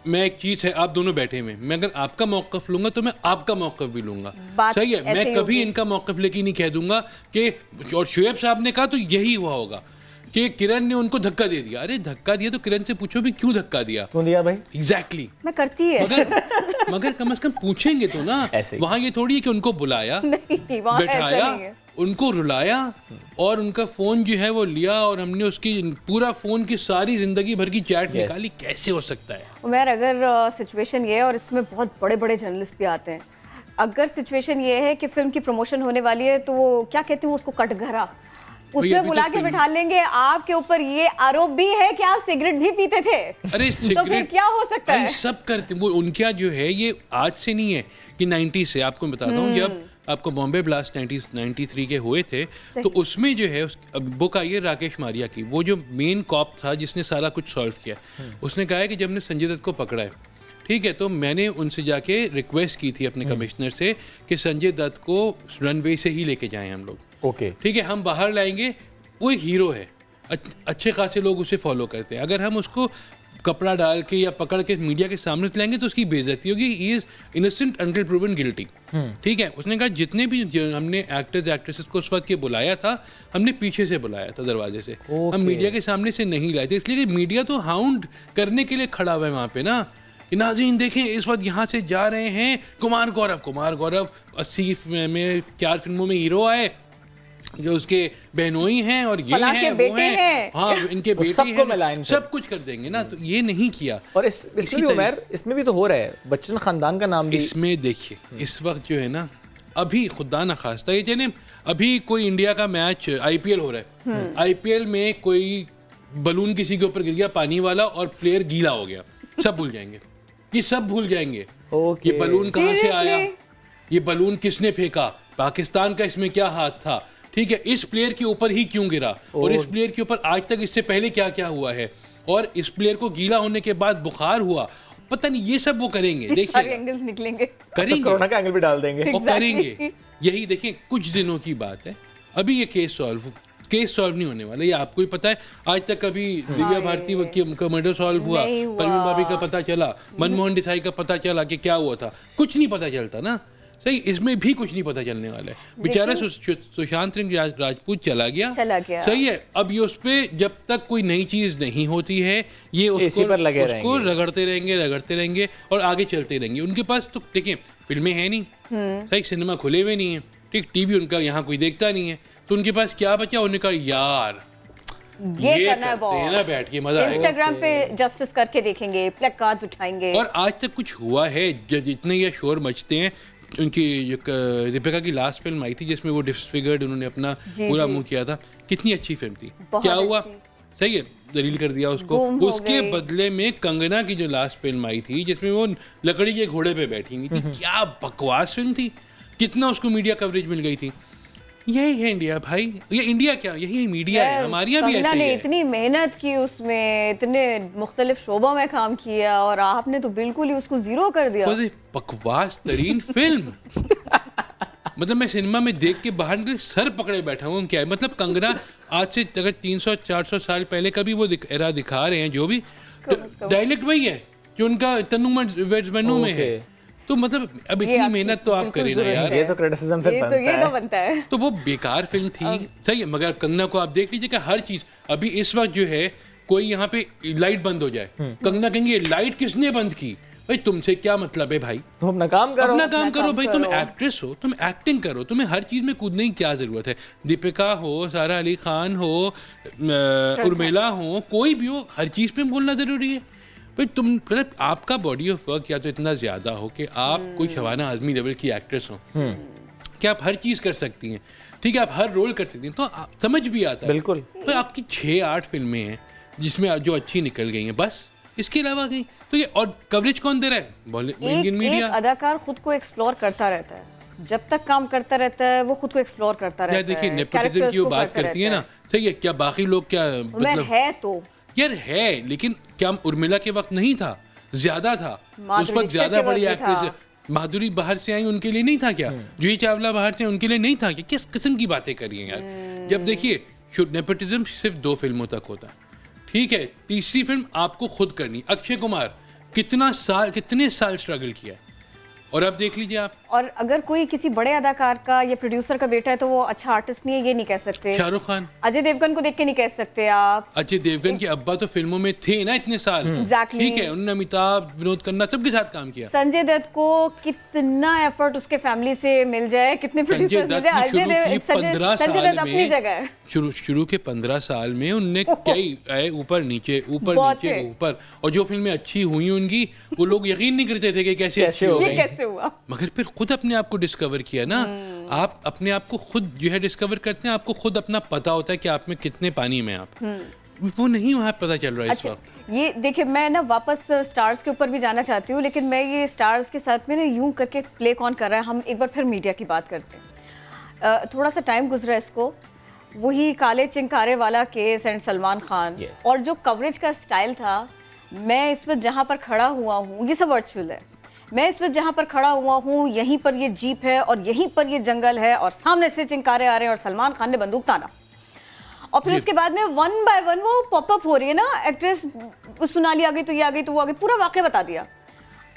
मैं एक चीज है, आप दोनों बैठे हुए, मैं अगर आपका मौक़िफ़ लूंगा तो मैं आपका मौक़िफ़ भी लूंगा, सही है। मैं कभी इनका मौक़िफ़ लेके नहीं कह दूंगा कि और शुएब साहब ने कहा तो यही हुआ होगा। कि किरण ने उनको धक्का दे दिया। अरे धक्का दिया तो किरण से पूछो भी क्यों धक्का दिया, क्यों दिया भाई। एग्जैक्टली मैं करती है मगर कम से कम पूछेंगे तो ना। वहाँ ये थोड़ी है कि उनको बुलाया, बैठाया, उनको रुलाया और उनका फोन जो है वो लिया और हमने उसकी पूरा फोन की सारी जिंदगी भर की चैट निकाली। कैसे हो सकता है उमर? अगर सिचुएशन ये है, और इसमें बहुत बड़े बड़े जर्नलिस्ट भी आते हैं, अगर सिचुएशन ये है कि फिल्म की प्रमोशन होने वाली है तो वो क्या कहते हैं उसको कटघरा, उसमें बुला के बिठा लेंगे। आपके ऊपर ये आरोप भी है कि आप सिगरेट भी पीते थे। अरे तो फिर क्या हो सकता है? सब करते वो। उनका जो है ये आज से नहीं है कि 90 से। आपको बताता हूँ जब आपको बॉम्बे ब्लास्ट 93 के हुए थे तो उसमें जो है बुक आई है राकेश मारिया की, वो जो मेन कॉप था जिसने सारा कुछ सॉल्व किया। उसने कहा है कि जब हमने संजय दत्त को पकड़ा है, ठीक है, तो मैंने उनसे जाके रिक्वेस्ट की थी अपने कमिश्नर से कि संजय दत्त को रनवे से ही लेके जाएं हम लोग। ओके ठीक है, हम बाहर लाएंगे, वो एक हीरो है, अच्छे खासे लोग उसे फॉलो करते हैं। अगर हम उसको कपड़ा डाल के या पकड़ के मीडिया के सामने लाएंगे तो उसकी बेइज्जती होगी। He is innocent until proven guilty. ठीक है, उसने कहा जितने भी हमने एक्टर्स एक्ट्रेसेस को उस वक्त ये बुलाया था, हमने पीछे से बुलाया था, दरवाजे से। हम मीडिया के सामने से नहीं लाए थे, इसलिए कि मीडिया तो हाउंड करने के लिए खड़ा हुआ है वहाँ पे ना। नाज़रीन देखें, इस वक्त यहाँ से जा रहे हैं कुमार गौरव 80 में 4 फिल्मों में हीरो आए, जो उसके बहनोई हैं और ये हैं वो हैं, हाँ इनके बेटे हैं, सब कुछ कर देंगे ना। तो ये नहीं किया। और इसमें भी उमर, इसमें भी तो हो रहा है, बच्चन खानदान का नाम भी इसमें देखिए। इस वक्त जो है ना, अभी खुदा न खास्ता ये जाने, अभी कोई इंडिया का मैच IPL हो रहा है, IPL में कोई बलून किसी के ऊपर गिर गया पानी वाला और प्लेयर गीला हो गया, सब भूल जाएंगे, ये सब भूल जाएंगे। ये बलून कहाँ से आया, ये बलून किसने फेंका, पाकिस्तान का इसमें क्या हाथ था, ठीक है, इस प्लेयर के ऊपर ही क्यों गिरा, और इस प्लेयर के ऊपर आज तक इससे पहले क्या क्या हुआ है, और इस प्लेयर को गीला होने के बाद बुखार हुआ, पता नहीं। ये सब वो करेंगे, देखिए एंगल्स निकलेंगे, करेंगे, कोरोना का एंगल भी डाल देंगे और करेंगे। यही देखिए कुछ दिनों की बात है, अभी ये केस सॉल्व नहीं होने वाला, ये आपको ही पता है। आज तक कभी दिव्या भारती का मर्डर सॉल्व हुआ, परवीन भाभी का पता चला, मनमोहन देसाई का पता चला कि क्या हुआ था, कुछ नहीं पता चलता ना। सही, इसमें भी कुछ नहीं पता चलने वाला है। बेचारा सुशांत सिंह राजपूत चला गया। सही है, अब ये उस पे जब तक कोई नई चीज नहीं होती है ये उसको रगड़ते रहेंगे और आगे चलते रहेंगे। उनके पास तो देखिए फिल्में हैं नहीं, सही, सिनेमा खुले हुए नहीं है, ठीक, टीवी उनका यहाँ कोई देखता नहीं है, तो उनके पास क्या बचा, उन्होंने कहा यार ये करते हैं ना, बैठ के मजा आएगा, इंस्टाग्राम पे जस्टिस करके देखेंगे, प्लेक कार्ड्स उठाएंगे। और आज तक कुछ हुआ है? जितने ये शोर मचते हैं, उनकी दीपिका की लास्ट फिल्म आई थी जिसमें वो डिसफिगर्ड उन्होंने अपना पूरा मुंह किया था, कितनी अच्छी फिल्म थी, क्या हुआ, सही है, दलील कर दिया उसको। उसके बदले में कंगना की जो लास्ट फिल्म आई थी जिसमें वो लकड़ी के घोड़े पे बैठी हुई थी, क्या बकवास फिल्म थी, कितना उसको मीडिया कवरेज मिल गई थी। यही है इंडिया भाई, ये इंडिया क्या, यही मीडिया है, हमारी भी ऐसे ही है। इतनी मेहनत की उसमें, इतने मुख्तलिफ शोबों में काम किया और आपने तो बिल्कुल ही उसको जीरो कर दिया। बकवास तरीन फिल्म मतलब मैं सिनेमा में देख के बाहर निकले सर पकड़े बैठा हूँ। क्या है मतलब, कंगना आज से अगर 300-400 साल पहले का भी वो एरा दिखा रहे हैं, जो भी डायलेक्ट वही है जो उनका तन्नू में है, तो मतलब अब इतनी मेहनत तो आप करें ना यार, ये तो क्रिटिसिज्म फिर बनता है। तो वो बेकार फिल्म थी, सही है, मगर कंगना को आप देख लीजिए कि हर चीज अभी इस वक्त जो है, कोई यहाँ पे लाइट बंद हो जाए, कंगना कहेंगे लाइट किसने बंद की, भाई तुमसे क्या मतलब है भाई, तुम अपना काम करो भाई, तुम एक्ट्रेस हो, तुम एक्टिंग करो, तुम्हें हर चीज में कूदने की क्या जरूरत है। दीपिका हो, सारा अली खान हो, उर्मिला हो, कोई भी हो, हर चीज पे बोलना जरूरी है भाई। तुम मतलब आपका बॉडी ऑफ वर्क या तो इतना ज्यादा हो कि आप कोई शबाना आजमी लेवल की एक्ट्रेस हो कि आप हर चीज कर सकती हैं, ठीक है, आप हर रोल कर सकती हैं, तो समझ भी आता है बिल्कुल। तो आपकी 6-8 फिल्में हैं जिसमें जो अच्छी निकल गई हैं, बस इसके अलावा गई तो ये, और कवरेज कौन दे रहा है, इंडियन मीडिया। अदाकार खुद को एक्सप्लोर करता रहता है, जब तक काम करता रहता है वो खुद को एक्सप्लोर करता रहता है। देखिए नेपोटिज्म की वो बात करती है ना, सही है, क्या बाकी लोग क्या मतलब है, तो यार है, लेकिन क्या उर्मिला के वक्त नहीं था, ज्यादा था, उस वक्त ज्यादा बड़ी एक्ट्रेस, माधुरी बाहर से आई उनके लिए नहीं था क्या, जूही चावला बाहर से उनके लिए नहीं था क्या, किस किस्म की बातें कर रही हैं यार। जब देखिए नेपोटिज्म सिर्फ 2 फिल्मों तक होता है, ठीक है, तीसरी फिल्म आपको खुद करनी। अक्षय कुमार कितने साल स्ट्रगल किया, और अब देख लीजिए आप, और अगर कोई किसी बड़े अदाकार का या प्रोड्यूसर का बेटा है तो वो अच्छा आर्टिस्ट नहीं है, ये नहीं कह सकते। शाहरुख खान, अजय देवगन को देख के नहीं कह सकते आप। अजय देवगन के अब्बा तो फिल्मों में थे ना इतने साल, Exactly. ठीक है, उन्होंने अमिताभ, विनोद खन्ना सबके साथ काम किया। संजय दत्त को कितना एफर्ट उसके फैमिली से मिल जाए, कितने प्रोड्यूसर्स मिल जाए, संजय दत्त अपनी जगह है। शुरू के 15 साल में उनने कई ऊपर नीचे ऊपर, और जो फिल्में अच्छी हुई उनकी, वो लोग यकीन नहीं करते थे कि कैसे हो गई, मगर फिर खुद अपने आप को डिस्कवर किया ना। आप अपने आप को खुद जो है डिस्कवर करते हैं, आपको खुद अपना पता होता है कि आप में कितने पानी में आप, वो नहीं वहाँ पता चल रहा है इस वक्त। ये देखिए, मैं ना वापस स्टार्स के ऊपर भी जाना चाहती हूँ, लेकिन मैं ये स्टार्स के साथ में ना यूं करके प्ले कौन कर रहा है, हम एक बार फिर मीडिया की बात करते हैं। थोड़ा सा टाइम गुजरा इसको, वही काले चिंकारे वाला केस एंड सलमान खान, और जो कवरेज का स्टाइल था, मैं इस वक्त जहाँ पर खड़ा हुआ हूँ, ये सब वर्चुअल है, मैं इस वक्त जहाँ पर खड़ा हुआ हूँ यहीं पर ये जीप है और यहीं पर ये जंगल है और सामने से चिंकारे आ रहे हैं और सलमान खान ने बंदूक ताना, और फिर उसके बाद में 1 by 1 वो पॉपअप हो रही है ना, एक्ट्रेस सोनाली आ गई तो ये आ गई तो वो आ गई, पूरा वाकया बता दिया।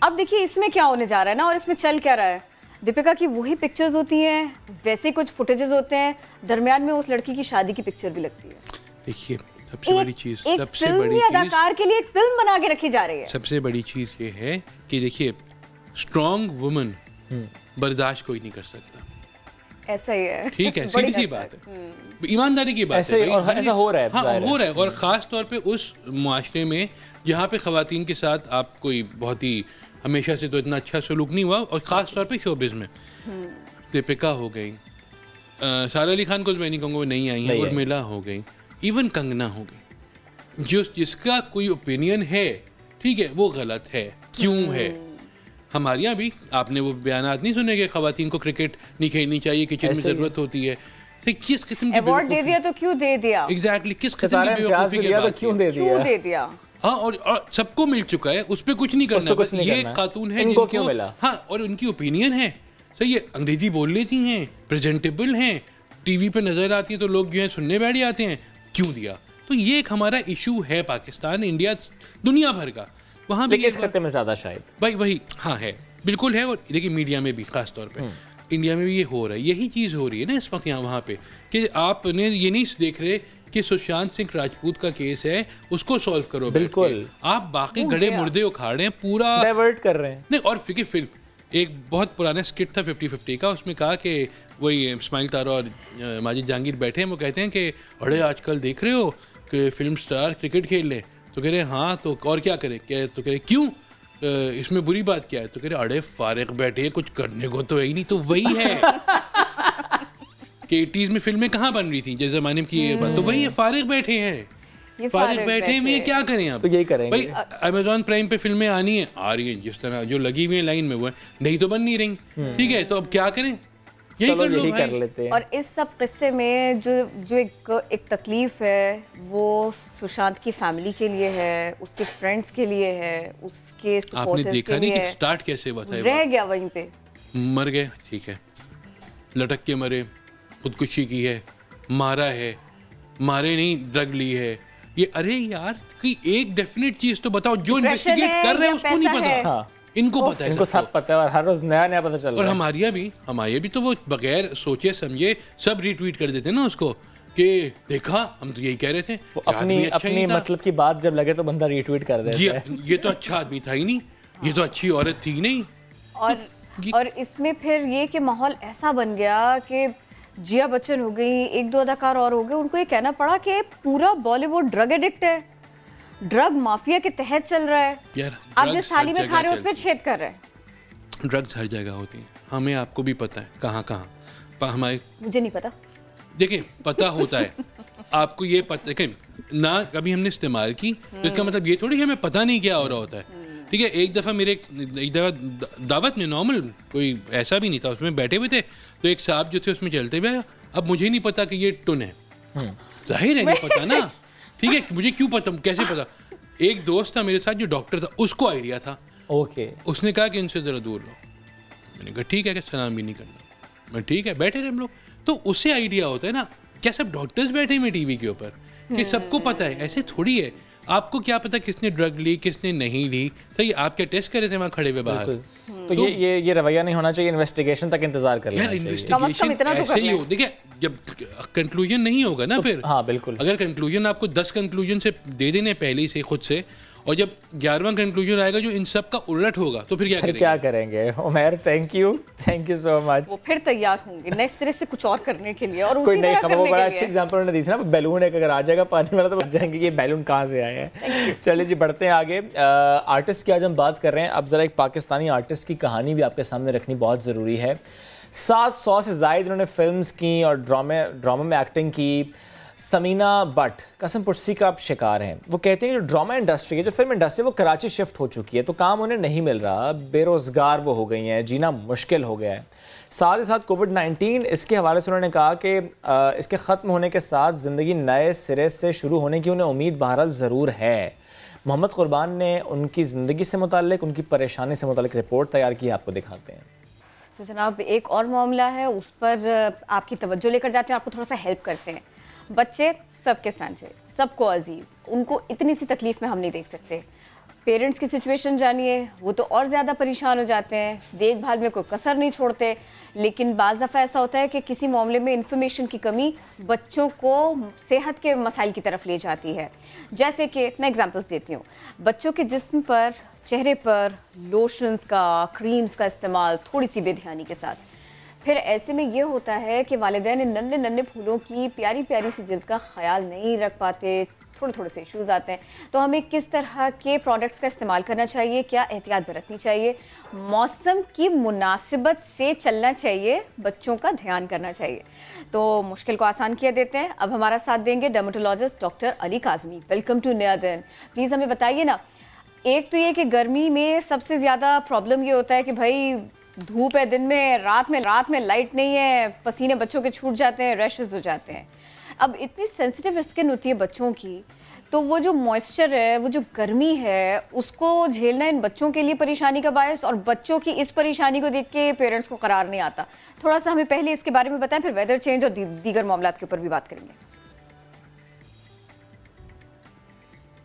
अब देखिए इसमें क्या होने जा रहा है ना, और इसमें चल क्या रहा है। दीपिका की वही पिक्चर्स होती हैं, वैसे कुछ फुटेजेस होते हैं, दरमियान में उस लड़की की शादी की पिक्चर भी लगती है। देखिए सबसे बड़ी चीज, सबसे बड़ी अदाकार के लिए एक फिल्म बना के रखी जा रही है। सबसे बड़ी चीज ये है कि देखिए स्ट्रॉन्ग वुमन बर्दाश्त कोई नहीं कर सकता, ऐसा ही है, ठीक है, सीधी सी बात है, ईमानदारी की बात है, और ऐसा हो रहा है, हाँ हो रहा है, और ख़ास तौर पे उस मुआशरे में जहाँ पे ख़वातीन के साथ आप कोई बहुत ही हमेशा से तो इतना अच्छा सलूक नहीं हुआ, और ख़ास तौर पे शोबिज़ में दीपिका हो गई, सारा अली खान को मैं नहीं कहूँगा वो नहीं आई है, उर्मिला हो गई, इवन कंगना हो गई, जिसका कोई ओपिनियन है, ठीक है, वो गलत है, क्यों है। हमारे यहाँ भी आपने वो बयानात नहीं सुने कि ख़वातीन को क्रिकेट नहीं खेलनी चाहिए, किचन में ज़रूरत होती है, किस किस्म की अवार्ड दे दिया तो क्यों दे दिया, एग्जैक्टली किस किस्म की बेवकूफ़ी के बाद क्यों दे दिया। हाँ, और सबको मिल चुका है, उस पर कुछ नहीं करना, बस ये खातून है जिनको क्यों मिला, हाँ, और उनकी ओपिनियन है, सही है, अंग्रेजी बोल लेती हैं, प्रेजेंटेबल हैं, टीवी पे नजर आती है तो लोग जो है सुनने बैठ जाते हैं, क्यों दिया। तो ये एक हमारा इशू है पाकिस्तान, इंडिया, दुनिया भर का, वहाँ भी इस खत्ते में ज्यादा शायद भाई वही, हाँ है, बिल्कुल है, और देखिए मीडिया में भी खास तौर पे इंडिया में भी ये हो रहा है, यही चीज़ हो रही है ना इस वक्त यहाँ वहाँ पे, कि आपने ये नहीं देख रहे कि सुशांत सिंह राजपूत का केस है, उसको सॉल्व करो, बिल्कुल, आप बाकी गड़े मुर्दे उखाड़ रहे हैं, पूरा डाइवर्ट कर रहे हैं। नहीं, और फिल्म एक बहुत पुराना स्किट था 50-50 का, उसमें कहा कि वही इस्माइल तारा और माजिद जहांगीर बैठे हैं, वो कहते हैं कि अरे आजकल देख रहे हो कि फिल्म स्टार क्रिकेट खेल लें, तो कह रहे हैं हाँ, तो और क्या करें, तो कह रहे क्यों, इसमें बुरी बात क्या है, तो कह रहे अरे फारिग बैठे हैं, कुछ करने को तो है ही नहीं। तो वही है कि 80s में फिल्में कहाँ बन रही थी जिस जमाने में की ये बात, तो वही है, फारिग बैठे हैं, फारिग बैठे में क्या करें आप, तो यही करेंगे भाई। अमेज़ॉन प्राइम पे फिल्में आनी है, आ रही हैं, जिस तरह जो लगी हुई है लाइन में, वो है, नहीं तो बन नहीं रही, ठीक है, तो अब क्या करें, यही कर लेते हैं। और इस सब किस्से में जो एक तकलीफ है वो सुशांत की फैमिली के लिए है, उसके फ्रेंड्स के लिए है, उसके आपने देखा नहीं कि स्टार्ट कैसे हुआ था, रह गया वहीं पे, मर गए, ठीक है, लटक के मरे, खुदकुशी की है, मारा है, मारे नहीं, ड्रग ली है, ये अरे यार कि एक डेफिनेट चीज तो बताओ, जो इन्वेस्टिगेट कर रहे हैं उसको नहीं पता, हाँ। इनको पता है, इनको सब पता है, और हर रोज नया नया पता चल रहा है। और हमारे भी तो वो बगैर सोचे समझे सब रीट्वीट कर देते हैं ना उसको, कि देखा हम तो यही कह रहे थे, अपनी मतलब की बात जब लगे तो बंदा रीट्वीट कर देता है, ये तो अच्छा आदमी था ही नहीं, ये तो अच्छी औरत थी नहीं। और इसमें फिर ये कि माहौल ऐसा बन गया कि जिया बच्चन हो गई, 1-2 अदाकार और हो गए, उनको ये कहना पड़ा कि पूरा बॉलीवुड ड्रग एडिक्ट है, ड्रग माफिया के तहत चल रहा है यार, आप जिस थाली में खा रहे हो उस पर छेद कर रहे हैं। ड्रग्स हर जगह होती हैं, हमें आपको भी पता है कहाँ कहाँ, हमारे मुझे नहीं पता, देखिए पता होता है आपको, ये पता है ना, कभी हमने इस्तेमाल की, तो इसका मतलब ये थोड़ी हमें पता नहीं क्या हो रहा होता है, ठीक है। एक दफ़ा दावत में, नॉर्मल कोई ऐसा भी नहीं था, उसमें बैठे हुए थे, तो एक साहब जो थे उसमें चलते हुए, अब मुझे नहीं पता कि ये टुन है, जाहिर है नहीं पता ना, ठीक है, मुझे क्यों पता, कैसे पता। एक दोस्त था मेरे साथ जो डॉक्टर था, उसको आइडिया था, ओके, उसने कहा कि इनसे ज़रा दूर लो, मैंने कहा ठीक है, कि सलाम भी नहीं करना, मैं ठीक है, बैठे रहे हम लोग, तो उससे आइडिया होता है ना, क्या सब डॉक्टर्स बैठे हैं टीवी के ऊपर कि सबको पता है, ऐसे थोड़ी है, आपको क्या पता किसने ड्रग ली किसने नहीं ली, सही, आप क्या टेस्ट कर रहे थे वहाँ खड़े हुए बाहर, तो ये रवैया नहीं होना चाहिए, इन्वेस्टिगेशन तक इंतजार कर लेना चाहिए। इन्वेस्टिगेशन ऐसे ही हो, देखिए जब कंक्लूजन नहीं होगा ना फिर, हाँ बिल्कुल, अगर कंक्लूजन आपको 10 कंक्लूजन से दे देने पहले से खुद से, और जब 11वां कंक्लूजन आएगा जो इन सब का उलट होगा, तो फिर क्या करेंगे? Umair thank you so much. वो फिर तैयार होंगे नेक्स्ट सिरे से कुछ और करने के लिए, और कोई नई खबर, वो बड़ा अच्छा एग्जांपल उन्होंने दी थी ना, बैलून एक अगर आ जाएगा पानी वाला तो बच जाएंगे कि ये बैलून कहाँ से आया है। चलिए जी बढ़ते हैं आगे। आर्टिस्ट की आज हम बात कर रहे हैं। अब जरा एक पाकिस्तानी आर्टिस्ट की कहानी भी आपके सामने रखनी बहुत ज़रूरी है। 700 से ज़ायद इन्होंने फिल्म्स की और ड्रामा में एक्टिंग की। समीना बट कसम पुर्सी का आप शिकार हैं। वो कहते हैं कि जो ड्रामा इंडस्ट्री है, जो फिल्म इंडस्ट्री है, वो कराची शिफ्ट हो चुकी है, तो काम उन्हें नहीं मिल रहा, बेरोज़गार वो हो गई हैं, जीना मुश्किल हो गया है। साथ ही साथ कोविड-19 इसके हवाले से उन्होंने कहा कि इसके ख़त्म होने के साथ ज़िंदगी नए सिरे से शुरू होने की उन्हें उम्मीद बहरहाल ज़रूर है। मोहम्मद कुर्बान ने उनकी ज़िंदगी से मुताल्लिक, उनकी परेशानी से मुताल्लिक रिपोर्ट तैयार की, आपको दिखाते हैं। तो जनाब एक और मामला है, उस पर आपकी तवज्जो लेकर जाते हैं, आपको थोड़ा सा हेल्प करते हैं। बच्चे सबके सांझे, सबको अजीज़, उनको इतनी सी तकलीफ़ में हम नहीं देख सकते। पेरेंट्स की सिचुएशन जानिए, वो तो और ज़्यादा परेशान हो जाते हैं, देखभाल में कोई कसर नहीं छोड़ते। लेकिन बाज़ दफ़ा ऐसा होता है कि किसी मामले में इंफॉर्मेशन की कमी बच्चों को सेहत के मसाइल की तरफ ले जाती है। जैसे कि मैं एग्जांपल्स देती हूँ, बच्चों के जिस्म पर, चेहरे पर लोशंस का, क्रीम्स का इस्तेमाल थोड़ी सी बेध्यानी के साथ, फिर ऐसे में ये होता है कि वालिदैन नन्हे नन्हे फूलों की प्यारी प्यारी सी जिल्द का ख्याल नहीं रख पाते, थोड़े थोड़े से इश्यूज़ आते हैं। तो हमें किस तरह के प्रोडक्ट्स का इस्तेमाल करना चाहिए, क्या एहतियात बरतनी चाहिए, मौसम की मुनासिबत से चलना चाहिए, बच्चों का ध्यान करना चाहिए। तो मुश्किल को आसान किया देते हैं। अब हमारा साथ देंगे dermatologist doctor Ali Kazmi. Welcome to Naya Din. Please हमें बताइए ना, एक तो ये कि गर्मी में सबसे ज़्यादा प्रॉब्लम ये होता है कि भाई धूप है दिन में, रात में लाइट नहीं है, पसीने बच्चों के छूट जाते हैं, रैशेस हो जाते हैं। अब इतनी सेंसिटिव स्किन होती है बच्चों की, तो वो जो मॉइस्चर है, वो जो गर्मी है, उसको झेलना इन बच्चों के लिए परेशानी का बायस, और बच्चों की इस परेशानी को देख के पेरेंट्स को करार नहीं आता। थोड़ा सा हमें पहले इसके बारे में बताएं, फिर वेदर चेंज और दीगर मामलात के ऊपर भी बात करेंगे।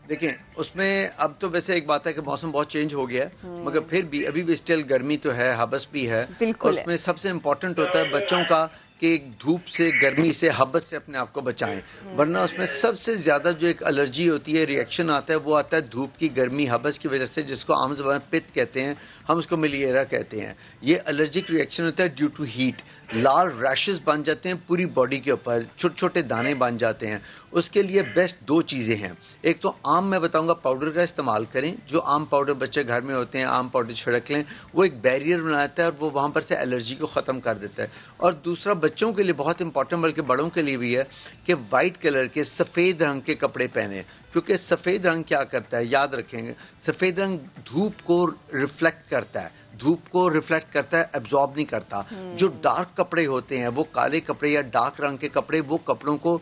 देखिए उसमें अब तो वैसे एक बात है कि मौसम बहुत चेंज हो गया है, मगर फिर भी अभी भी स्टिल गर्मी तो है, हबस भी है। और उसमें सबसे इम्पोर्टेंट होता है बच्चों का कि धूप से, गर्मी से, हबस से अपने आप को बचाएं, वरना उसमें सबसे ज़्यादा जो एक एलर्जी होती है, रिएक्शन आता है, वो आता है धूप की, गर्मी, हबस की वजह से, जिसको आम ज़बान में पित्त कहते हैं, हम उसको मलेरिया कहते हैं। ये एलर्जिक रिएक्शन होता है ड्यू टू हीट। लाल रैशेस बन जाते हैं पूरी बॉडी के ऊपर, छोटे छोटे दाने बन जाते हैं। उसके लिए बेस्ट 2 चीज़ें हैं। एक तो आम मैं बताऊंगा पाउडर का इस्तेमाल करें, जो आम पाउडर बच्चे घर में होते हैं, आम पाउडर छिड़क लें, वो एक बैरियर बनाता है और वो वहाँ पर से एलर्जी को ख़त्म कर देता है। और दूसरा बच्चों के लिए बहुत इंपॉर्टेंट, बल्कि बड़ों के लिए भी है, कि वाइट कलर के सफ़ेद रंग के कपड़े पहने, क्योंकि सफ़ेद रंग क्या करता है, याद रखेंगे, सफ़ेद रंग धूप को रिफ्लेक्ट करता है, धूप को रिफ्लेक्ट करता है, एब्जॉर्ब नहीं करता। जो डार्क कपड़े होते हैं, वो काले कपड़े या डार्क रंग के कपड़े, वो कपड़ों को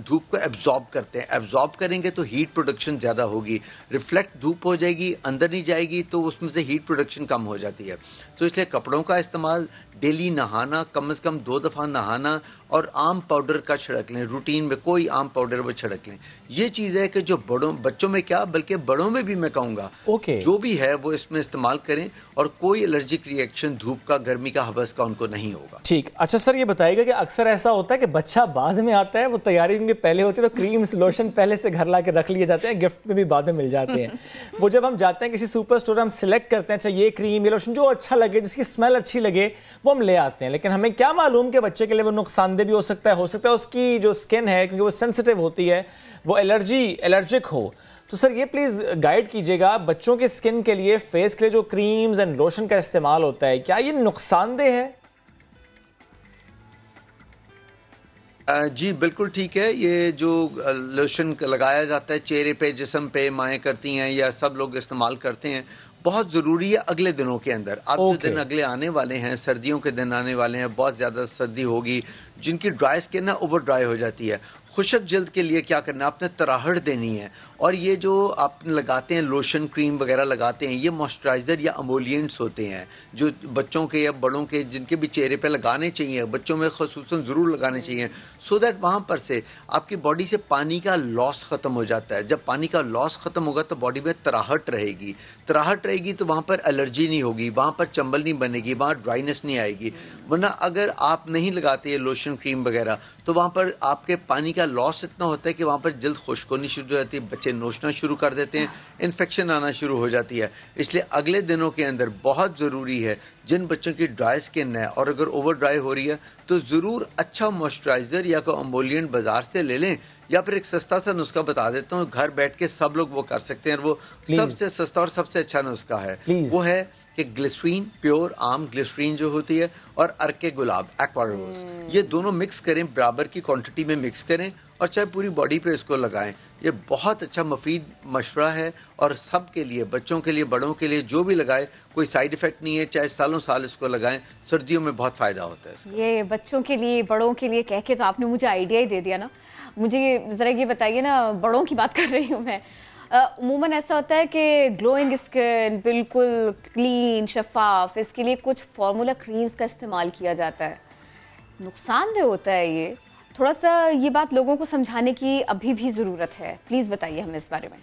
धूप को एब्जॉर्ब करते हैं। एब्जॉर्ब करेंगे तो हीट प्रोडक्शन ज़्यादा होगी, रिफ्लेक्ट धूप हो जाएगी, अंदर नहीं जाएगी, तो उसमें से हीट प्रोडक्शन कम हो जाती है। तो इसलिए कपड़ों का इस्तेमाल, डेली नहाना, कम से कम 2 दफ़ा नहाना, और आम पाउडर का छिड़क लें, रूटीन में कोई आम पाउडर वो छिड़क लें। ये चीज़ है कि जो बच्चों में क्या, बल्कि बड़ों में भी मैं कहूँगा, जो भी है वो इसमें इस्तेमाल करें, और कोई एलर्जिक रिएक्शन धूप का, गर्मी का, हवस का उनको नहीं होगा। ठीक। अच्छा सर, ये बताइएगा कि अक्सर ऐसा होता है कि बच्चा बाद में आता है, वो तैयारी उनकी पहले होती है, तो क्रीम्स लोशन पहले से घर ला के रख लिए जाते हैं, गिफ्ट में भी बाद में मिल जाते हैं। वो जब हम जाते हैं किसी सुपर स्टोर, हम सिलेक्ट करते हैं, अच्छा ये क्रीम, ये लोशन, जो अच्छा लगे, जिसकी स्मेल अच्छी लगे, वो हम ले आते हैं। लेकिन हमें क्या मालूम कि बच्चे के लिए वो नुकसानदेह भी हो सकता है उसकी जो स्किन है, क्योंकि वो सेंसिटिव होती है, वो एलर्जिक हो। तो सर ये प्लीज़ गाइड कीजिएगा, बच्चों के स्किन के लिए, फेस के लिए जो क्रीम्स एंड लोशन का इस्तेमाल होता है, क्या ये नुकसानदेह है? जी बिल्कुल ठीक है। ये जो लोशन लगाया जाता है चेहरे पे, जिस्म पे, माएँ करती हैं या सब लोग इस्तेमाल करते हैं, बहुत ज़रूरी है अगले दिनों के अंदर। अब जो दिन अगले आने वाले हैं, सर्दियों के दिन आने वाले हैं, बहुत ज़्यादा सर्दी होगी, जिनकी ड्राई स्किन है ओवर ड्राई हो जाती है, खुशक जल्द के लिए क्या करना है, आपने तराहट देनी है। और ये जो आप लगाते हैं लोशन क्रीम वगैरह लगाते हैं, ये मॉइस्चराइज़र या अमोलियंट्स होते हैं जो बच्चों के या बड़ों के जिनके भी चेहरे पे लगाने चाहिए, बच्चों में ख़ुसूसन ज़रूर लगाने चाहिए, सो दैट वहाँ पर से आपकी बॉडी से पानी का लॉस ख़त्म हो जाता है। जब पानी का लॉस ख़त्म होगा तो बॉडी में तराहट रहेगी, तराहट रहेगी तो वहाँ पर एलर्जी नहीं होगी, वहाँ पर चंबल नहीं बनेगी, वहाँ ड्राइनेस नहीं आएगी। वरना अगर आप नहीं लगाते ये लोशन क्रीम वगैरह तो वहाँ पर आपके पानी का लॉस इतना होता है कि वहाँ पर जल्द खुश्क होनी शुरू हो जाती है, बच्चे नोचना शुरू कर देते हैं, इन्फेक्शन आना शुरू हो जाती है। इसलिए अगले दिनों के अंदर बहुत ज़रूरी है, जिन बच्चों की ड्राई स्किन है और अगर ओवर ड्राई हो रही है तो ज़रूर अच्छा मॉइस्चराइज़र या कोई एमोलिएंट बाज़ार से ले लें, या फिर एक सस्ता सा नुस्खा बता देता हूँ, घर बैठ के सब लोग वो कर सकते हैं। वो सबसे सस्ता और सबसे अच्छा नुस्खा है, वो है कि ग्लिसरीन, प्योर आम ग्लिसरीन जो होती है, और अर्के गुलाब एक्वा रोज, ये दोनों मिक्स करें, बराबर की क्वांटिटी में मिक्स करें और चाहे पूरी बॉडी पे इसको लगाएं। ये बहुत अच्छा मुफीद मशवरा है और सब के लिए, बच्चों के लिए, बड़ों के लिए, जो भी लगाए कोई साइड इफेक्ट नहीं है, चाहे सालों साल इसको लगाएं, सर्दियों में बहुत फ़ायदा होता है इसका। ये बच्चों के लिए, बड़ों के लिए कह के तो आपने मुझे आइडिया ही दे दिया ना। मुझे ज़रा ये बताइए ना, बड़ों की बात कर रही हूँ मैं, उमूमन ऐसा होता है कि ग्लोइंग स्किन, बिल्कुल क्लीन, शफाफ, इसके लिए कुछ फार्मूला क्रीम्स का इस्तेमाल किया जाता है, नुकसानदेह होता है ये। थोड़ा सा ये बात लोगों को समझाने की अभी भी ज़रूरत है, प्लीज़ बताइए हमें इस बारे में।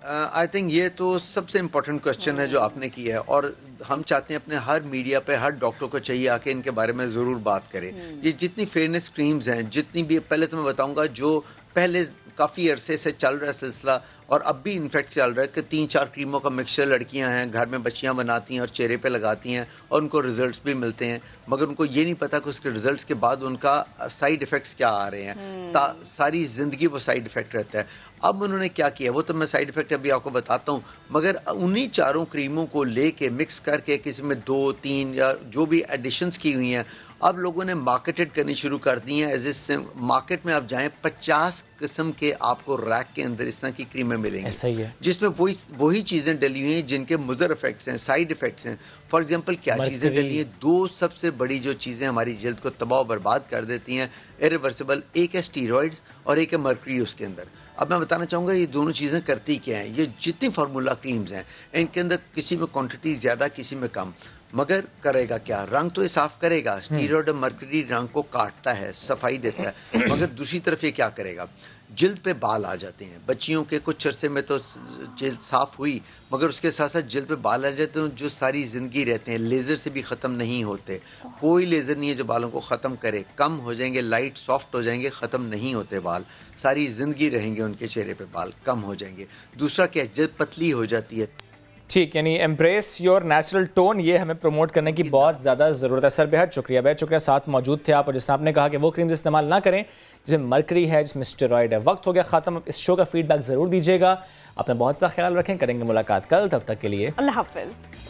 आई थिंक ये तो सबसे इम्पोर्टेंट क्वेश्चन है जो आपने किया है, और हम चाहते हैं अपने हर मीडिया पे हर डॉक्टर को चाहिए आके इनके बारे में ज़रूर बात करें। ये जितनी फेयरनेस क्रीम्स हैं, जितनी भी, पहले तो मैं बताऊंगा जो पहले काफ़ी अरसे से चल रहा है सिलसिला और अब भी इनफैक्ट चल रहा है कि 3-4 क्रीमों का मिक्सचर लड़कियां हैं घर में बच्चियां बनाती हैं और चेहरे पे लगाती हैं और उनको रिजल्ट्स भी मिलते हैं, मगर उनको ये नहीं पता कि उसके रिजल्ट्स के बाद उनका साइड इफ़ेक्ट्स क्या आ रहे हैं। सारी ज़िंदगी वो साइड इफ़ेक्ट रहता है। अब उन्होंने क्या किया वो तो मैं साइड इफ़ेक्ट अभी आपको बताता हूँ, मगर उन्हीं 4 क्रीमों को लेके मिक्स करके किसी में 2-3 या जो भी एडिशंस की हुई हैं, अब लोगों ने मार्केटेड करनी शुरू कर दी हैं। एज ए मार्केट में आप जाएं 50 किस्म के आपको रैक के अंदर इस तरह की क्रीमें मिलेंगी, जिसमें वही चीज़ें डली हुई हैं जिनके मुज़र इफेक्ट्स हैं, साइड इफेक्ट्स हैं। फॉर एग्जांपल क्या चीज़ें डली हैं, 2 सबसे बड़ी जो चीज़ें हमारी जल्द को तबाह और बर्बाद कर देती हैं, इरिवर्सिबल, एक है स्टीरॉइड और एक है मर्क्यूरी उसके अंदर। अब मैं बताना चाहूँगा ये दोनों चीज़ें करती क्या हैं। ये जितनी फार्मूला क्रीम्स हैं इनके अंदर किसी में क्वांटिटी ज़्यादा किसी में कम, मगर करेगा क्या, रंग तो ये साफ करेगा। स्टीरॉइड और मर्क्यूरी रंग को काटता है, सफाई देता है, मगर दूसरी तरफ ये क्या करेगा, जिल्द पे बाल आ जाते हैं। बच्चियों के कुछ अरसे में तो जिल्द साफ हुई, मगर उसके साथ साथ जिल्द पे बाल आ जाते हैं जो सारी ज़िंदगी रहते हैं, लेज़र से भी ख़त्म नहीं होते। कोई लेज़र नहीं है जो बालों को ख़त्म करे, कम हो जाएंगे, लाइट सॉफ्ट हो जाएंगे, ख़त्म नहीं होते बाल, सारी ज़िंदगी रहेंगे उनके चेहरे पे बाल, कम हो जाएंगे। दूसरा क्या, जिल्द पतली हो जाती है। ठीक, यानी एम्ब्रेस योर नेचुरल टोन, ये हमें प्रमोट करने की बहुत ज़्यादा ज़रूरत है। सर बेहद शुक्रिया, बेहद शुक्रिया, साथ मौजूद थे आप। और जैसे आपने कहा कि वो क्रीम्स इस्तेमाल ना करें जिसमें मर्करी है, जिसमें स्टेरॉइड है। वक्त हो गया ख़त्म, इस शो का फीडबैक ज़रूर दीजिएगा। अपना बहुत सा ख्याल रखें, करेंगे मुलाकात कल, तब तक के लिए अल्लाह हाफ़िज़।